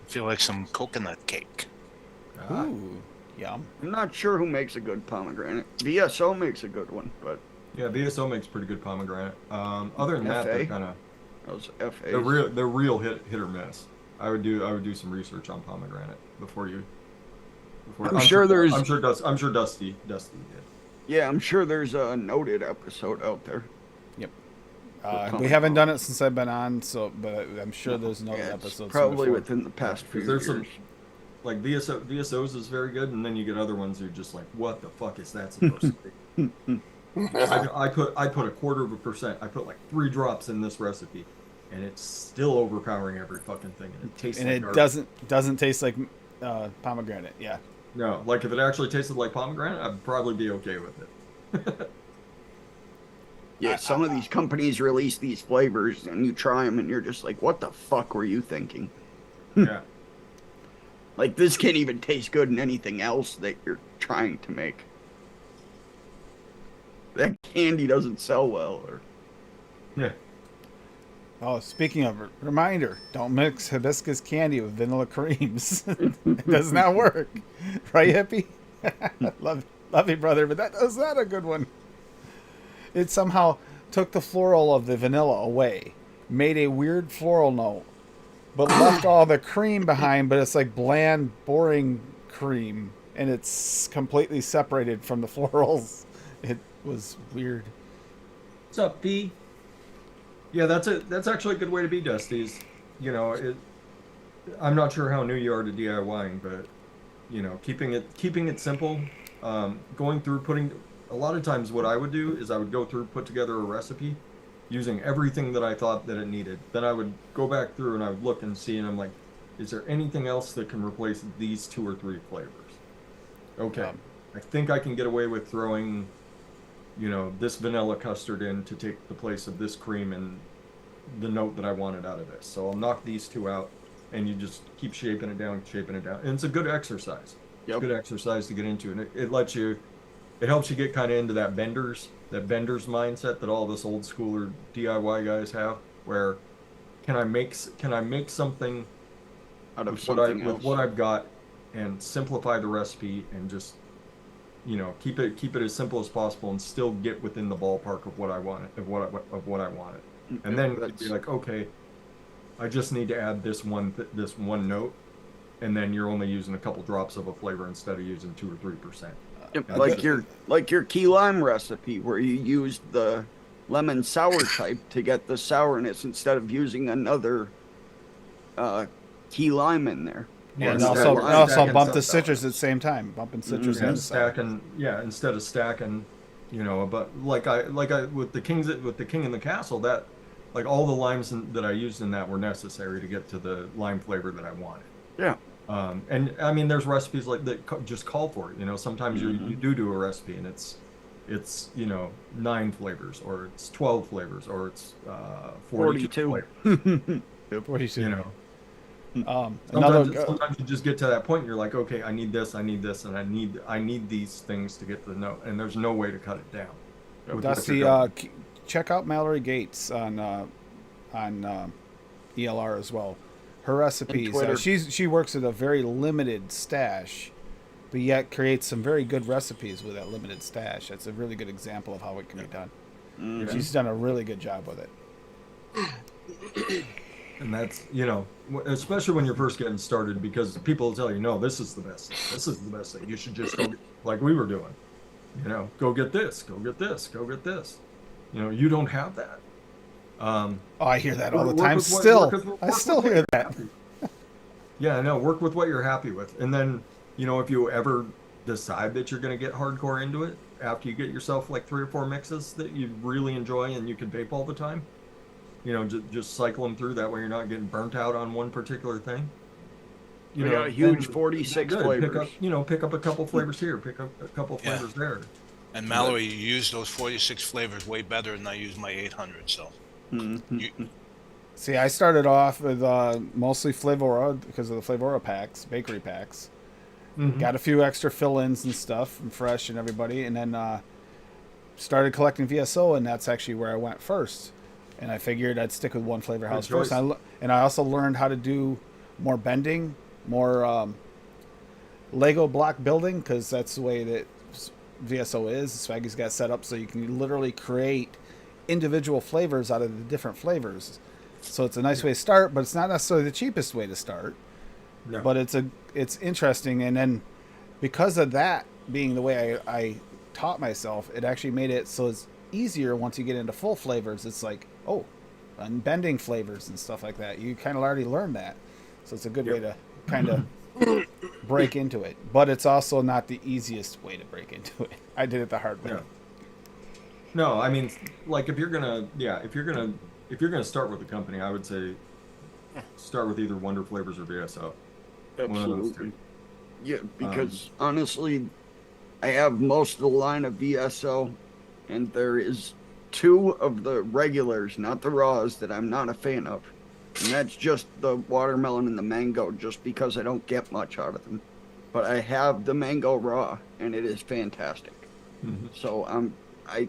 Feel like some coconut cake. Ah, Ooh, yum. I'm not sure who makes a good pomegranate. VSO makes a good one, but yeah, VSO makes pretty good pomegranate. Other than that, they're FA? kind of those FAs. they're real hit or miss. I would do some research on pomegranate before you. I'm sure there's- I'm sure Dusty did. Yeah, I'm sure there's a noted episode out there. We haven't done it since I've been on, so but I'm sure there's no Yeah, it's episodes. probably before. within the past few There's years. some like VSOs is very good, and then you get other ones you're just like, what the fuck is that supposed to be? I put a 0.25%. I put like 3 drops in this recipe, and it's still overpowering every fucking thing, and it tastes. And like it garbage. doesn't taste like pomegranate. Yeah. No, like if it actually tasted like pomegranate, I'd probably be okay with it. Yeah, some of these companies release these flavors, and you try them, and you're just like, what the fuck were you thinking? Yeah. Like, this can't even taste good in anything else that you're trying to make. That candy doesn't sell well. Or Yeah. Oh, speaking of, reminder, don't mix hibiscus candy with vanilla creams. It does not work. Right, Hippie? love you, brother, but that was not a good one. It somehow took the floral of the vanilla away, made a weird floral note, but left all the cream behind, but it's like bland, boring cream, and it's completely separated from the florals. It was weird. What's up, P? Yeah, that's actually a good way to be, Dusty. Is, you know, I'm not sure how new you are to DIYing, but you know, keeping it simple, going through putting. A lot of times, what I would do is I would go through, put together a recipe, using everything that I thought that it needed. Then I would go back through and I would look and see, and I'm like, is there anything else that can replace these 2 or 3 flavors? Okay, I think I can get away with throwing, you know, this vanilla custard in to take the place of this cream and the note that I wanted out of this. So I'll knock these 2 out, and you just keep shaping it down, and it's a good exercise. Yep. It's a good exercise to get into, and it lets you. It helps you get kind of into that vendor's mindset that all of us old schooler DIY guys have, where can I make something out of with something else. with what I've got, and simplify the recipe, and just, you know, keep it as simple as possible, and still get within the ballpark of what I wanted, of what I wanted. And then you'd be like, okay, I just need to add this one note, and then you're only using a couple drops of a flavor instead of using 2 or 3%. Yep, like your key lime recipe, where you used the lemon sour type to get the sourness instead of using another key lime in there. Yeah, and instead also, of also stacking bump the stuff citrus at the same time. Bumping citrus and and sour. stacking, instead of stacking, you know. But like I with the King in the Castle, that like all the limes that I used in that were necessary to get to the lime flavor that I wanted. Yeah. And I mean, there's recipes like that just call for it. You know, sometimes you do a recipe and it's you know 9 flavors, or it's 12 flavors, or it's 42 flavors. 42. You know, Another. sometimes you just get to that point and you're like, okay, I need this, and I need these things to get to the note, and there's no way to cut it down. with what Dusty, you're doing. check out Mallory Gates on ELR as well. Her recipes. Twitter. She works at a very limited stash, but yet creates some very good recipes with that limited stash. That's a really good example of how it can be done. Mhm. She's done a really good job with it. And that's, you know, especially when you're first getting started, because people will tell you, no, this is the best thing. This is the best thing. You should just go, like we were doing, you know, go get this, go get this, go get this. You know, you don't have that. Oh, I hear that all the Work time. with what- Still, work with I what still you're hear that. happy. Yeah, I know. Work with what you're happy with. And then, you know, if you ever decide that you're going to get hardcore into it, after you get yourself like 3 or 4 mixes that you really enjoy and you can vape all the time, you know, just cycle them through. That way you're not getting burnt out on one particular thing. We got a huge 46 good. flavors. Pick up a couple flavors here, pick up a couple Yeah. flavors there. And Mallory, you use those 46 flavors way better than I use my 800. So Mhm. you, See, I started off with mostly Flavora because of the Flavora packs, bakery packs. Mhm. Got a few extra fill-ins and stuff from Fresh and everybody, and then started collecting VSO, and that's actually where I went first. And I figured I'd stick with one flavor house Good first. choice. And I also learned how to do more bending, more Lego block building, because that's the way that VSO is. Swaggy's got set up so you can literally create individual flavors out of the different flavors. So it's a nice way to start, but it's not necessarily the cheapest way to start. No. But it's interesting, and then because of that being the way I taught myself, it actually made it so it's easier once you get into full flavors. It's like, oh, and bending flavors and stuff like that. You kind of already learned that, so it's a good way to kind of break into it. But it's also not the easiest way to break into it. I did it the hard way. Yeah. No, I mean, like if you're gonna start with a company, I would say start with either Wonder Flavors or VSO. One of those Absolutely. two. Yeah, because honestly, I have most of the line of VSO, and there is 2 of the regulars, not the raws, that I'm not a fan of. And that's just the watermelon and the mango, just because I don't get much out of them. But I have the mango raw, and it is fantastic. Mhm. So I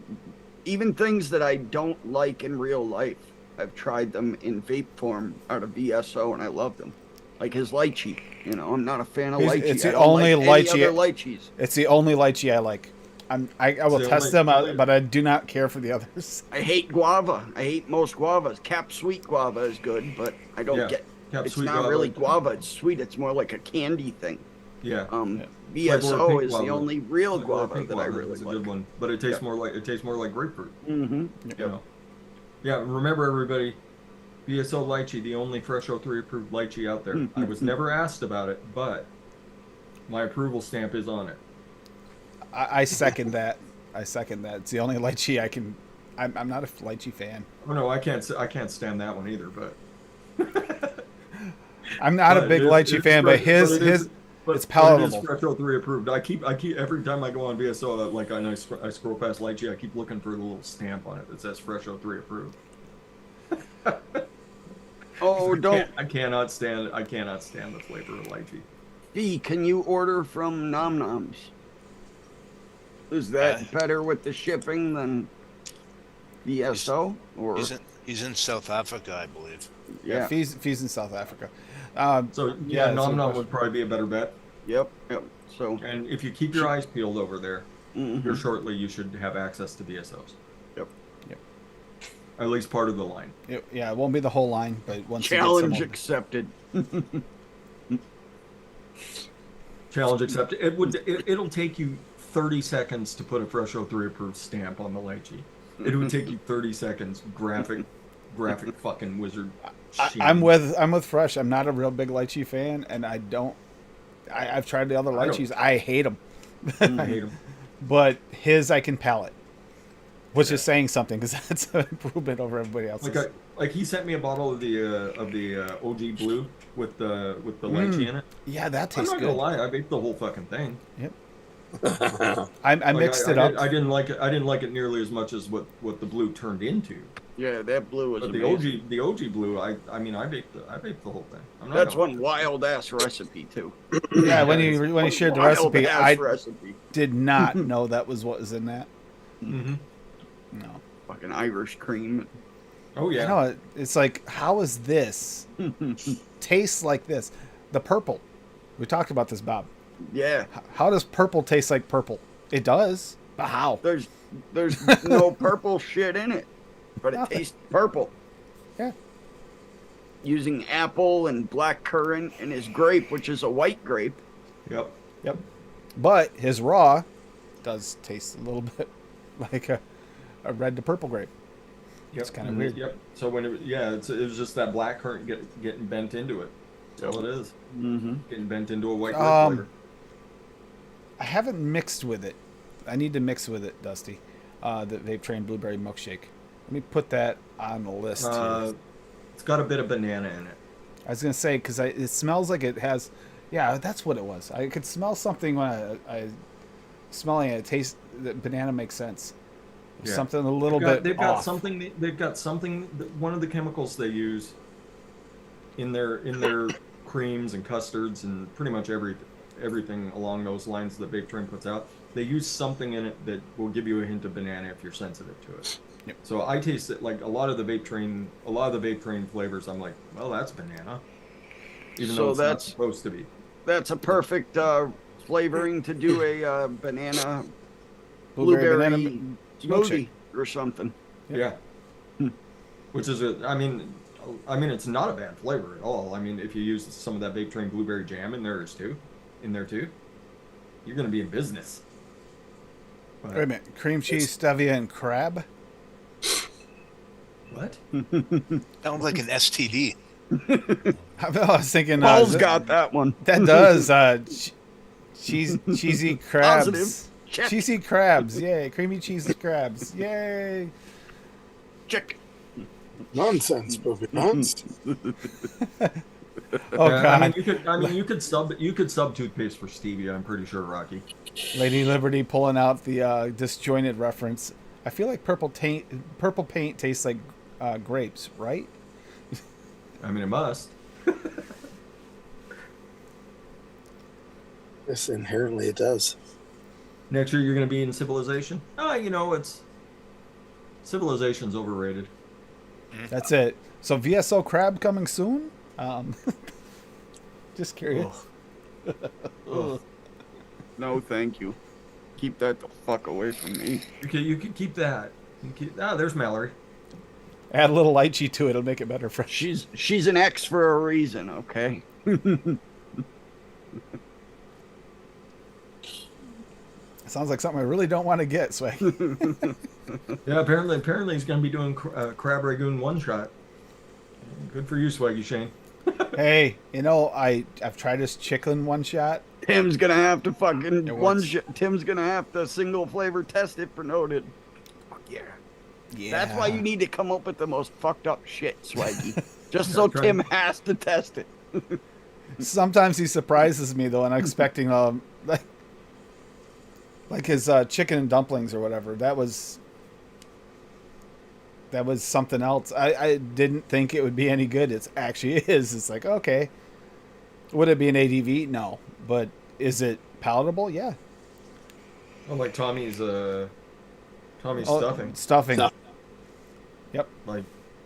even things that I don't like in real life, I've tried them in vape form out of VSO, and I love them. Like his lychee, I'm not a fan of lychee. It's I the don't only like any lychee- other lychees. It's the only lychee I like. I will the test only- them out, only- but I do not care for the others. I hate guava. I hate most guavas. Cap sweet guava is good, but I don't Yeah, get. Cap It's sweet not guava. really guava. It's sweet. It's more like a candy thing. Yeah. VSO pink is the guava. only real Like or guava pink that I guava really is a like. good one, but it tastes more like grapefruit. Mm-hmm. You know. Yeah. Remember, everybody, VSO lychee, the only Fresh 03 approved lychee out there. I was never asked about it, but my approval stamp is on it. I second that. I second that. It's the only lychee I can. I'm not a lychee fan. Oh no, I can't stand that one either. But I'm not a But big it is- lychee it's fan, but fresh- his it is- but it's It palatable. is Fresh 03 approved. I keep every time I go on VSO, like I scroll past lychee, I keep looking for the little stamp on it that says Fresh 03 approved. Oh, don't. I cannot stand the flavor of lychee. B, can you order from Nom Noms? Is that better with the shipping than VSO? Or he's in South Africa, I believe. yeah. Fees in South Africa. So Yeah, yeah, that's a Nom good Nom question. would probably be a better bet. Yep. So And if you keep your eyes peeled over there, mhm. here shortly you should have access to VSOs. Yep. At least part of the line. It won't be the whole line, but once Challenge you get accepted. Challenge accepted. It'll take you 30 seconds to put a Fresh 03 approved stamp on the lychee. It would take you 30 seconds. Graphic fucking wizard. sheen. I'm with Fresh. I'm not a real big lychee fan, and I've tried the other I don't- lychees. I hate them, I hate them. but his I can palate, which is saying something because that's an improvement over everybody else's. Like he sent me a bottle of the OG Blue with the lychee in it. Yeah, that I'm tastes not gonna good. lie, I ate the whole fucking thing. Yep. I Like, mixed I it up. I didn't like it. I didn't like it nearly as much as what the blue turned into. Yeah, that blue was But amazing. the OG Blue, I baked the whole thing. I'm not That's gonna- one wild ass recipe too. Yeah, when you shared the Wild recipe, ass I recipe. did not know that was what was in that. Mhm. No. Fucking Irish cream. Oh Yeah. yeah. No, it's like, how is this tastes like this? The purple. We talked about this, Bob. Yeah. How does purple taste like purple? It does. But how? There's no purple shit in it, but it Nothing. tastes purple. Yeah. Using apple and black currant and his grape, which is a white grape. Yep. Yep. But his raw does taste a little bit like a red to purple grape. Yep. It's kinda And weird. Yep. So when it was just that black currant getting bent into it. That's all it is. Mm-hmm. Getting bent into a white grape flavor. I haven't mixed with it. I need to mix with it, Dusty. The Vape Train Blueberry Milkshake. Let me put that on the list here. It's got a bit of banana in it. I was gonna say because it smells like it has. Yeah, that's what it was. I could smell something when I smelling it. that banana makes sense. Yeah. Something a little They've got, bit they've got off. something. They've got something. One of the chemicals they use in their creams and custards and pretty much everything along those lines that Vape Train puts out. They use something in it that will give you a hint of banana if you're sensitive to it. Yep. So I taste it like a lot of the Vape Train flavors. I'm like, well, that's banana, even So though it's not that's- supposed to be. That's a perfect flavoring to do a banana Blueberry blueberry banana smoothie milkshake. or something. Yeah. Which is I mean, it's not a bad flavor at all. I mean, if you use some of that Vape Train blueberry jam in there too, you're gonna be in business. But, Wait a minute. Cream cheese, stevia, and crab? what? Sounds like an STD. I was thinking. Paul's got that one. That does. Cheesy crabs. Positive. Check. Cheesy crabs. Yay. Creamy cheese crabs. Yay. Check. Nonsense, Bobby. Nonsense. Oh, Yeah, God. you could sub toothpaste for stevia. I'm pretty sure, Rocky. Lady Liberty pulling out the disjointed reference. I feel like purple paint tastes like grapes, right? I mean, it must. Yes, inherently it does. Next year, you're gonna be in Civilization. Civilization's overrated. That's it. So VSO crab coming soon? Just curious. Ugh. No, thank you. Keep that the fuck away from me. You can keep that. There's Mallory. Add a little lychee to it. It'll make it better fresh. She's an X for a reason, okay? Sounds like something I really don't want to get, Swag. Yeah, apparently he's gonna be doing Crab Ragoon one shot. Good for you, Swaggy Shane. Hey, I've tried this chicken one shot. Tim's gonna have to fucking It works. Tim's gonna have to single flavor test it for noted. Yeah. That's why you need to come up with the most fucked up shit, Swaggy. Just so Try- Tim has to test it. Sometimes he surprises me though, and I'm expecting like his chicken and dumplings or whatever. That was something else. I didn't think it would be any good. It actually is. It's like, okay. Would it be an ADV? No. But is it palatable? Yeah. Oh, like Tommy's Oh, stuffing. Stuffing. Stuff. Yep. Like,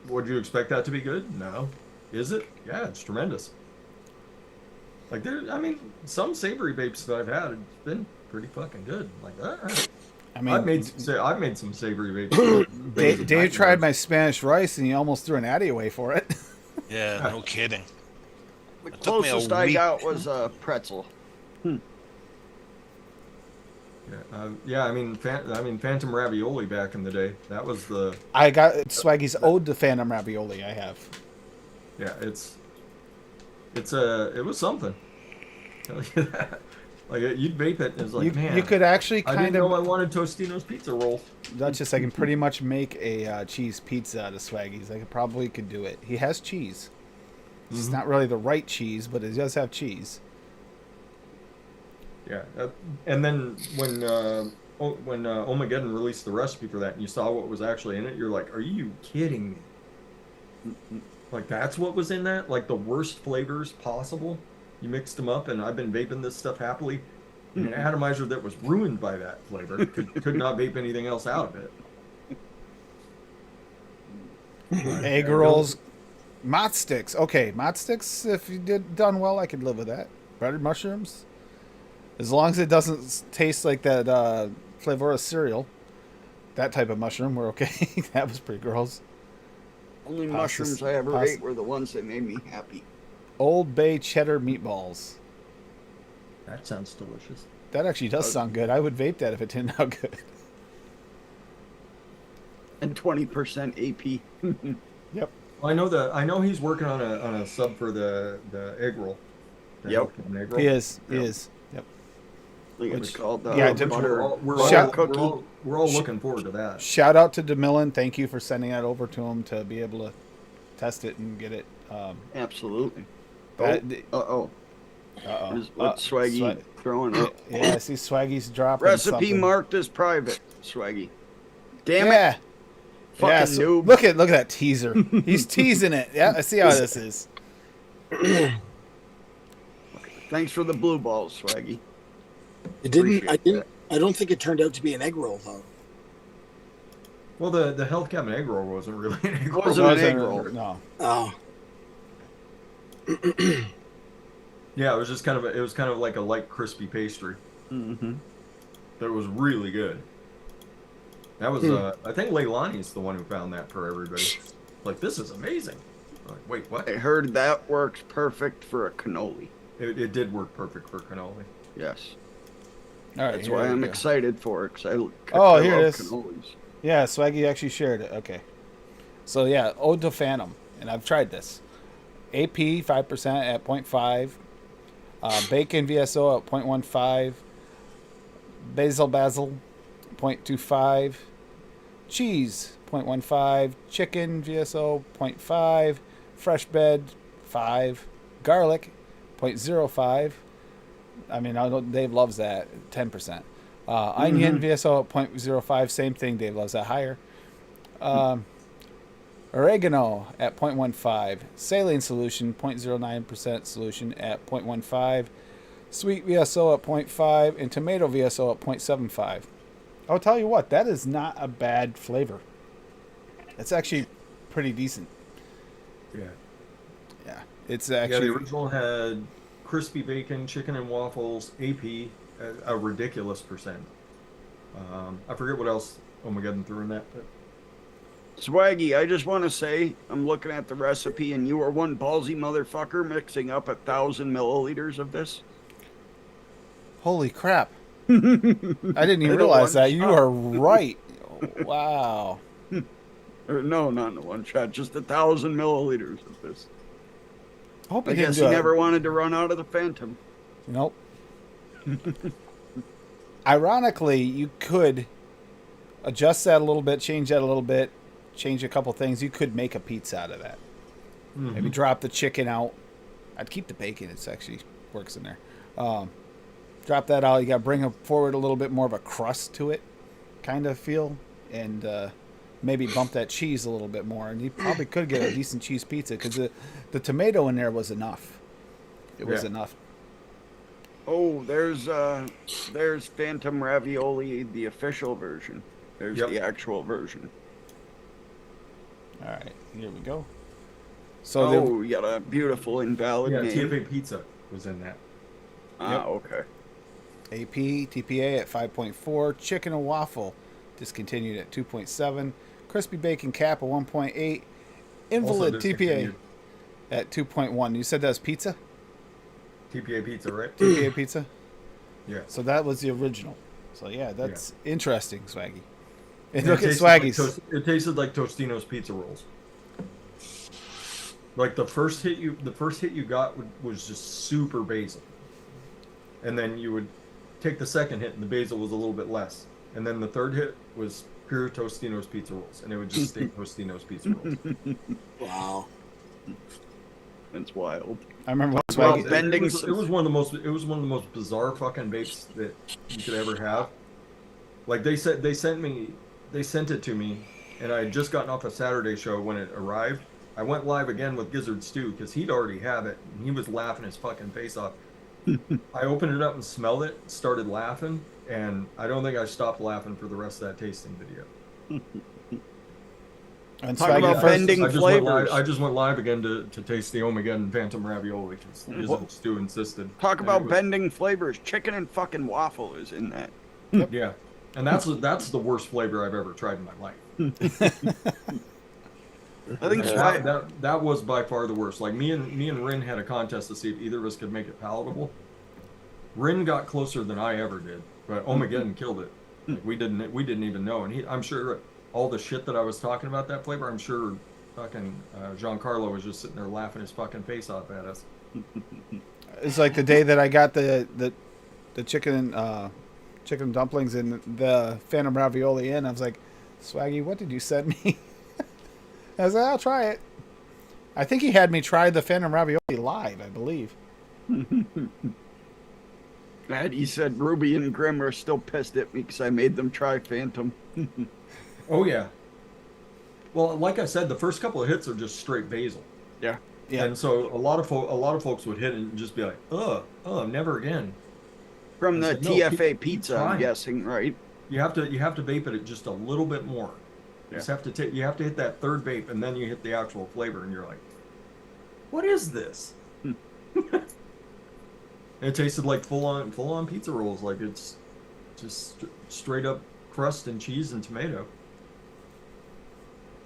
would you expect that to be good? No. Is it? Yeah, it's tremendous. Like some savory vapes that I've had, it's been pretty fucking good. Like, all right. I mean, I've made some savory vapes. Dave tried my Spanish rice and he almost threw an Addy away for it. Yeah, no kidding. The It took me a closest I week. got was a pretzel. Yeah, I mean, Phantom Ravioli back in the day. That was the I got Swaggy's ode to Phantom Ravioli. I have. yeah. It was something. Tell you that. Like you'd vape it, and it's like, man, You could actually I kind didn't know I of. wanted Tostino's pizza rolls. Duchess, I can pretty much make a cheese pizza out of Swaggy's. I probably could do it. He has cheese. It's not really the right cheese, but it does have cheese. Yeah, and then when Omegeddon released the recipe for that, and you saw what was actually in it, you're like, are you kidding me? Like that's what was in that? Like the worst flavors possible. You mixed them up, and I've been vaping this stuff happily. And an atomizer that was ruined by that flavor could not vape anything else out of it. Egg rolls, mott sticks. Okay, mott sticks. If you done well, I could live with that. Breaded mushrooms, as long as it doesn't taste like that Flavora cereal. That type of mushroom, we're okay. That was pretty gross. Only Pastas- mushrooms I ever pasta- ate were the ones that made me happy. Old Bay cheddar meatballs. That sounds delicious. That actually does sound good. I would vape that if it turned out good. And 20% AP. Yep. Well, I know he's working on a sub for the egg roll. The Yep. Health Kitchen egg roll. He is. He Yep. is. Yep. I think it was Which- called yeah, Which butter, we're Shout- all looking forward to that. Shout out to DeMillan. Thank you for sending that over to him to be able to test it and get it. Absolutely. That, Uh-oh. Uh-oh. Is what Swaggy throwing up. Yeah, I see Swaggy's dropping Recipe something. marked as private, Swaggy. Damn it. Yeah. Fucking Yeah, noob. look at that teaser. He's teasing it. Yeah, I see how this is. Thanks for the blue balls, Swaggy. It didn't. I Appreciate didn't. I don't think it turned out to be an egg roll though. Well, the health cabinet egg roll wasn't really an egg roll. Wasn't an egg roll. No. Oh, Yeah, it was just kind of like a light crispy pastry Mm-hmm. that was really good. That was I think Leilani's the one who found that for everybody. Like, this is amazing. I'm like, wait, what? I heard that works perfect for a cannoli. It did work perfect for cannoli. Yes. All right. That's here why we I'm go. excited for it. Cause Oh, I here love it is. cannolis. Yeah, Swaggy actually shared it. Okay. So yeah, Ode to Phantom, and I've tried this. AP 5% at 0.5, bacon VSO at 0.15, basil 0.25, cheese 0.15, chicken VSO 0.5, fresh bed 5, garlic 0.05. I mean, I know Dave loves that 10%. Onion VSO at 0.05, same thing. Dave loves that higher. Oregano at 0.15, saline solution 0.09% solution at 0.15, sweet VSO at 0.5, and tomato VSO at 0.75. I'll tell you what, that is not a bad flavor. It's actually pretty decent. Yeah. Yeah, it's Yeah, actually the original had crispy bacon, chicken and waffles, AP, a ridiculous percent. I forget what else Omegaddon threw in that. But Swaggy, I just want to say, I'm looking at the recipe, and you are one ballsy motherfucker mixing up 1,000 milliliters of this. holy crap. I didn't even In a realize one that. You shot. are right. Wow. Or, no, not in the one shot, just 1,000 milliliters of this. I hope I he didn't guess do he it. never wanted to run out of the Phantom. Nope. Ironically, you could adjust that a little bit, change that a little bit, change a couple things. You could make a pizza out of that. Maybe drop the chicken out. I'd keep the bacon. It's actually works in there. Drop that out. You got to bring forward a little bit more of a crust to it, kind of feel, and maybe bump that cheese a little bit more. And you probably could get a decent cheese pizza because the tomato in there was enough. It was Yeah. enough. Oh, there's Phantom Ravioli, the official version. There's Yep. the actual version. All right, here we go. So the Oh, you got a beautiful invalid yeah, name. TFA Pizza was in that. Ah, okay. AP TPA at 5.4, chicken and waffle discontinued at 2.7, crispy bacon cap at 1.8, invalid Also TPA discontinued. at 2.1. You said that was pizza? TPA Pizza, right? TPA pizza? Yeah. So that was the original. So yeah, that's interesting, Swaggy. And It look at tasted like Swaggy's. it tasted like Tostino's pizza rolls. Like the first hit you got was just super basil, and then you would take the second hit and the basil was a little bit less, and then the third hit was pure Tostino's pizza rolls, and it would just stay Tostino's pizza rolls. wow. That's wild. I remember when Well, Swaggy. bending it was one of the most bizarre fucking bakes that you could ever have. Like they sent it to me, and I had just gotten off a Saturday show when it arrived. I went live again with Gizzard Stew because he'd already have it, and he was laughing his fucking face off. I opened it up and smelled it, started laughing, and I don't think I stopped laughing for the rest of that tasting video. And Talk Swaggy about first, bending I just went flavors. live, I just went live again to taste the Omegaddon Phantom Ravioli because Gizzard Stew insisted. Talk And about it was- bending flavors. Chicken and fucking waffle is in that. Yeah, and that's the worst flavor I've ever tried in my life. I think That was by far the worst. Like me and Rin had a contest to see if either of us could make it palatable. Rin got closer than I ever did, but Omegaddon killed it. Like, we didn't even know, and I'm sure all the shit that I was talking about that flavor, I'm sure fucking Giancarlo was just sitting there laughing his fucking face off at us. it's like the day that I got the chicken dumplings and the Phantom Ravioli in. I was like, Swaggy, what did you send me? I was like, I'll try it. I think he had me try the Phantom Ravioli live, I believe. Maddie said Ruby and Grim are still pissed at me because I made them try Phantom. Oh yeah. Well, like I said, the first couple of hits are just straight basil. Yeah. Yeah. And so a lot of folks would hit it and just be like, never again. From the I said, no, TFA keep pizza, I'm trying. guessing, right? You have to vape it just a little bit more. You just have to you have to hit that third vape, and then you hit the actual flavor, and you're like, what is this? It tasted like full on pizza rolls. Like it's just straight up crust and cheese and tomato.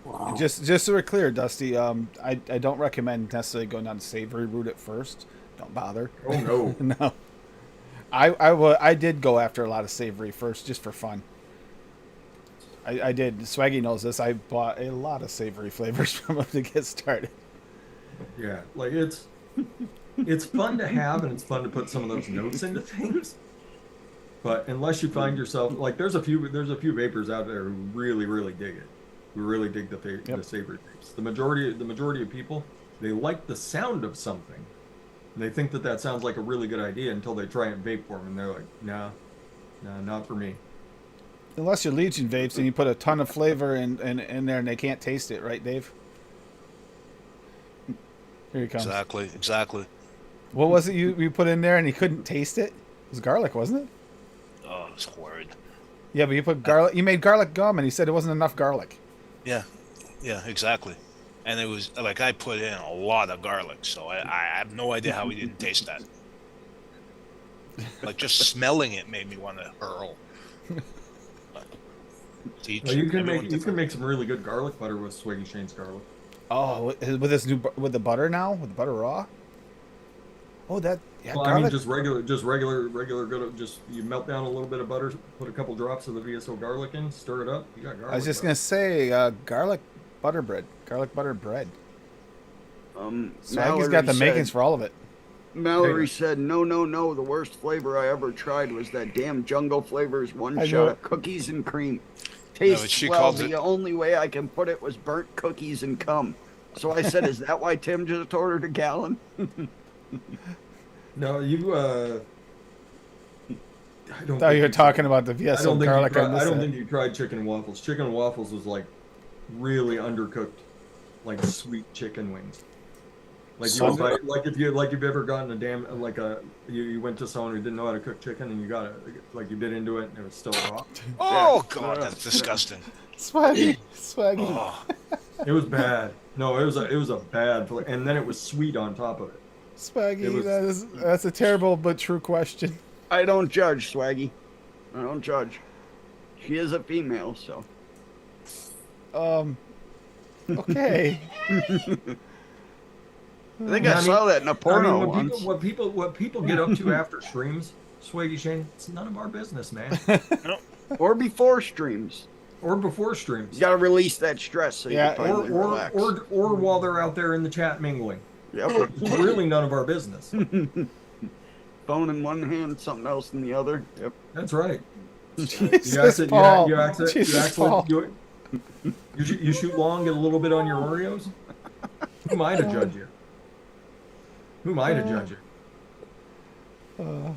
Wow. Just so we're clear, Dusty, I don't recommend necessarily going down the savory route at first. Don't bother. Oh no. No. I did go after a lot of savory first just for fun. I did. Swaggy knows this. I bought a lot of savory flavors from him to get started. Yeah, like it's fun to have, and it's fun to put some of those notes into things. But unless you find yourself like there's a few vapors out there who really dig it, who really dig the savory vapes. The majority of people, they like the sound of something, and they think that sounds like a really good idea until they try and vape for them, and they're like, nah, not for me. Unless you're Legion vapes and you put a ton of flavor in there and they can't taste it, right, Dave? Here he comes. Exactly. What was it you put in there and you couldn't taste it? It was garlic, wasn't it? Oh, it's horrid. Yeah, but you put garlic. You made garlic gum, and he said it wasn't enough garlic. Yeah, exactly. And it was like I put in a lot of garlic, so I have no idea how he didn't taste that. Like just smelling it made me want to hurl. Well, you can make some really good garlic butter with Swaggy Shane's garlic. Oh, with this with the butter now, with the butter raw. Oh, that Well, garlic. I mean, just regular good. Just you melt down a little bit of butter, put a couple drops of the VSO garlic in, stir it up. You got garlic. I was just butter. gonna say garlic butter bread. Swaggy's got the makings for all of it. Mallory said, no, the worst flavor I ever tried was that damn Jungle Flavors one I shot know of cookies and cream. Tastes she well, called the it- only way I can put it was burnt cookies and cum. So I said, is that why Tim just ordered a gallon? No, you. I don't. Thought think you were talking about the I VSO don't think garlic. you tried, missed I don't that. think you tried chicken and waffles. Chicken and waffles was like really undercooked, like sweet chicken wings. Like you would buy, like if you've ever gotten a damn you went to someone who didn't know how to cook chicken and you got it like you bit into it and it was still raw. Oh God, that's disgusting. Swaggy. Oh, It was bad. No, it was a bad flavor, and then it was sweet on top of it. Swaggy, It was- that's a terrible but true question. I don't judge, Swaggy. I don't judge. She is a female, so. Okay. I think I saw that in a porno once. What people get up to after streams, Swaggy Shane, it's none of our business, man. Or before streams. Or before streams. You gotta release that stress so you Yeah, can finally relax. Or while they're out there in the chat mingling. Yep. It's really none of our business. Phone in one hand, something else in the other. Yep. That's right. Jesus, Paul. You Jesus, Paul. you shoot long, get a little bit on your Oreos. Who am I to judge you? Who am I to judge you?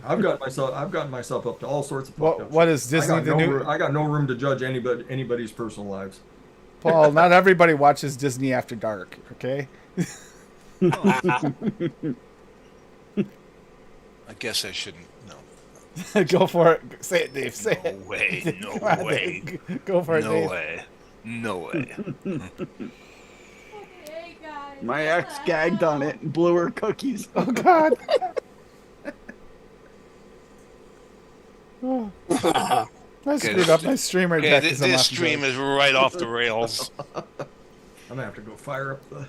I've gotten myself up to all sorts of fucked up What shit. is Disney the new? I got no room to judge anybody's personal lives. Paul, not everybody watches Disney After Dark. Okay. I guess I shouldn't. No, Go for it. Say it, Dave. Say no it. way, no Come on, way, Dave. Go for it, no Dave. way, no way. Okay, guys. My ex gagged on it and blew her cookies. Oh God. Oh, I screwed up my streamer Okay, deck. this stream is right off the rails. I'm gonna have to go fire up the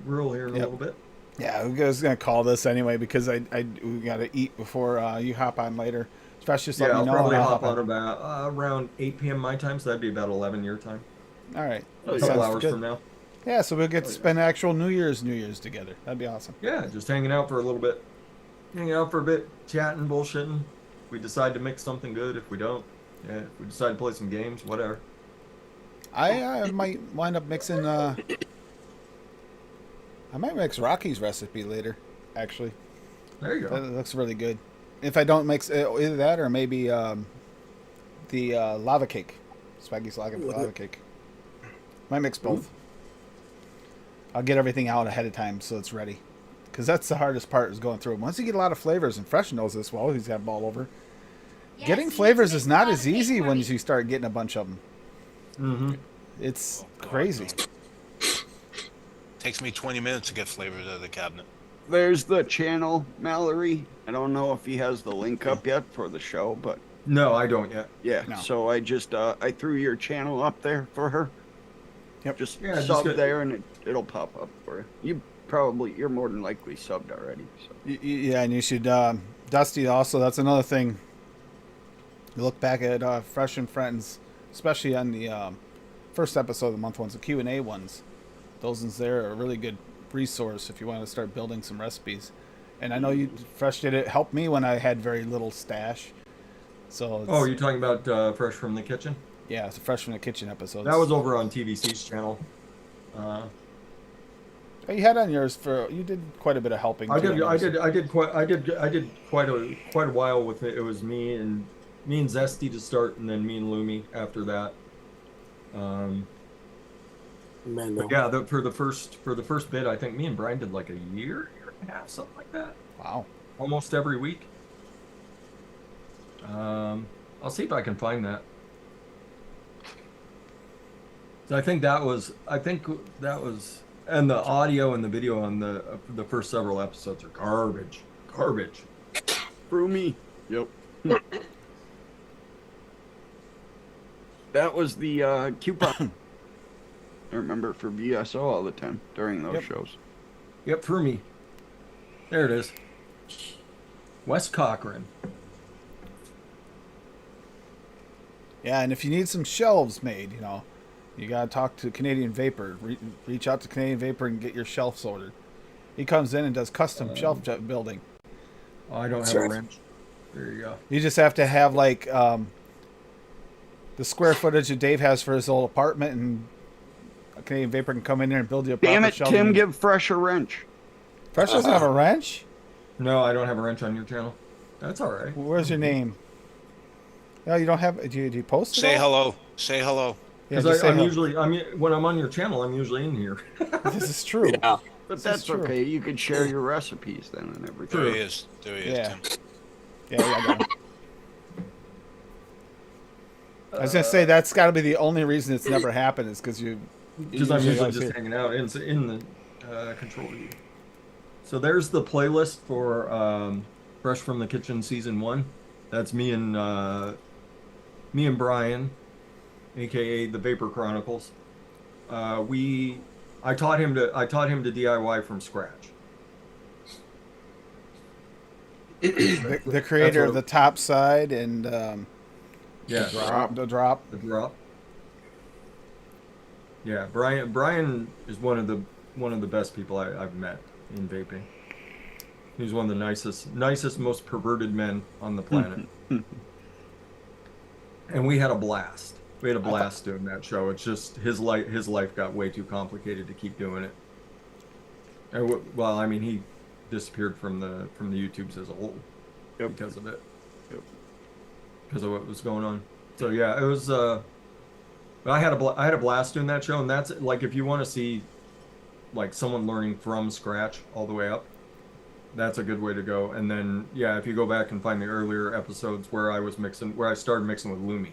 grill here in a Yep. little bit. Yeah, I was gonna call this anyway because we gotta eat before you hop on later. Josh, just let Yeah, me I'll know. probably and I'll hop on about around 8 p.m. my time, so that'd be about 11 your time. All right. A couple Sounds hours good. from now. Yeah, so we'll get to spend actual New Year's together. That'd be awesome. Yeah, just hanging out for a little bit. Hanging out for a bit, chatting, bullshitting. If we decide to mix something good, if we don't, yeah, if we decide to play some games, whatever. I might wind up mixing. I might mix Rocky's recipe later, actually. There you That go. looks really good. If I don't mix either that or maybe the lava cake, Swaggy's lava cake. Might mix both. I'll get everything out ahead of time so it's ready, because that's the hardest part is going through them. Once you get a lot of flavors, and Fresh knows this well, he's got them all over. Yes, Getting you need flavors to is make not lava as cake easy for when me. you start getting a bunch of them. Mm-hmm. It's Oh, God, crazy. no. Takes me 20 minutes to get flavors out of the cabinet. There's the channel, Mallory. I don't know if he has the link up yet for the show, but No, I don't yet. yeah. No. So I just I threw your channel up there for her. Yep. Just Yeah, just sub get- there and it'll pop up for you. You're more than likely subbed already. So. Yeah, and you should, Dusty. Also, that's another thing. You look back at Fresh and Friends, especially on the first episode of the month ones, the Q&A ones. Those ones there are a really good resource if you want to start building some recipes. And I know you, Fresh, did it help me when I had very little stash. So it's, Oh, you're talking about Fresh from the Kitchen? yeah, it's a Fresh from the Kitchen episode. That was over on TVC's channel. You had on yours for, you did quite a bit of helping. I too did. on I yours. did quite a while with it. It was me and Zesty to start, and then me and Lumi after that. Man, But yeah, for the first bit, I think me and Brian did like a year and a half, something like that, Wow. almost every week. I'll see if I can find that. So I think that was, and the audio and the video on the first several episodes are garbage. Through me. Yep. That was the coupon. I remember for VSO all the time during those Yep. shows. Yep, for me. There it is. Wes Cochran. Yeah, and if you need some shelves made, you gotta talk to Canadian Vapor. Reach out to Canadian Vapor and get your shelves ordered. He comes in and does custom shelf building. Oh, I don't That's have a right. wrench. There you go. You just have to have like the square footage that Dave has for his old apartment, and Canadian Vapor can come in there and build you a proper Damn it, shelf. Tim! Give Fresh a wrench. Fresh doesn't have a wrench. No, I don't have a wrench on your channel. That's all right. Where's your name? No, you don't have. Do you post it? Say all? hello. Say hello. Yeah, Because just say hello. when I'm on your channel, I'm usually in here. This is true. Yeah. But This is that's true. okay. You could share your recipes then and everything. There he is. There he is, Yeah. Tim. Yeah, I got it. I was gonna say that's got to be the only reason it's never happened is because you. Because I'm usually always just here. hanging out in the control room. So there's the playlist for Fresh from the Kitchen season 1. That's me and Brian, aka the Vapor Chronicles. I taught him to DIY from scratch. The creator what- of the top side and Yeah, the drop. the drop. Yeah, Brian is one of the best people I've met in vaping. He's one of the nicest, most perverted men on the planet. And we had a blast. We had a blast doing that show. It's just his life got way too complicated to keep doing it. And well, I mean, he disappeared from the YouTubes as a whole because of it. Because of what was going on. So yeah, it was. I had a blast doing that show, and that's like if you want to see like someone learning from scratch all the way up, that's a good way to go. And then yeah, if you go back and find the earlier episodes where I started mixing with Lumi.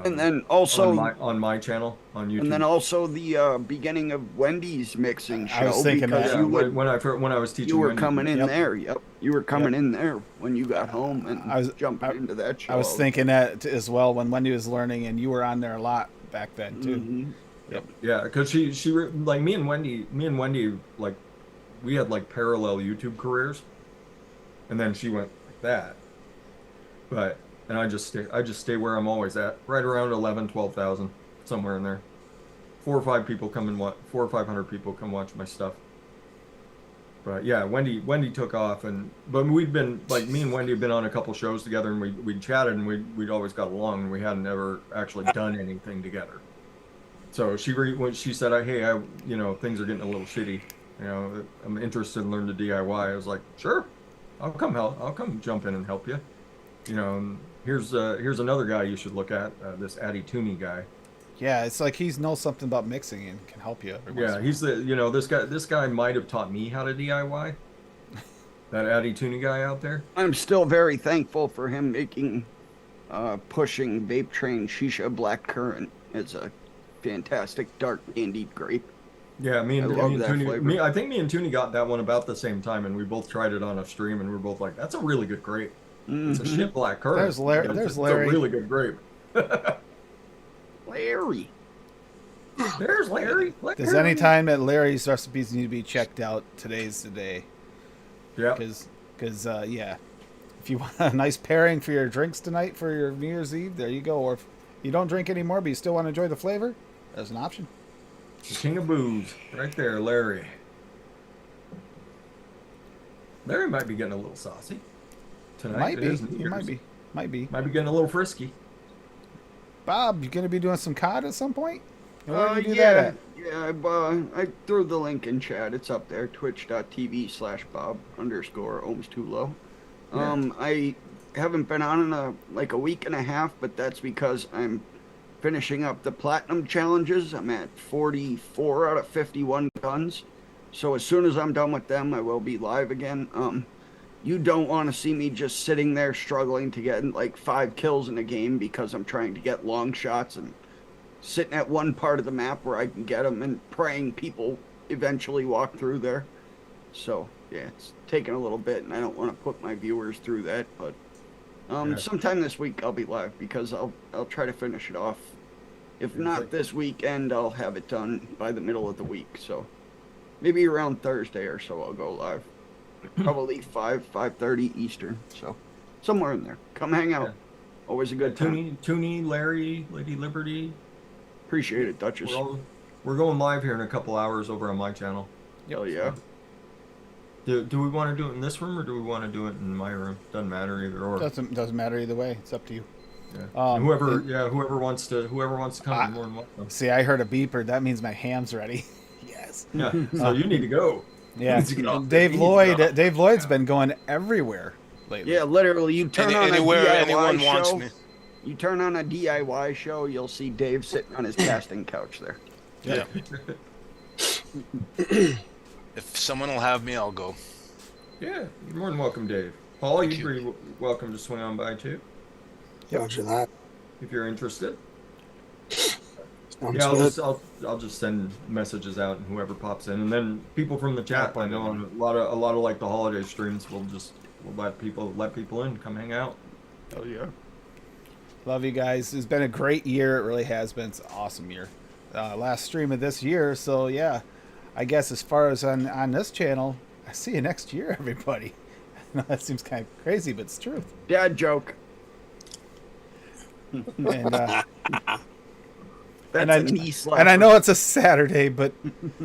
And then also on my channel on YouTube. and then also the beginning of Wendy's mixing show I was thinking because that. yeah, you when I was teaching, you were Wendy. coming in Yep. there. Yep, you were coming in there when you got home and I was- jumping I- into that show. I was thinking that as well when Wendy was learning, and you were on there a lot back then too. Mhm. Yeah, because she like me and Wendy like we had like parallel YouTube careers, and then she went like that. But and I just stay where I'm always at, right around 12,000, somewhere in there. 4 or 5 people come and watch. 400 or 500 people come watch my stuff. But yeah, Wendy took off, but we'd been like me and Wendy had been on a couple shows together, and we'd chatted, and we'd always got along, and we hadn't ever actually done anything together. So when she said, "Hey, things are getting a little shitty," You know, I'm interested in learning to DIY. I was like, sure, I'll come help. I'll come jump in and help you. You know, and here's another guy you should look at. This Addy Tooney guy. Yeah, it's like he's knows something about mixing and can help you. every once in a Yeah, while. he's the this guy might have taught me how to DIY. That Addy Tooney guy out there. I'm still very thankful for him making, pushing Vape Train Shisha Black Currant. It's a fantastic dark candied grape. Yeah, me I and, love me and that Tooney, flavor. I think me and Tooney got that one about the same time, and we both tried it on a stream, and we were both like, "That's a really good grape. It's a Mhm. shit black currant. There's Larry- It's- there's it's Larry. a really good grape." Larry. There's Larry. There's any time that Larry's recipes need to be checked out, today's the day. Yeah. Because yeah, if you want a nice pairing for your drinks tonight for your New Year's Eve, there you go. Or if you don't drink anymore but you still want to enjoy the flavor, there's an option. The king of booze, right there, Larry. Larry might be getting a little saucy tonight. Might It be. is New It Year's. might be. Might be. Might be getting a little frisky. Bob, you gonna be doing some COD at some point? And where do you do Yeah, that at? yeah. I threw the link in chat. It's up there. Twitch.tv/Bob_ohms2low. I haven't been on in a week and a half, but that's because I'm finishing up the platinum challenges. I'm at 44 out of 51 guns. So as soon as I'm done with them, I will be live again. You don't want to see me just sitting there struggling to get like 5 kills in a game because I'm trying to get long shots and sitting at one part of the map where I can get them and praying people eventually walk through there. So yeah, it's taking a little bit, and I don't want to put my viewers through that. But Yeah. sometime this week I'll be live because I'll try to finish it off. If not this weekend, I'll have it done by the middle of the week. So maybe around Thursday or so I'll go live. Probably 5:30 Eastern. So somewhere in there. Come hang out. Yeah. Always a good time. Tooney, Larry, Lady Liberty. Appreciate it, Duchess. We're going live here in a couple hours over on my channel. Hell yeah. Do we want to do it in this room or do we want to do it in my room? Doesn't matter either or. Doesn't matter either way. It's up to you. Yeah. Um, whoever wants to come, you're more than welcome. See, I heard a beeper. That means my ham's ready. Yes. Yeah. So you need to go. Yeah. Needs to get off. Dave He needs to Lloyd. get off. Dave Lloyd's been going everywhere lately. Yeah, literally, you turn on Anywhere a DIY anyone show. wants me. You turn on a DIY show, you'll see Dave sitting on his casting couch there. Yeah. If someone will have me, I'll go. Yeah, you're more than welcome, Dave. Paul, Thank you're pretty welcome to swing on by too, Roger that. if you're interested. Sounds Yeah, good. I'll just send messages out and whoever pops in, and then people from the chat. Yeah, I know on a lot of like the holiday streams, we'll let people in, come hang out. Oh yeah. Love you guys. It's been a great year. It really has been. It's an awesome year. Last stream of this year. So yeah, I guess as far as on this channel, I see you next year, everybody. I know that seems kind of crazy, but it's truth. Dad joke. And That's And I- a knee slapper. and I know it's a Saturday, but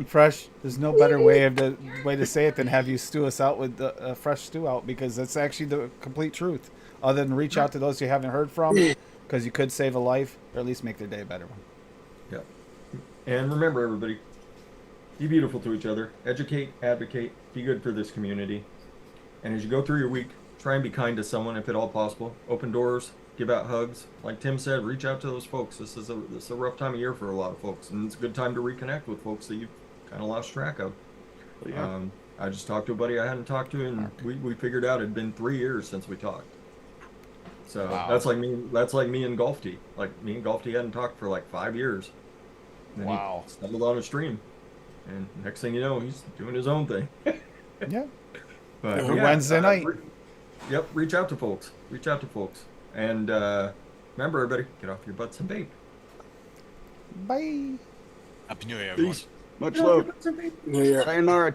fresh. There's no better way to say it than have you stew us out with a fresh stew out, because that's actually the complete truth. Other than reach out to those you haven't heard from, because you could save a life or at least make their day a better one. Yeah. And remember, everybody, be beautiful to each other. Educate, advocate, be good for this community. And as you go through your week, try and be kind to someone if at all possible. Open doors, give out hugs. Like Tim said, reach out to those folks. This is a rough time of year for a lot of folks, and it's a good time to reconnect with folks that you've kind of lost track of. Yeah. I just talked to a buddy I hadn't talked to, and we figured out it'd been 3 years since we talked. So Wow. that's like me and Golf Tee. Like me and Golf Tee hadn't talked for like 5 years. And then Wow. he stumbled on a stream, and next thing you know, he's doing his own thing. Yeah. But For Wednesday night. Yep, reach out to folks. And remember, everybody, get off your butts and vape. Bye. Happy New Year, everyone. Peace. Much love. New Year. Sayonara.